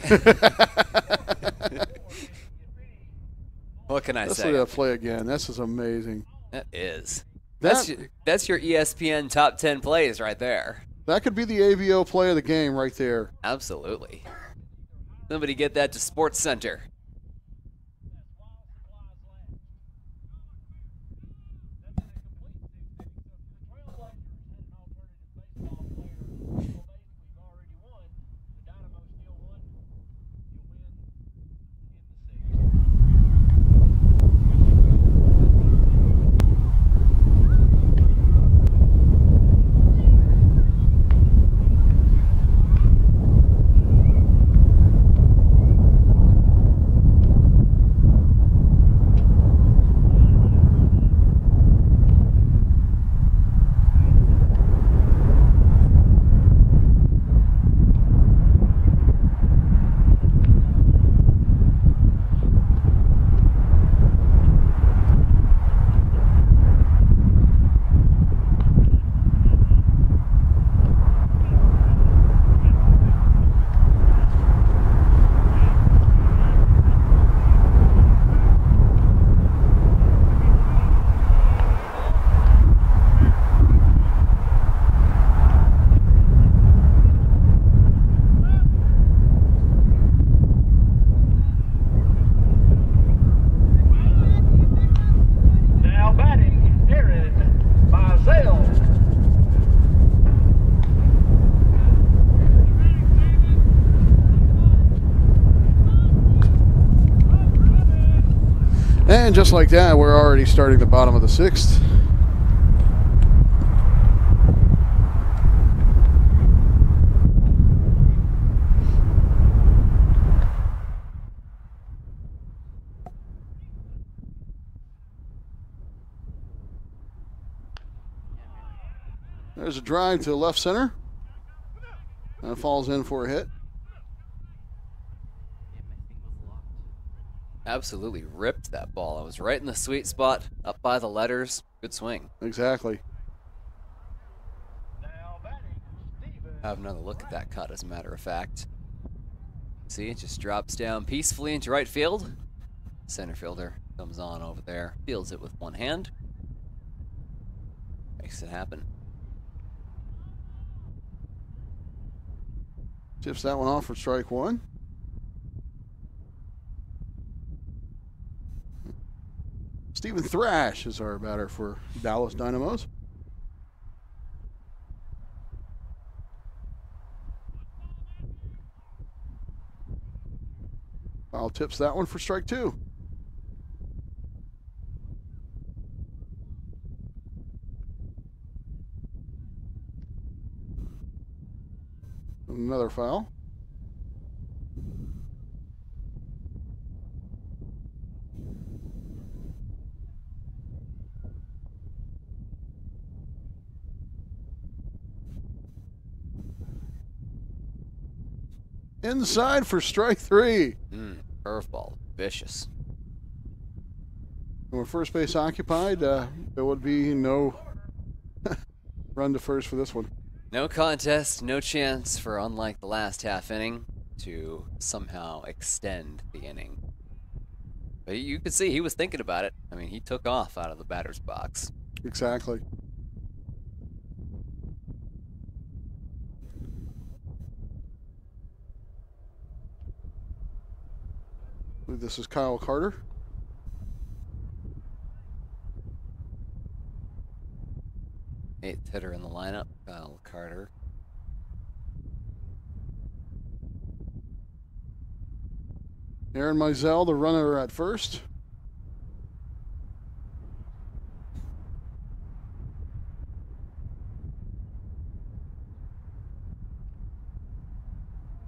What can I Let's say? look at that play again. This is amazing. That is. That- That's your ESPN top 10 plays right there. That could be the AVO play of the game right there. Absolutely. Somebody get that to Sports Center. And just like that, we're already starting the bottom of the 6th. There's a drive to left center. And it falls in for a hit. Absolutely ripped that ball. I was right in the sweet spot, up by the letters. Good swing. Exactly. Have another look at that cut, as a matter of fact. See, it just drops down peacefully into right field. Center fielder comes on over there, fields it with one hand. Makes it happen. Tips that one off for strike one. Stephen Thrash is our batter for Dallas Dynamos. Foul tips that one for strike two. Another foul. Inside for strike 3. Curveball. Vicious. And with first base occupied, there would be no run to first for this one. No contest, no chance for, unlike the last half inning, to somehow extend the inning. But you could see he was thinking about it. I mean, he took off out of the batter's box. Exactly. I believe this is Kyle Carter. Eighth hitter in the lineup, Kyle Carter. Aaron Mizell, the runner at first.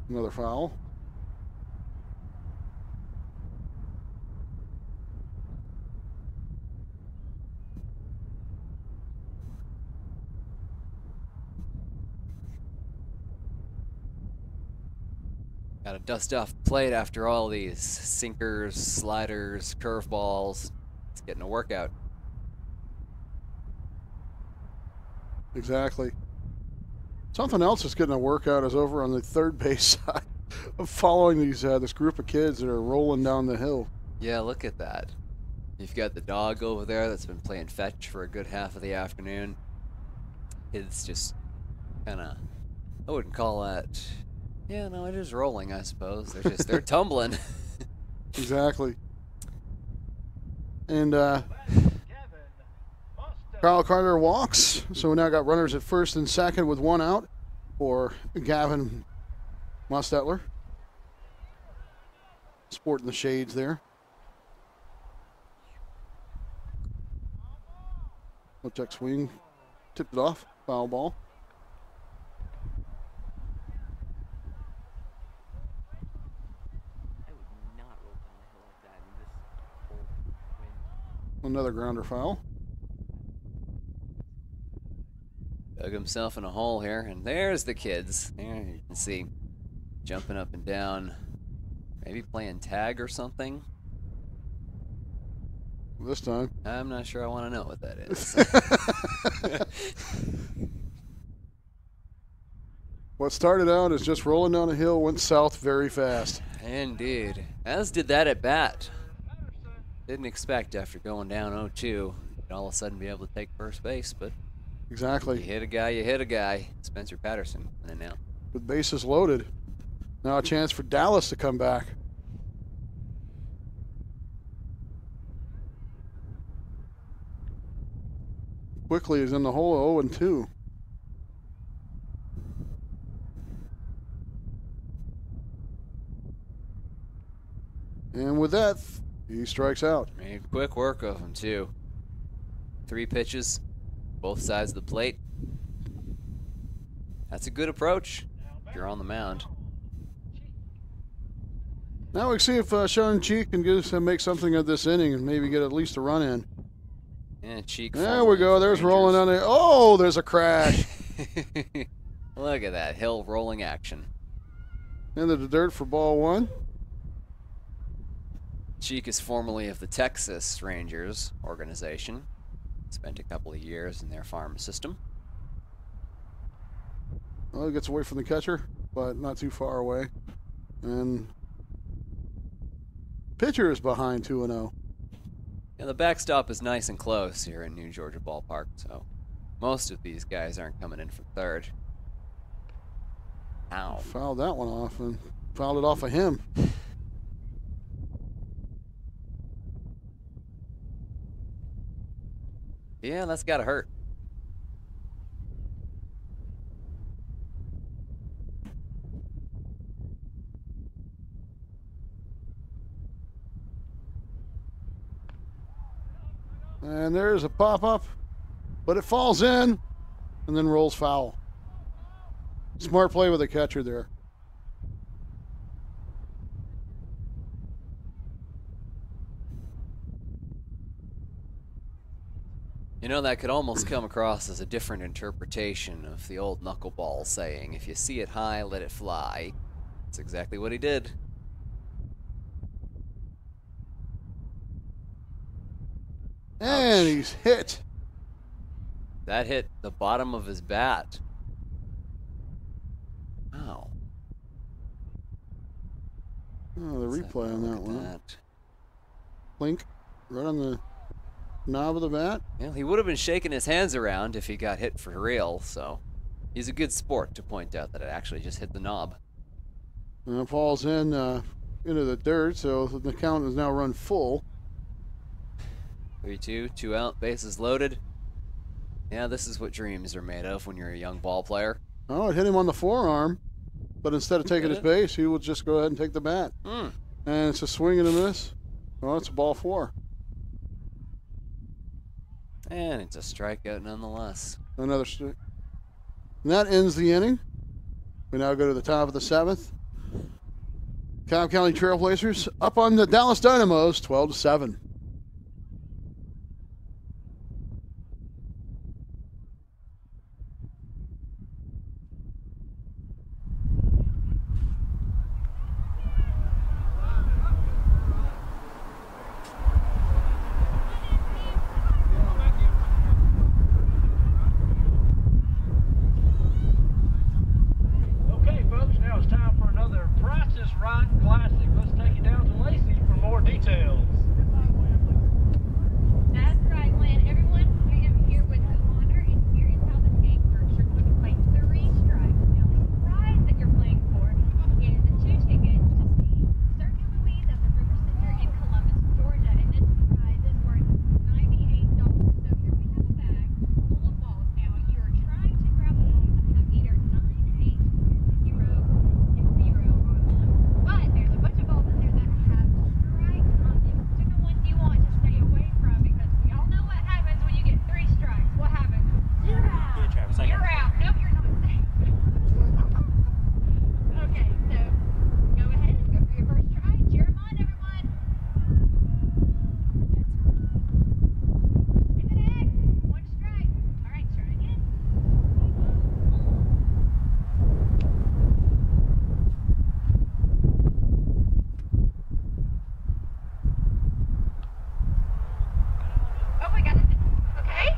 Another foul. Got to dust off the plate after all these sinkers, sliders, curveballs. It's getting a workout. Exactly. Something else that's getting a workout is over on the third base side of following these this group of kids that are rolling down the hill. Yeah, look at that. You've got the dog over there that's been playing fetch for a good half of the afternoon. It's just kind of, I wouldn't call that. Yeah, no, it is rolling, I suppose. They're tumbling. Exactly. And Kyle Carter walks, so we now got runners at first and second with one out for Gavin Mustetler. Sporting the shades there. No check swing, tipped it off, foul ball. Another grounder foul. Dug himself in a hole here, and there's the kids. There you can see jumping up and down, maybe playing tag or something. This time. I'm not sure I want to know what that is. What started out as just rolling down a hill went south very fast. Indeed. As did that at bat. Didn't expect after going down 0-2 to all of a sudden be able to take first base, but Exactly. you hit a guy, you hit a guy. Spencer Patterson in and out. With bases loaded. Now a chance for Dallas to come back. Quickly is in the hole 0-2. And with that, he strikes out. Made quick work of him, too. 3 pitches, both sides of the plate. That's a good approach if you're on the mound. Now we can see if Sean Cheek can make something of this inning and maybe get at least a run in. And Cheek. There we go. There's rolling on it. Oh, there's a crash. Look at that hill rolling action. Into the dirt for ball 1. Cheek is formerly of the Texas Rangers organization. Spent a couple of years in their farm system. Well, he gets away from the catcher, but not too far away. And pitcher is behind 2-0. Yeah, the backstop is nice and close here in New Georgia Ballpark, so most of these guys aren't coming in from third. Ow. Fouled that one off and fouled it off of him. Yeah, that's gotta hurt. And there's a pop-up, but it falls in and then rolls foul. Smart play with the catcher there. You know, that could almost come across as a different interpretation of the old knuckleball saying, if you see it high, let it fly. That's exactly what he did. And Ouch. he's hit. That hit the bottom of his bat. Wow. Oh, the Let's replay have a on look that at one. that. Blink right on the knob of the bat. Well, he would have been shaking his hands around if he got hit for real, so he's a good sport to point out that it actually just hit the knob. And it falls in into the dirt, so the count is now run full. 3-2, 2 out, bases loaded. Yeah, this is what dreams are made of when you're a young ball player. Oh, it hit him on the forearm, but instead of taking his base, he will just go ahead and take the bat. Hmm. And it's a swing and a miss. Well, it's a ball 4. And it's a strikeout nonetheless. Another strike. And that ends the inning. We now go to the top of the 7th. Cobb County Trailblazers up on the Dallas Dynamos, 12-7. Okay, folks, now it's time for another Price is Right Classic. Let's take it down to Lacey for more details. That's right, Lynn. Everyone, I am here with Connor, and here is how this game works. You're going to play 3 strikes. Now, the prize that you're playing for is 2 tickets to see Circuit Louise at the River Center in Columbus, Georgia. And this prize is worth $98. So here we have a bag full of balls. Now, you're trying to grab the balls that have either 9, 8, 0, and 0 on them. But there's a bunch of balls in there that have strikes on them. Whichever ones you want to stay away from, because we all know what happens when you get 3 strikes. What happens? You're out. Yeah, Travis, I got You're out. Nope, you're not safe. Okay, so go ahead and go for your first try. Cheer 'em on, everyone. It's an X. 1 strike. All right, try again. Oh, we got it. Okay.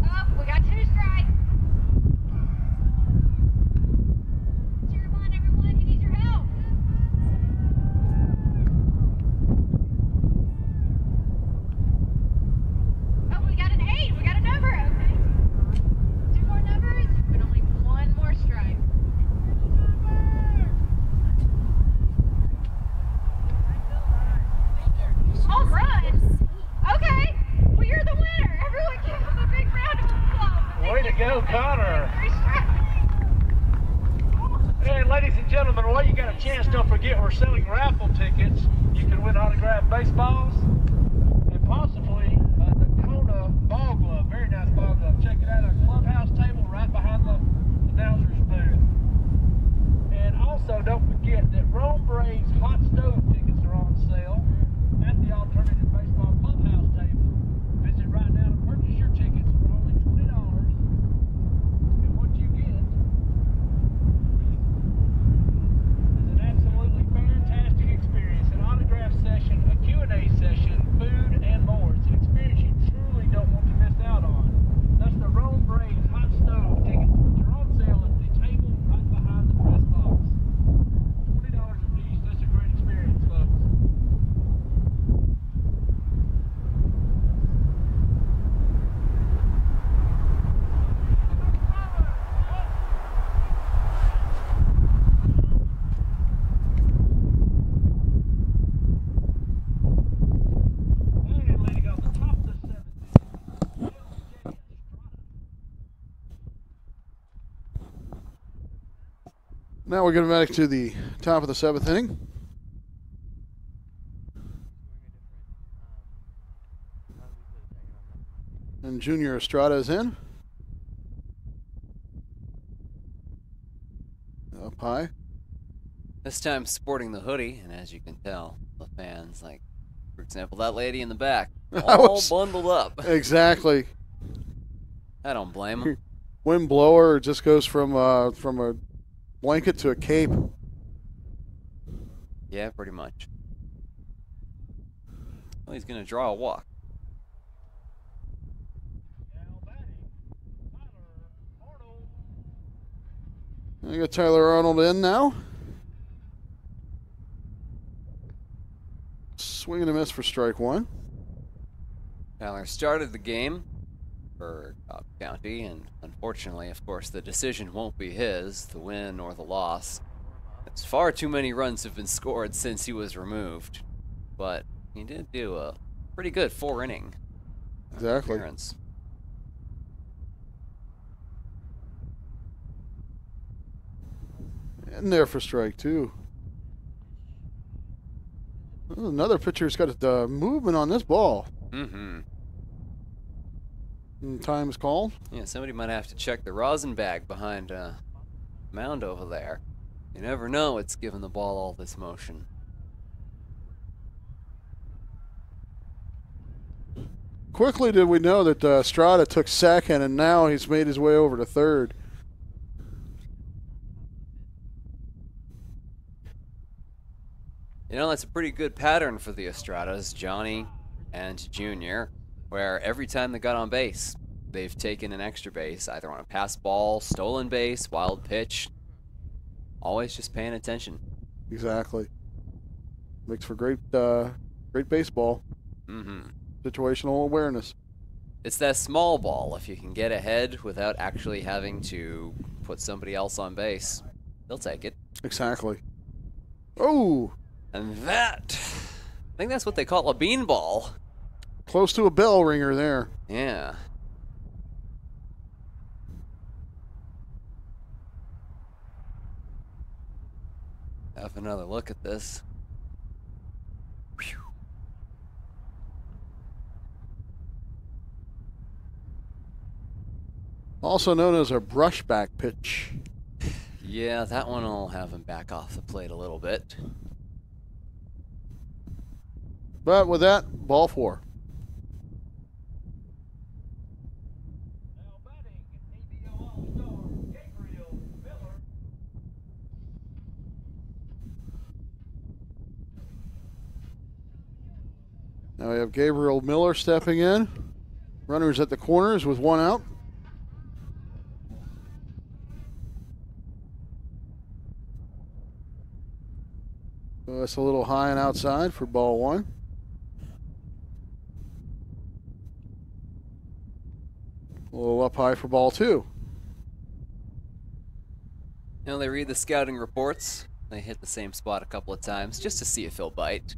Oh, we got 2 strikes. Cheer 'em on, everyone. He needs your help. Oh, we got an 8. We got a number. Okay. 2 more numbers, but only 1 more strike. Home run. Okay. Well, you're the winner. Everyone give him a big round of applause. Way to go, Connor. 3 strikes. And ladies and gentlemen, while you got a chance, don't forget we're selling raffle tickets. You can win autographed baseballs and possibly the Kona ball glove. Very nice ball glove. Check it out at our clubhouse table right behind the announcer's booth. And also don't forget that Rome Braves hot stove tickets are on sale at the Alternative Baseball clubhouse table. Visit right now to purchase your tickets for only $20. And what you get is an absolutely fantastic experience, an autograph session, a Q&A session, food, and more. It's an experience you truly don't want to miss out on. That's the Rome Braves hot stove tickets, which are on sale at the table right behind the press box. $20 a piece. That's a great experience, folks. And leading off the top of the 7th. Now we're going back to the top of the 7th inning. And Junior Estrada is in. Up high. This time sporting the hoodie, and as you can tell, the fans, like, for example, that lady in the back, I all was- bundled up. Exactly. I don't blame him. Wind blower just goes from a blanket to a cape. Yeah, pretty much. Well, he's going to draw a walk. I got Tyler Arnold in now. Swing and a miss for strike one. Tyler started the game for Cobb County, and unfortunately, of course, the decision won't be his, the win or the loss. As far too many runs have been scored since he was removed, but he did do a pretty good 4-inning Exactly. appearance. In there for strike two. Another pitcher's got a movement on this ball. Mm-hmm. And time is called. Yeah, somebody might have to check the rosin bag behind mound over there. You never know it's giving the ball all this motion. Quickly did we know that Strada took second, and now he's made his way over to third. You know, that's a pretty good pattern for the Estradas, Johnny and Junior, where every time they got on base, they've taken an extra base, either on a pass ball, stolen base, wild pitch. Always just paying attention. Exactly. Makes for great baseball. Mm-hmm. Situational awareness. It's that small ball. If you can get ahead without actually having to put somebody else on base, they'll take it. Exactly. Oh! And that, I think that's what they call a beanball. Close to a bell ringer there. Yeah. Have another look at this. Whew. Also known as a brushback pitch. Yeah, that one will have him back off the plate a little bit. But with that, ball four. Now batting, Abo All Star Gabriel Miller. Now we have Gabriel Miller stepping in. Runners at the corners with one out. So that's a little high and outside for ball one. A little up high for ball two. You know, they read the scouting reports. They hit the same spot a couple of times just to see if he'll bite.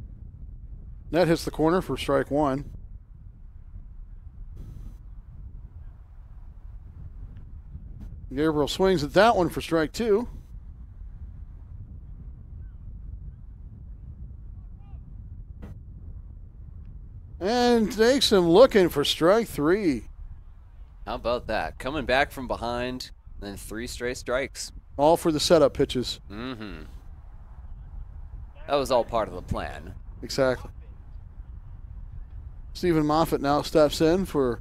That hits the corner for strike one. Gabriel swings at that one for strike two. And takes him looking for strike three. How about that? Coming back from behind, then 3 straight strikes. All for the setup pitches. Mm-hmm. That was all part of the plan. Exactly. Stephen Moffitt now steps in for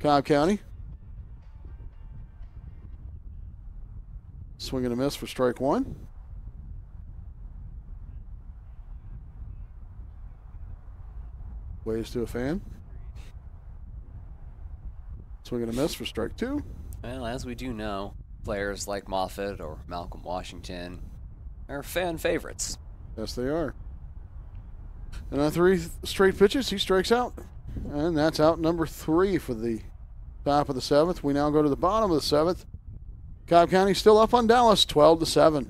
Cobb County. Swing and a miss for strike one. Waves to a fan. Swing and a miss for strike two. Well, as we do know, players like Moffitt or Malcolm Washington are fan favorites. Yes, they are. And on 3 straight pitches, he strikes out. And that's out number 3 for the top of the 7th. We now go to the bottom of the 7th. Cobb County still up on Dallas, 12-7.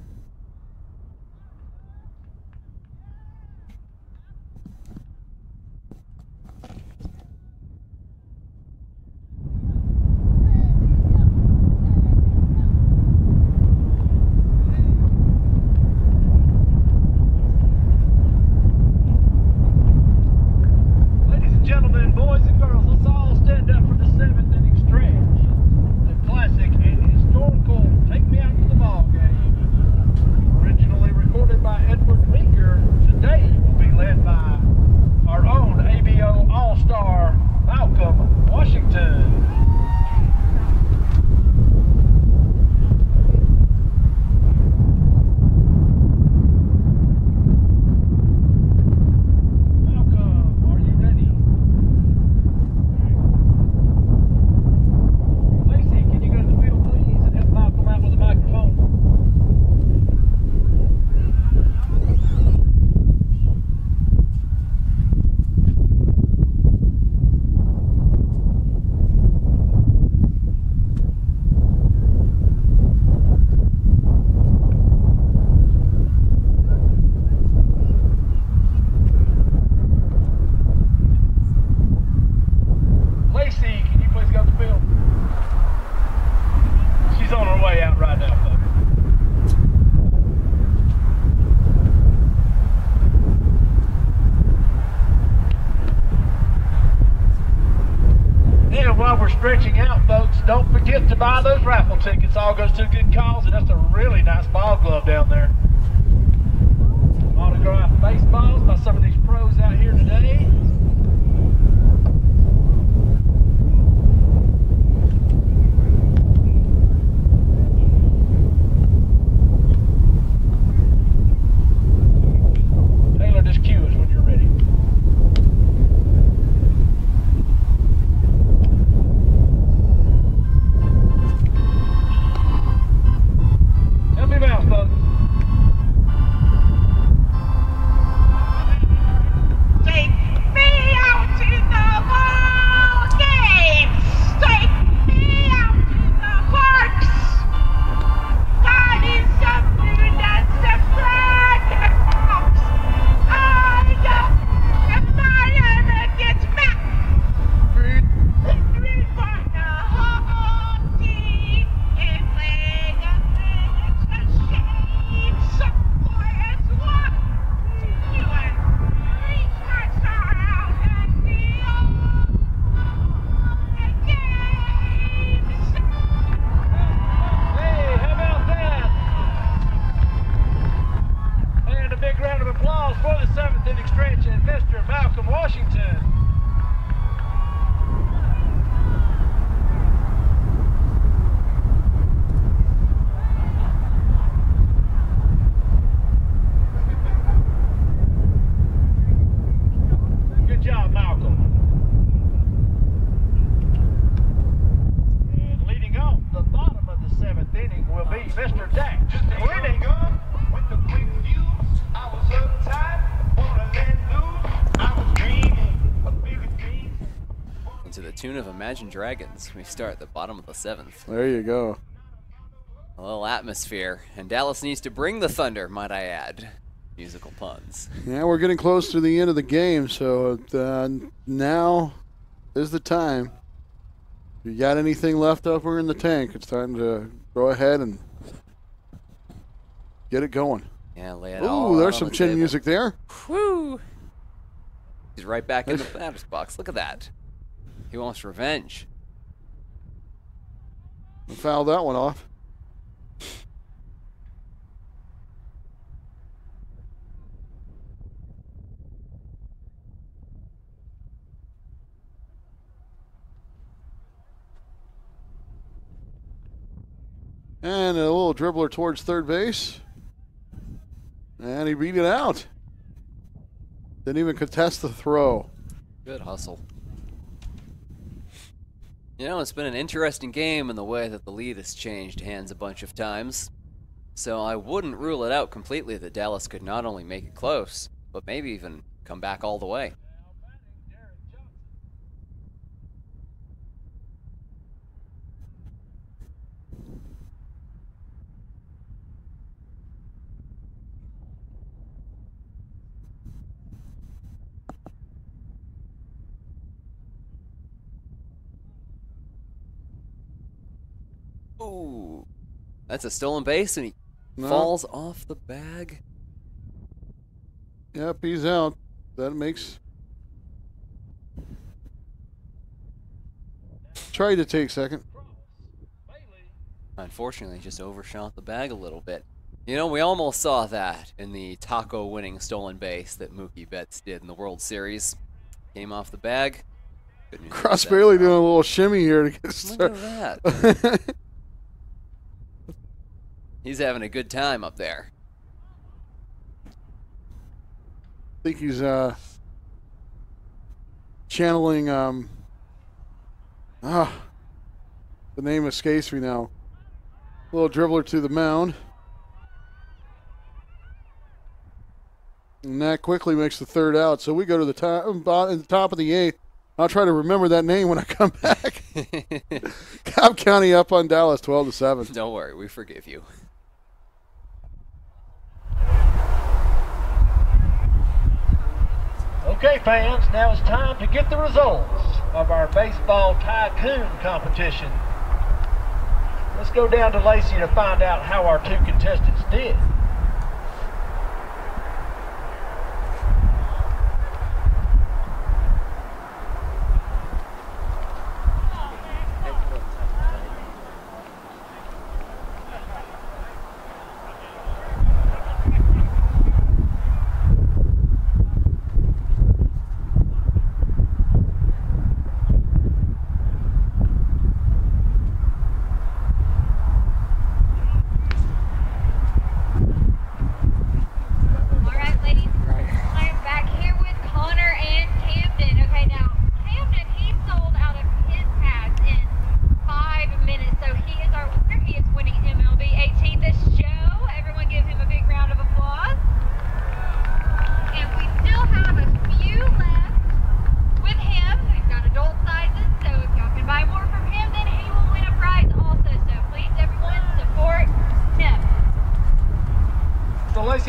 Ladies and gentlemen, boys and girls, let's all stand up for the 7th inning stretch. The classic and historical Take Me Out to the Ball Game. get to buy those raffle tickets. All goes to a good cause, and that's a really nice ball glove down there. Autographed baseballs by some of these pros out here today. Taylor, just cue us when you're ready. Help him out, folks. Take me out to the ball game. Take me out to the parks. God is the moon and the flag and pops. I know the fire gets back. Read for the whole team and play the minutes a shame. So for it's one, two, and three shots are out and the game's Hey, how about that? And a big round of applause for the 7th inning stretch and Mr. Malcolm Washington. Good job, Malcolm. And leading off the bottom of the 7th inning will be Mr. Dak. Just a young gun with the quick fuse. I was uptight, wanna let loose. I was dreaming of bigger dreams. And to the tune of Imagine Dragons, we start at the bottom of the 7th. There you go. A little atmosphere, and Dallas needs to bring the thunder, might I add. Musical puns. Yeah, we're getting close to the end of the game, so now is the time. If you got anything left over in the tank, it's time to go ahead and get it going. Yeah, lay it all Ooh, out there's on some the chin table. music there. Whew. He's right back in the batter's box. Look at that. He wants revenge. Fouled that one off. And a little dribbler towards third base. And he beat it out. Didn't even contest the throw. Good hustle. You know, it's been an interesting game in the way that the lead has changed hands a bunch of times. So I wouldn't rule it out completely that Dallas could not only make it close, but maybe even come back all the way. Ooh, that's a stolen base, and he falls off the bag. Yep, he's out. That makes... Tried to take second. Unfortunately, just overshot the bag a little bit. You know, we almost saw that in the taco-winning stolen base that Mookie Betts did in the World Series. Came off the bag. Good news Cross about Bailey that. doing a little shimmy here to get Look started. at that. He's having a good time up there. I think he's channeling the name escapes me now. Little dribbler to the mound. And that quickly makes the third out. So we go to the top of the 8th. I'll try to remember that name when I come back. Cobb County up on Dallas 12-7. Don't worry, we forgive you. Okay, fans, now it's time to get the results of our baseball tycoon competition. Let's go down to Lacey to find out how our two contestants did.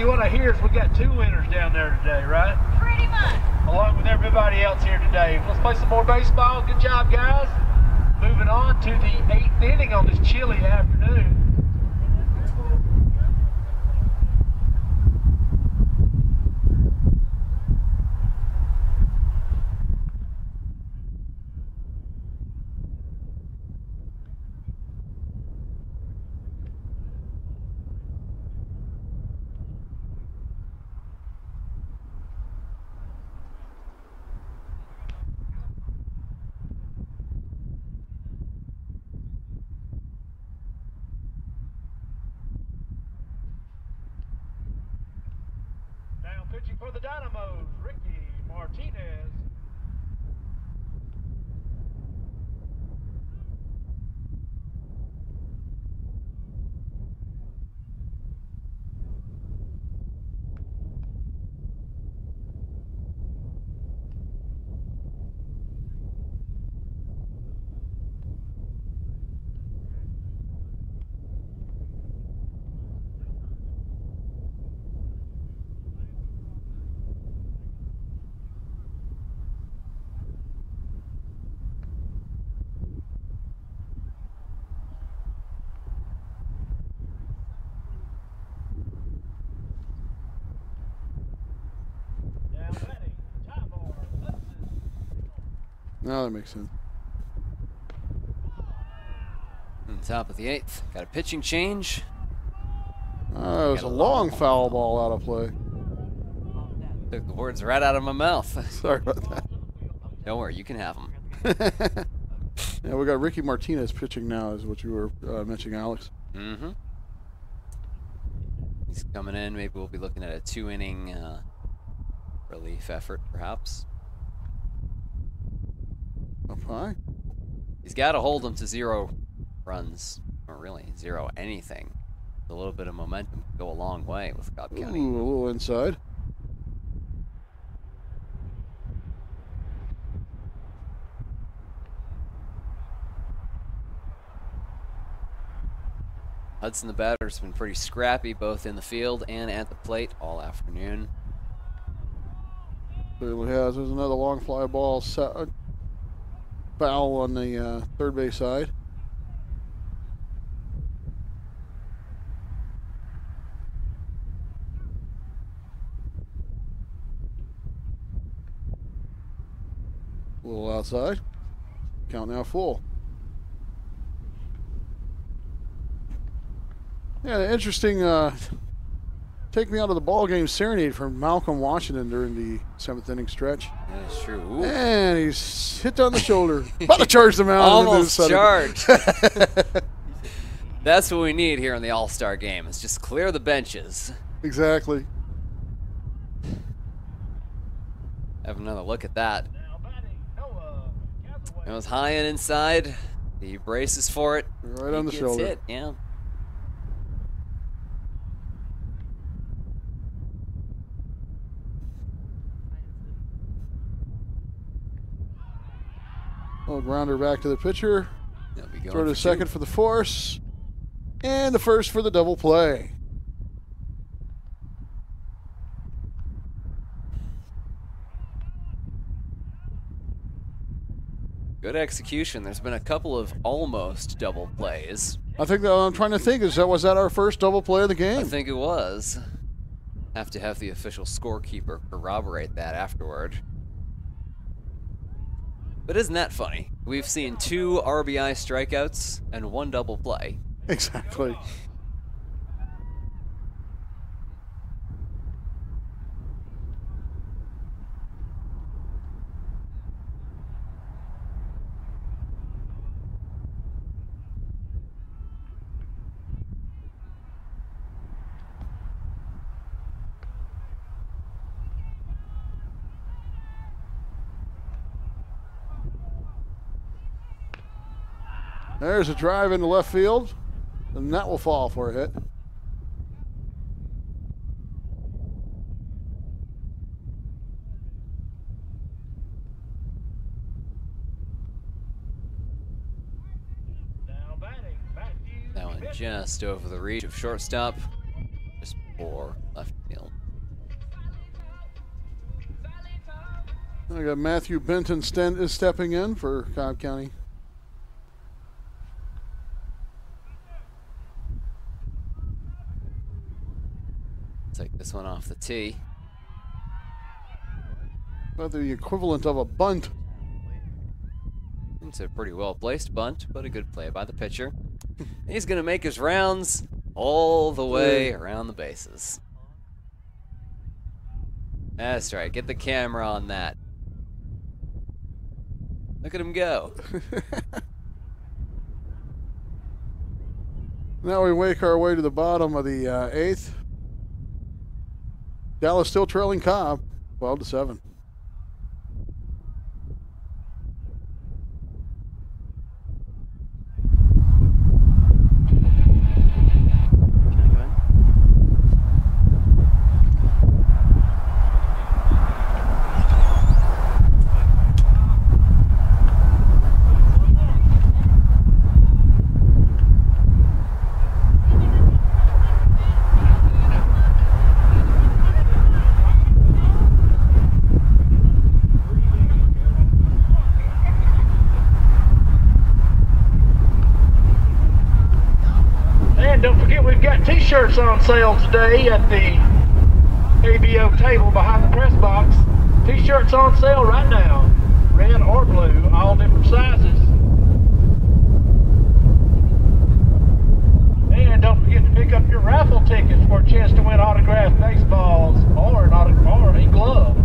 Lexi, what I hear is we got 2 winners down there today, right? Pretty much. Along with everybody else here today. Let's play some more baseball. Good job, guys. Moving on to the 8th inning on this chilly afternoon. Now pitching for the Dynamos, Ricky Martinez. Now batting, Abo All Now that makes sense. On top of the 8th, got a pitching change. It was a long foul ball out of play. Took the words right out of my mouth. Sorry about that. Don't worry, you can have them. Yeah, we got Ricky Martinez pitching now, is what you were mentioning, Alex. Mm-hmm. He's coming in. Maybe we'll be looking at a 2-inning relief effort, perhaps. Up high. He's got to hold them to 0 runs, or really 0 anything. A little bit of momentum can go a long way with Cobb County. Ooh, a little inside. Hudson, the batter, has been pretty scrappy both in the field and at the plate all afternoon. Clearly has. There's another long fly ball. Foul on the third base side. A little outside. Count now full. Yeah, the interesting take me out of the ball game serenade from Malcolm Washington during the 7th inning stretch. That is true. Ooh. And he's hit on the shoulder. About to charge the mound. Almost charged. That's what we need here in the All-Star game, is just clear the benches. Exactly. Have another look at that. Now batting, Noah Gazaway. It was high and inside. He braces for it. Right on the He gets shoulder. hit, yeah. Little grounder back to the pitcher. He'll be going Throw to for second for the force. And the first for the double play. Good execution. There's been a couple of almost double plays. I think that I'm trying to think, was that our first double play of the game? I think it was. Have to have the official scorekeeper corroborate that afterward. But isn't that funny? We've seen 2 RBI strikeouts and 1 double play. Exactly. There's a drive into left field, and that will fall for a hit. Now batting, Matthew That one Pitt. just over the reach of shortstop. Just before left field. I got Matthew Benton is stepping in for Cobb County. Take this one off the tee. About the equivalent of a bunt. It's a pretty well placed bunt, but a good play by the pitcher. He's going to make his rounds all the way around the bases. That's right. Get the camera on that. Look at him go. Now we make our way to the bottom of the 8th. Dallas still trailing Cobb, 12-7. T-shirts on sale today at the ABO table behind the press box. T-shirts on sale right now, red or blue, all different sizes. And don't forget to pick up your raffle tickets for a chance to win autographed baseballs or a glove.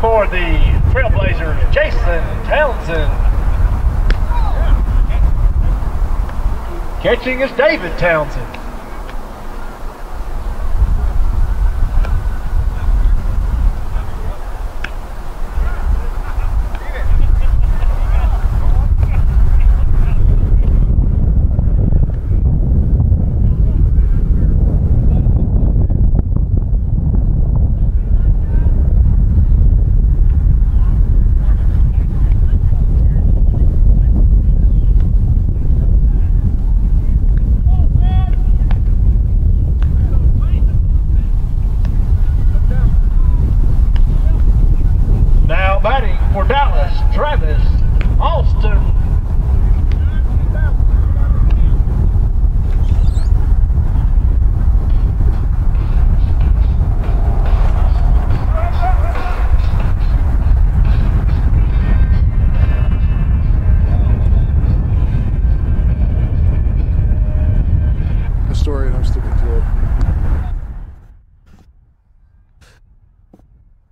For the Trailblazers, Jason Townsend. Catching is David Townsend.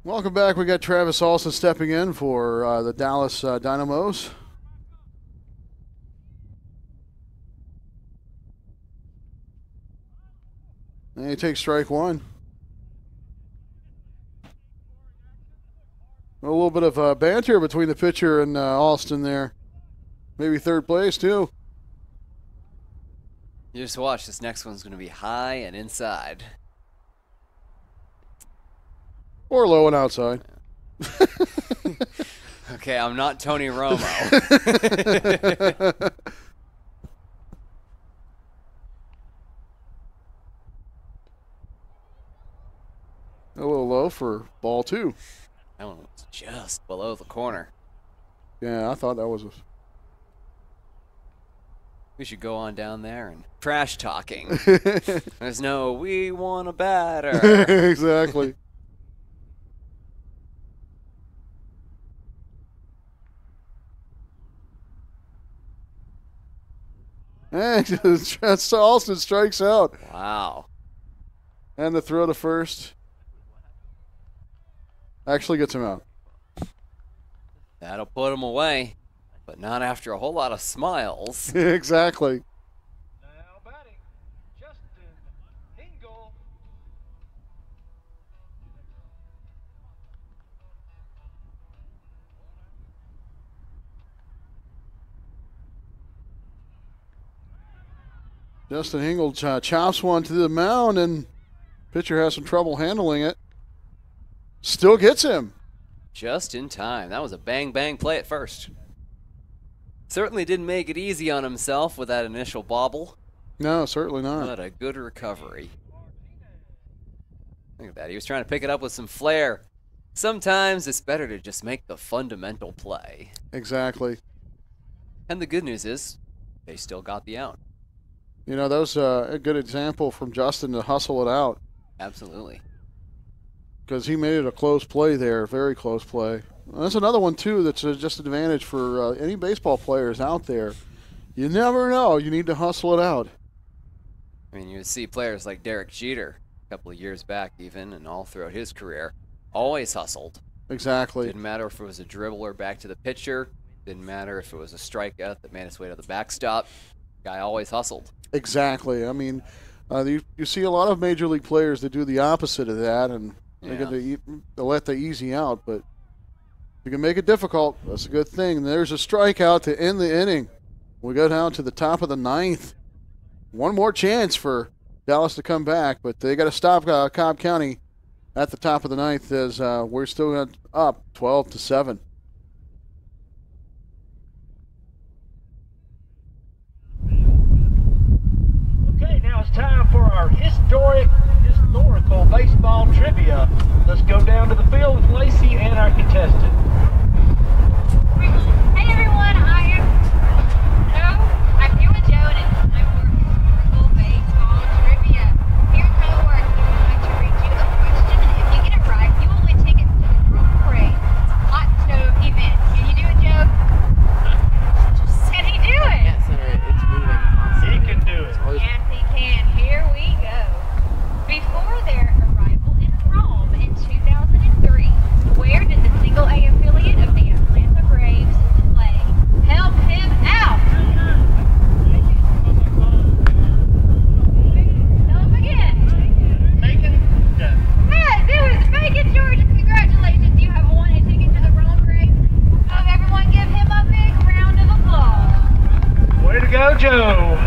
Welcome back. We got Travis Alston stepping in for the Dallas Dynamos. And he takes strike one. A little bit of banter between the pitcher and Alston there. Maybe third place, too. You just watch. This next one's going to be high and inside. Or low and outside. Okay, I'm not Tony Romo. A little low for ball two. That one was just below the corner. Yeah, I thought that was a... We should go on down there and trash talking. There's no, we want a batter. Exactly. And Alston strikes out. Wow. And the throw to first actually gets him out. That'll put him away, but not after a whole lot of smiles. Exactly. Now batting, Justin Hingle. Justin Hingle chops one to the mound, and pitcher has some trouble handling it. Still gets him. Just in time. That was a bang-bang play at first. Certainly didn't make it easy on himself with that initial bobble, No, certainly not. but a good recovery. Look at that. He was trying to pick it up with some flair. Sometimes it's better to just make the fundamental play. Exactly. And the good news is, they still got the out. You know, that was a good example from Justin to hustle it out, Absolutely. because he made it a close play there, very close play. That's another one, too, that's just an advantage for any baseball players out there. You never know. You need to hustle it out. I mean, you see players like Derek Jeter, a couple of years back even, and all throughout his career, always hustled. Exactly. Didn't matter if it was a dribble or back to the pitcher. Didn't matter if it was a strikeout that made its way to the backstop. Guy always hustled. Exactly. I mean, you see a lot of major league players that do the opposite of that, and they let the easy out. But if you can make it difficult, that's a good thing. There's a strikeout to end the inning. We go down to the top of the ninth. One more chance for Dallas to come back, but they got to stop Cobb County at the top of the ninth as we're still up 12-7. Okay, now it's time for our historical baseball trivia. Let's go down to the field with Lacey and our contestant. Hey everyone, I'm here with Joe and it's time for historical baseball trivia. Here's how it works. I'm going to read you a question, and if you get it right, you will win tickets to the Room Parade Hot Stove event. Can you do it, Joe? Can he do it? Yes, sir. It's moving constantly. He can do it. Yes, he can. Here we go. Before their arrival in Rome in 2003, where did the single A affiliate of the Atlanta Braves play? Help him out! Tell him again. Macon? Yes, it was Macon, Georgia. Congratulations, you have won a ticket to the Rome Parade. Everyone give him a big round of applause. Way to go, Joe.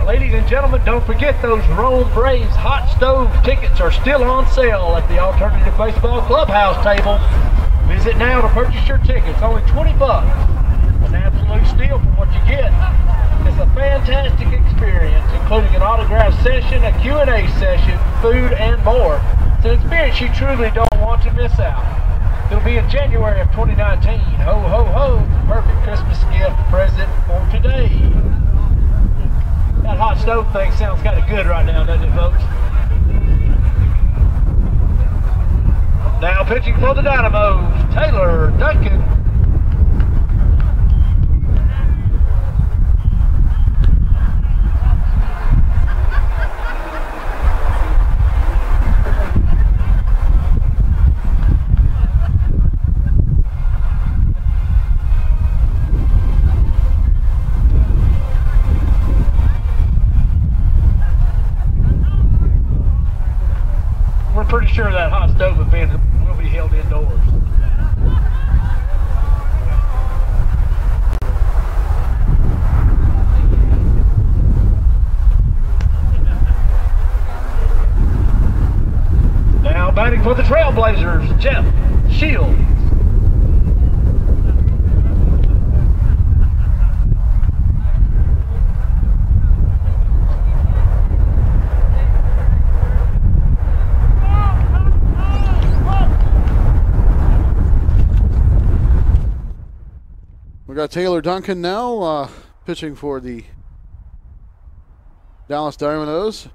Ladies and gentlemen, don't forget those Rome Braves hot stove tickets are still on sale at the Alternative Baseball Clubhouse table. Visit now to purchase your tickets. Only 20 bucks. An absolute steal for what you get. It's a fantastic experience, including an autograph session, a Q&A session, food, and more. It's an experience you truly don't want to miss out. It'll be in January of 2019. Ho, ho, ho. It's a perfect Christmas gift present for today. That hot stove thing sounds kind of good right now, doesn't it, folks? Now pitching for the Dynamos, Taylor Duncan. We're pretty sure that hot stove event will be held indoors. Now batting for the Trailblazers, Jeff Shields. We got Taylor Duncan now pitching for the Dallas Diamondos,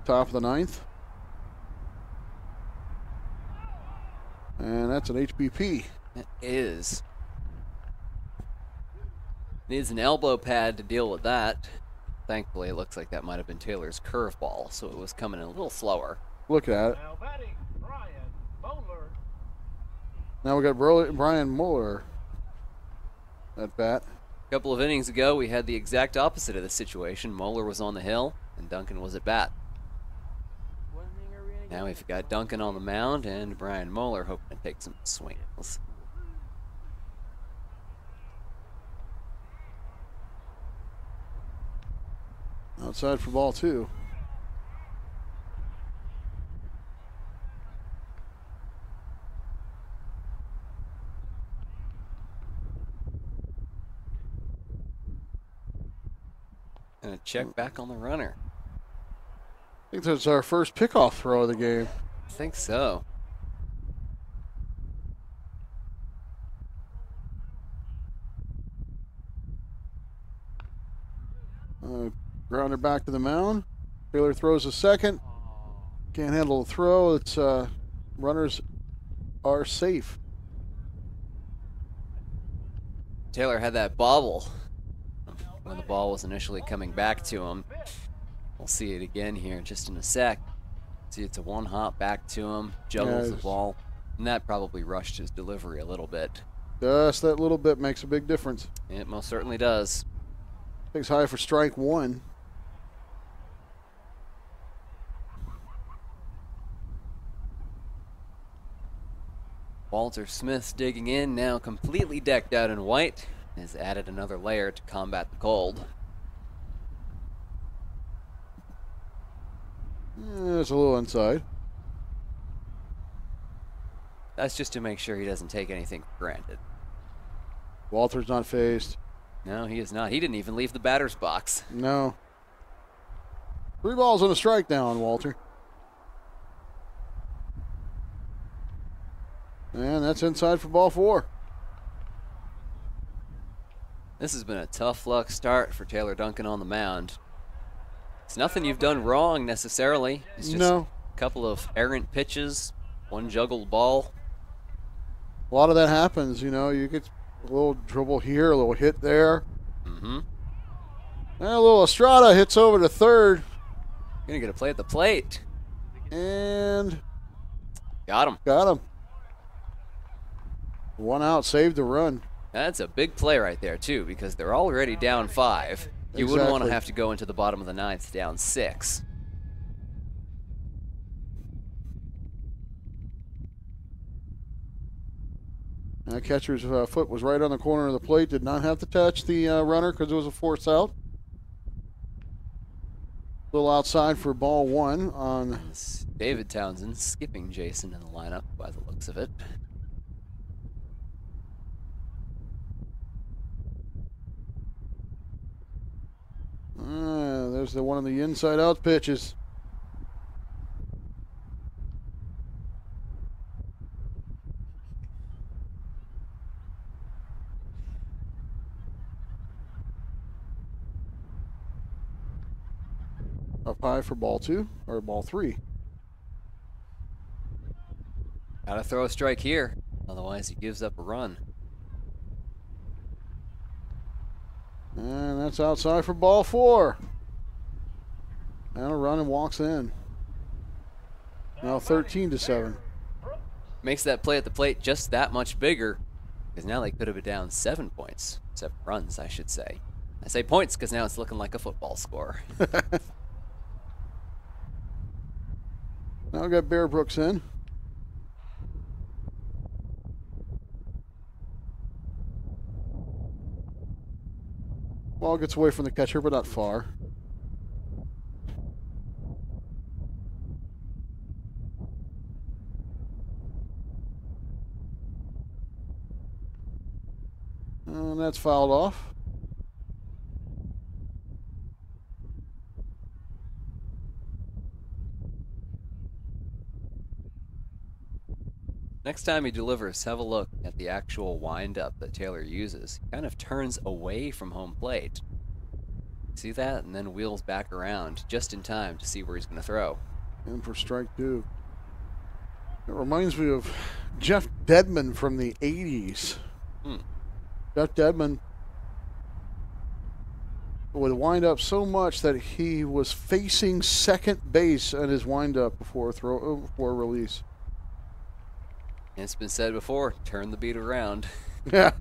top of the 9th. And that's an HBP. It is. Needs an elbow pad to deal with that. Thankfully, it looks like that might have been Taylor's curveball, so it was coming in a little slower. Look at it. Now batting, Brian Bowler. Now we got Brian Mueller at bat. A couple of innings ago, we had the exact opposite of the situation. Moeller was on the hill, and Duncan was at bat. Now we've got Duncan on the mound, and Brian Moeller hoping to take some swings. Outside for ball 2. And a check back on the runner. I think that's our first pickoff throw of the game. I think so. Grounder back to the mound. Taylor throws a second. Can't handle the throw. It's runners are safe. Taylor had that bobble when the ball was initially coming back to him. We'll see it again here just in a sec. See, it's a one hop back to him, juggles the ball, and that probably rushed his delivery a little bit. Just that little bit makes a big difference. It most certainly does. Takes high for strike 1. Walter Smith's digging in, now completely decked out in white, has added another layer to combat the cold. It's a little inside. That's just to make sure he doesn't take anything for granted. Walter's not phased. No, he is not. He didn't even leave the batter's box. No. 3 balls and a strike now on Walter. And that's inside for ball 4. This has been a tough luck start for Taylor Duncan on the mound. It's nothing you've done wrong necessarily. It's just a couple of errant pitches, one juggled ball. A lot of that happens, you know. You get a little dribble here, a little hit there. Mm-hmm. And a little Estrada hits over to third. Gonna get a play at the plate. And got him. Got him. 1 out, saved the run. That's a big play right there, too, because they're already down 5. You wouldn't want to Exactly. have to go into the bottom of the 9th down 6. That catcher's foot was right on the corner of the plate. Did not have to touch the runner because it was a force out. A little outside for ball 1 on. It's David Townsend skipping Jason in the lineup by the looks of it. There's the one of the inside out pitches. Up high for ball 2 or ball 3. Gotta throw a strike here, otherwise he gives up a run. And that's outside for ball 4. And a run and walks in. Now 13-7. Makes that play at the plate just that much bigger, because now they could have been down 7 points. 7 runs, I should say. I say points because now it's looking like a football score. Now we got Bear Brooks in. Ball gets away from the catcher, but not far. And that's fouled off. Next time he delivers, have a look at the actual wind-up that Taylor uses. He kind of turns away from home plate. See that? And then wheels back around just in time to see where he's going to throw. And for strike 2. It reminds me of Jeff Dedman from the 80s. Jeff Dedman would wind up so much that he was facing second base at his windup before release. And it's been said before, turn the beat around. Yeah.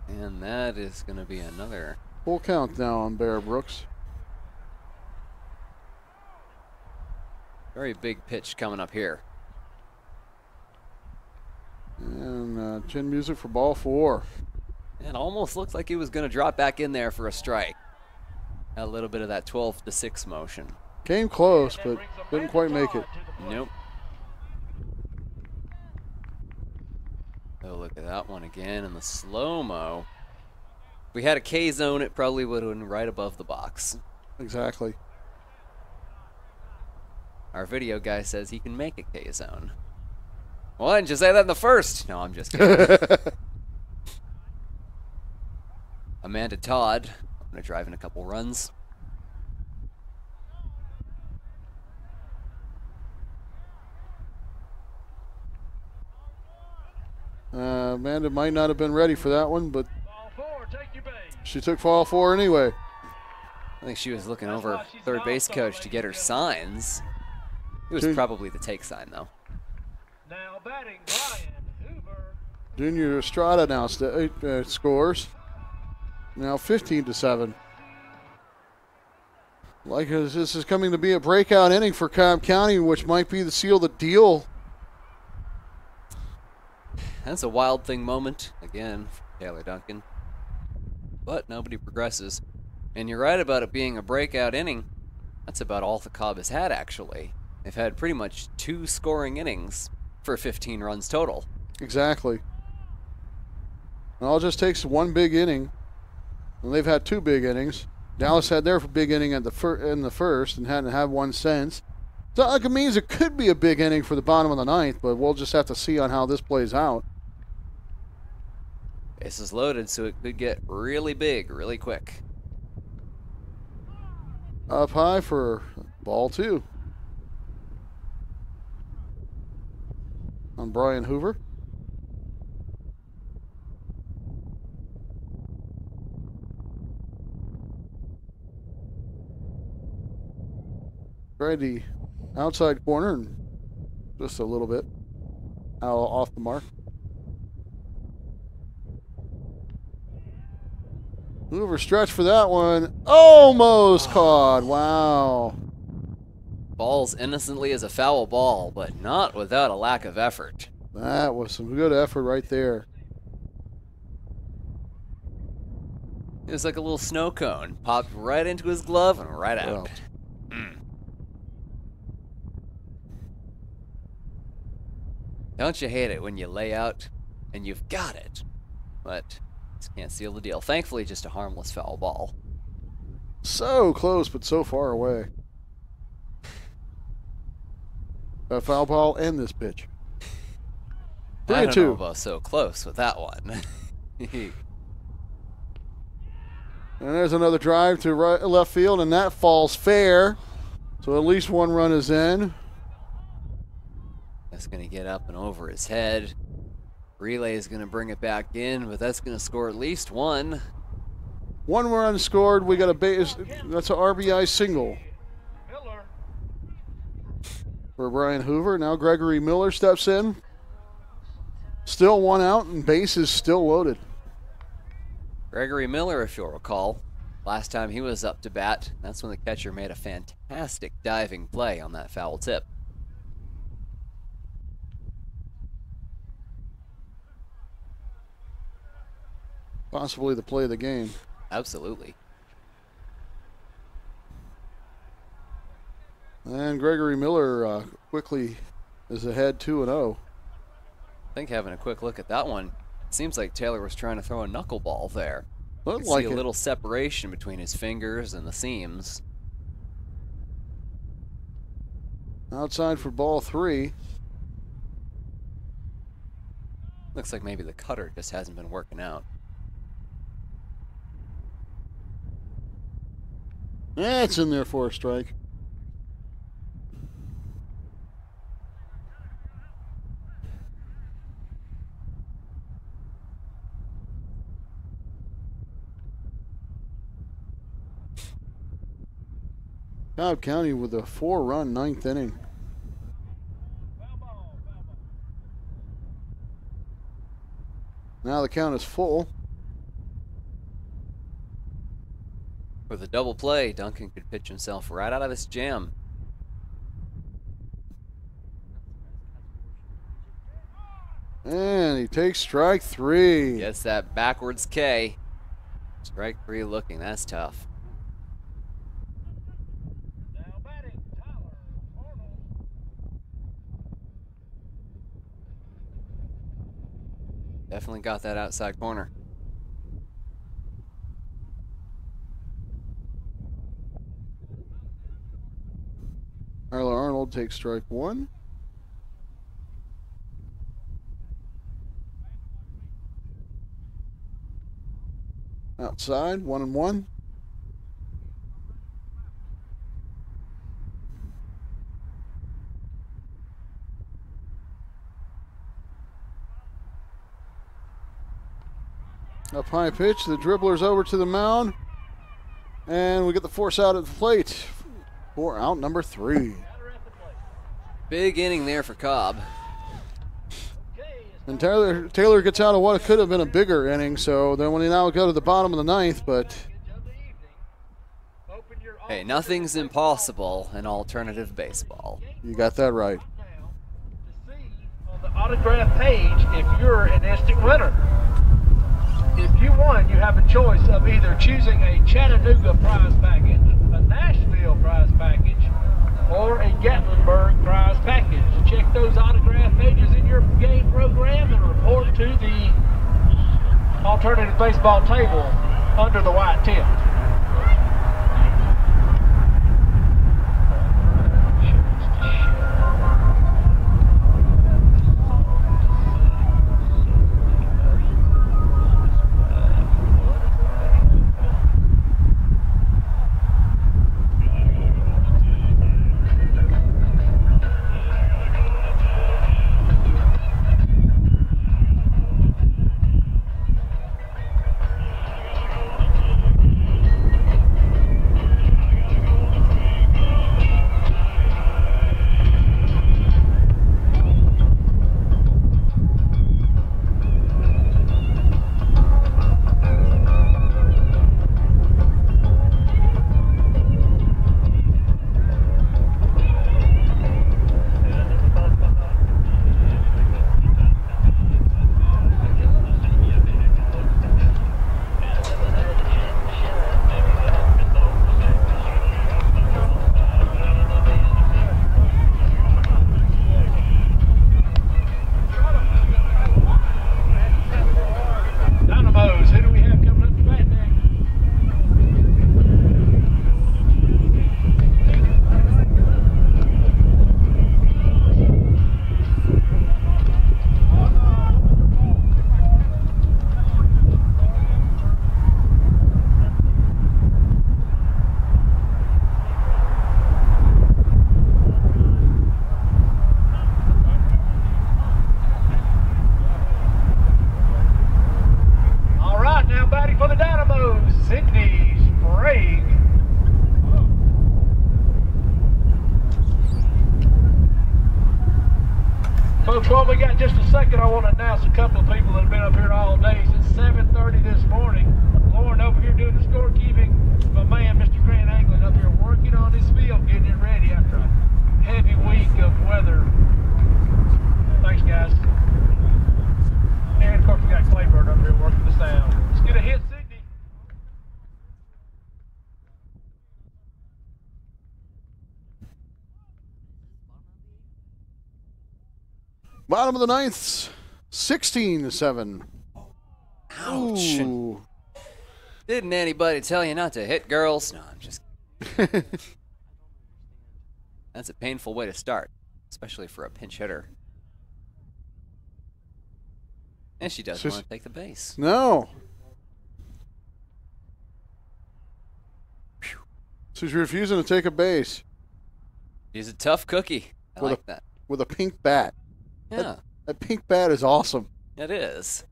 And that is going to be another. Full count now on Bear Brooks. Very big pitch coming up here. And chin music for ball 4. It almost looked like he was going to drop back in there for a strike. A little bit of that 12-6 motion. Came close, but didn't quite make it. Nope. Oh, look at that one again in the slow-mo. If we had a K zone, it probably would have been right above the box. Exactly. Our video guy says he can make a K zone. Why didn't you say that in the first? No, I'm just kidding. Amanda Todd, I'm going to drive in a couple runs. Amanda might not have been ready for that one, but Ball 4, take your base. she took ball 4 anyway. I think she was looking over third base coach to get her signs. It was probably the take sign, though. Now batting Brian Hoover. Junior Estrada now scores. Now 15-7. Like this is coming to be a breakout inning for Cobb County, which might be the seal of the deal. That's a wild thing moment, again, for Taylor Duncan. But nobody progresses. And you're right about it being a breakout inning. That's about all the Cobb has had, actually. They've had pretty much 2 scoring innings for 15 runs total. Exactly. It all just takes one big inning. And they've had 2 big innings. Dallas had their big inning in the first and hadn't had one since. So it means it could be a big inning for the bottom of the 9th, but we'll just have to see on how this plays out. Base is loaded, so it could get really big, really quick. Up high for ball 2. On Brian Hoover. Tried the outside corner and just a little bit out off the mark. Hoover stretched for that one. Almost caught. Wow. Balls innocently as a foul ball, but not without a lack of effort. That was some good effort right there. It was like a little snow cone. Popped right into his glove and right out. Well. Don't you hate it when you lay out and you've got it, but just can't seal the deal. Thankfully, just a harmless foul ball. So close, but so far away. A foul ball and this pitch. I don't 3-2. know about so close with that one. And there's another drive to left field, and that falls fair. So at least one run is in. That's going to get up and over his head. Relay is going to bring it back in, but that's going to score at least one. One run scored. We got a base. That's an RBI single Miller. for Brian Hoover. Now Gregory Miller steps in. Still one out, and base is still loaded. Gregory Miller, if you'll recall, last time he was up to bat, that's when the catcher made a fantastic diving play on that foul tip. Possibly the play of the game. Absolutely. And Gregory Miller quickly is ahead 2-0. I think having a quick look at that one, it seems like Taylor was trying to throw a knuckleball there. Looked You can like see a it. little separation between his fingers and the seams. Outside for ball 3. Looks like maybe the cutter just hasn't been working out. Yeah, it's in there for a strike. Cobb County with a 4-run ninth inning. Now the count is full. With a double play, Duncan could pitch himself right out of his jam. And he takes strike 3. Gets that backwards K. Strike 3 looking. That's tough. Now batting, Tyler Arnold. Definitely got that outside corner. Tyler Arnold takes strike 1. Outside, 1-1. Up high pitch, the dribbler's over to the mound. And we get the force out at the plate for out number 3. Big inning there for Cobb. And Taylor gets out of what could have been a bigger inning, so then when he now go to the bottom of the ninth, but Hey, nothing's impossible in alternative baseball. you got that right. To see on the autograph page if you're an instant winner. If you won, you have a choice of either choosing a Chattanooga prize package, a Nashville prize package, or a Gatlinburg prize package. Check those autograph pages in your game program and report to the alternative baseball table under the white tip. Well, we got just a second. I want to announce a couple of people that have been up here all day. Since 7:30 this morning, Lauren over here doing the scorekeeping. My man, Mr. Grant Anglin, up here working on his field, getting it ready after a heavy week of weather. Thanks, guys. And, of course, we got Claybird up here working the sound. Let's get a hit, Sydney. Bottom of the ninth, 16-7. Ouch. Ooh. Didn't anybody tell you not to hit girls? No, I'm just That's a painful way to start, especially for a pinch hitter. And she doesn't want to take the base. No. She's refusing to take a base. She's a tough cookie. I like that. With a pink bat. Yeah. That pink bat is awesome. It is.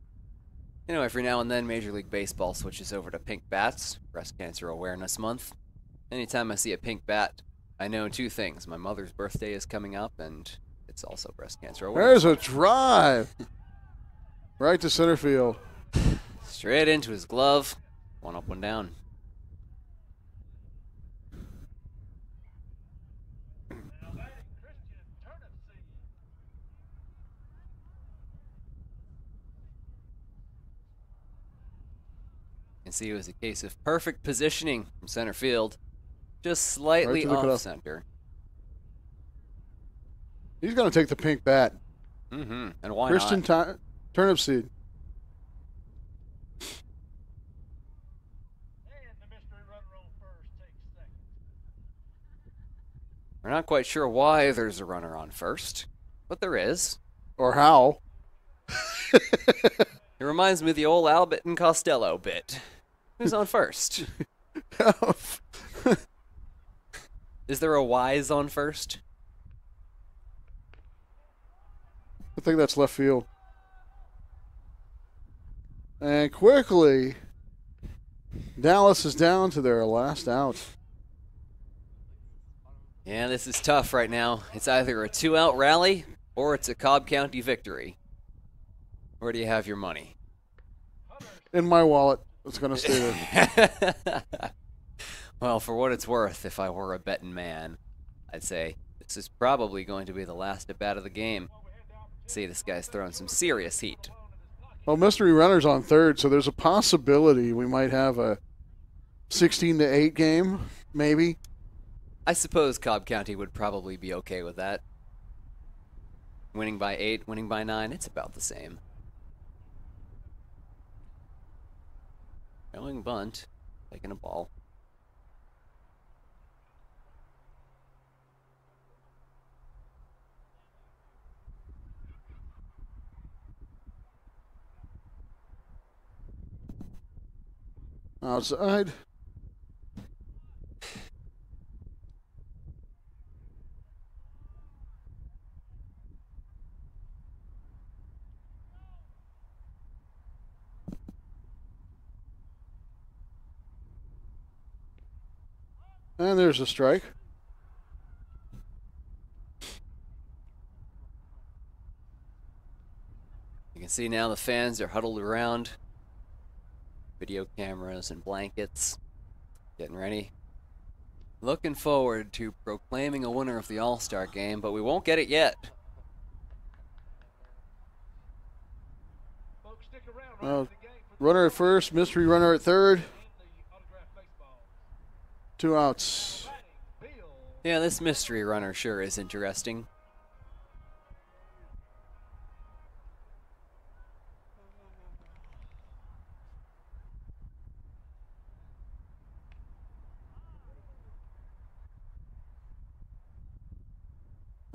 You know, every now and then Major League Baseball switches over to pink bats, Breast Cancer Awareness Month. Anytime I see a pink bat, I know two things. My mother's birthday is coming up, and it's also Breast Cancer Awareness There's a drive. Right to center field. Straight into his glove. One up, one down. You can see it was a case of perfect positioning from center field. Just slightly Right to the off cutoff. center. He's going to take the pink bat. Mm-hmm. And why Christian not? Turnip Seed. And the mystery runner on first takes second. We're not quite sure why there's a runner on first, but there is. Or how. It reminds me of the old Albert and Costello bit. Who's on first? Is there a Wise on first? I think that's left field. And quickly, Dallas is down to their last out. Yeah, this is tough right now. It's either a 2-out rally or it's a Cobb County victory. Where do you have your money? In my wallet. It's going to stay there. Well, for what it's worth, if I were a betting man, I'd say this is probably going to be the last at-bat of the game. See, this guy's throwing some serious heat. Well, mystery runner's on third, so there's a possibility we might have a 16-8 game, maybe. I suppose Cobb County would probably be okay with that. Winning by 8, winning by 9, it's about the same. Going bunt, taking a ball. Outside. And there's a strike. You can see now the fans are huddled around. Video cameras and blankets. Getting ready. Looking forward to proclaiming a winner of the All Star Game, but we won't get it yet. Folks, stick around. Right Uh, to the game for runner at first, mystery runner at third. the autographed baseball. 2 outs. Bill. Yeah, this mystery runner sure is interesting.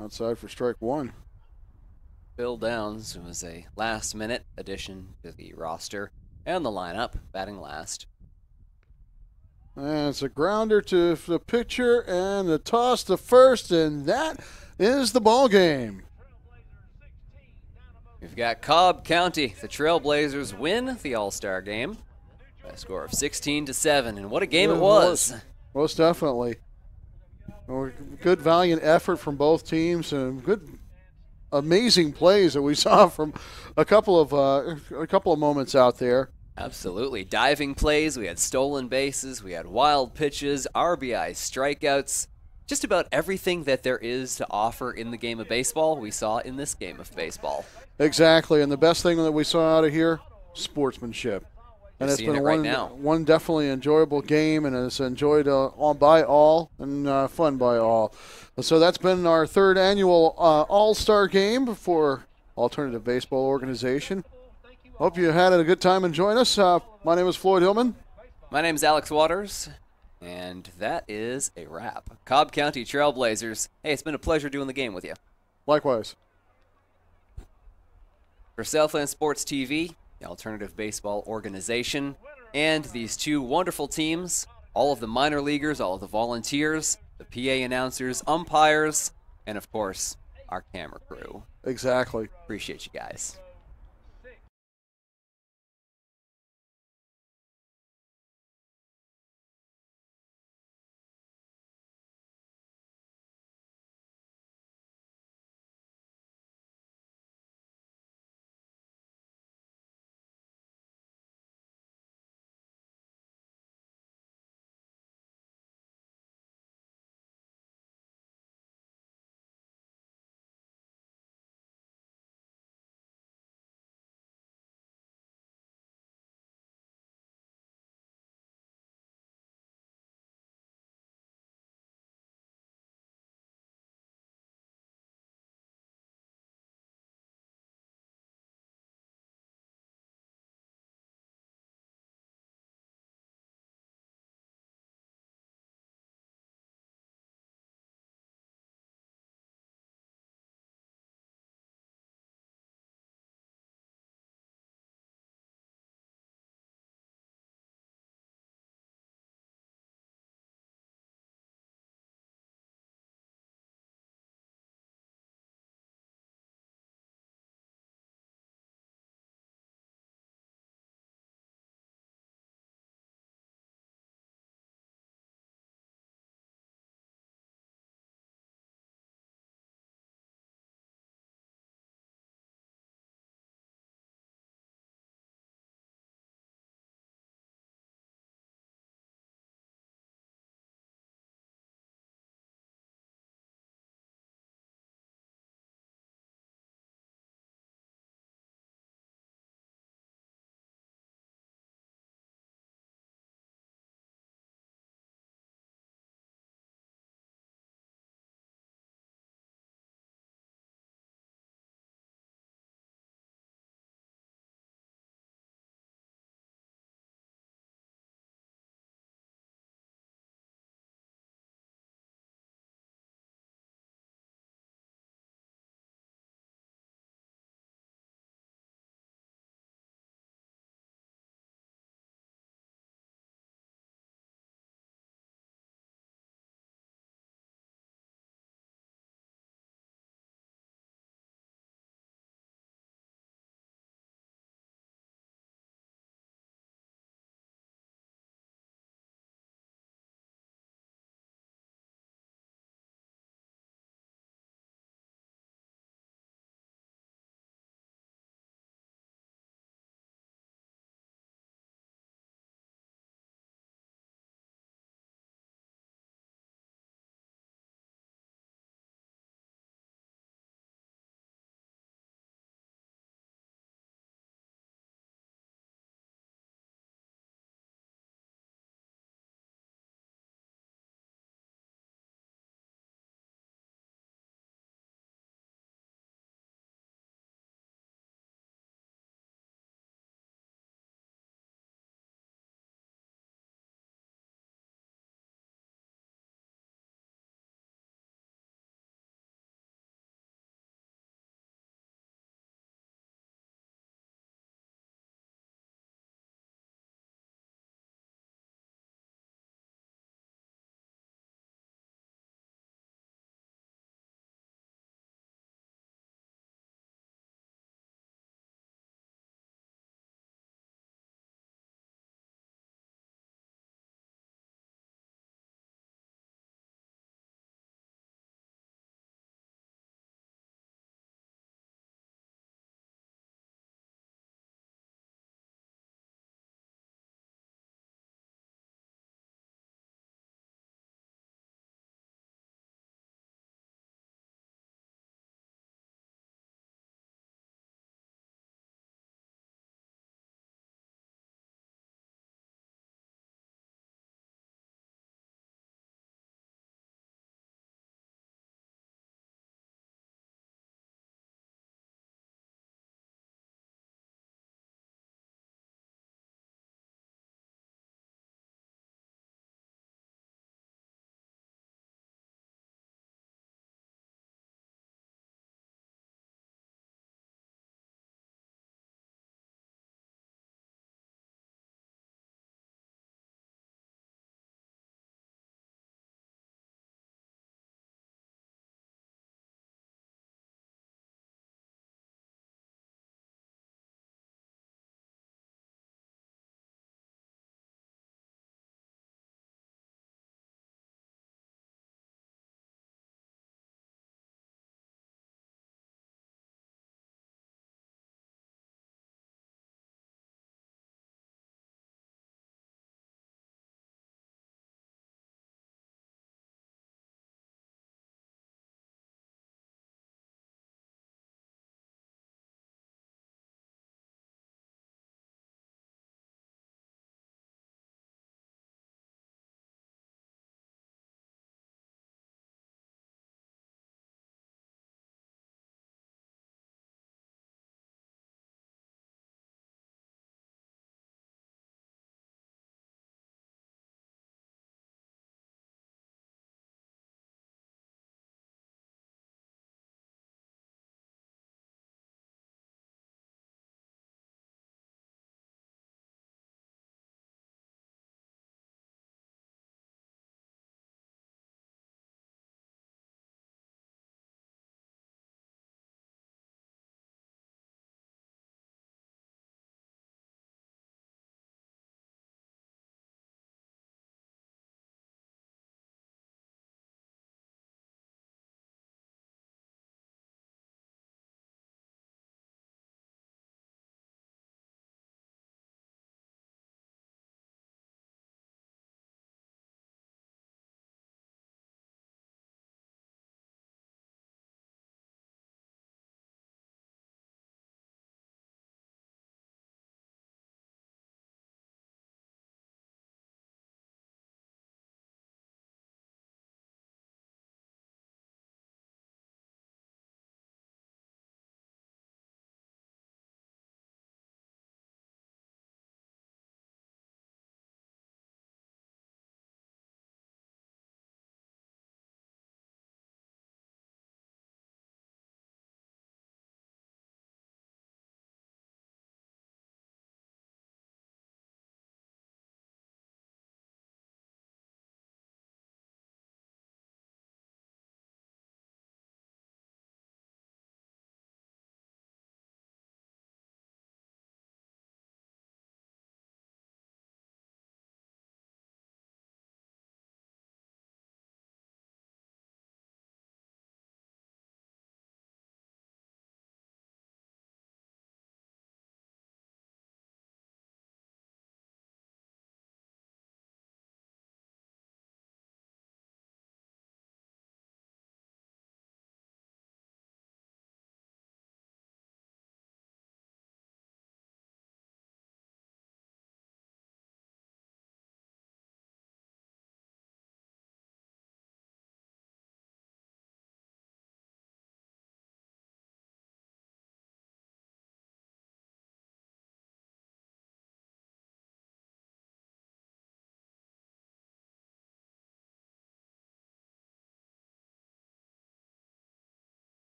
Outside for strike one. Bill Downs was a last-minute addition to the roster and the lineup, batting last. And it's a grounder to the pitcher and the toss to first, and that is the ball game. We've got Cobb County. The Trailblazers win the All-Star Game by a score of 16-7, and what a game it was. Most definitely. Well, good valiant effort from both teams and good amazing plays that we saw from a couple of moments out there. Absolutely. Diving plays, we had stolen bases, we had wild pitches, RBI strikeouts. Just about everything that there is to offer in the game of baseball, we saw in this game of baseball. Exactly, and the best thing that we saw out of here, sportsmanship. And You're it's seeing been it right now. one definitely enjoyable game, and it's enjoyed by all and fun by all. So that's been our third annual All-Star Game for Alternative Baseball Organization. Hope you had a good time enjoying us. My name is Floyd Hillman. My name's Alex Waters, and that is a wrap. Cobb County Trailblazers. Hey, it's been a pleasure doing the game with you. Likewise. For Southland Sports TV, the Alternative Baseball Organization, and these two wonderful teams, all of the minor leaguers, all of the volunteers, the PA announcers, umpires, and of course, our camera crew. Exactly. Appreciate you guys.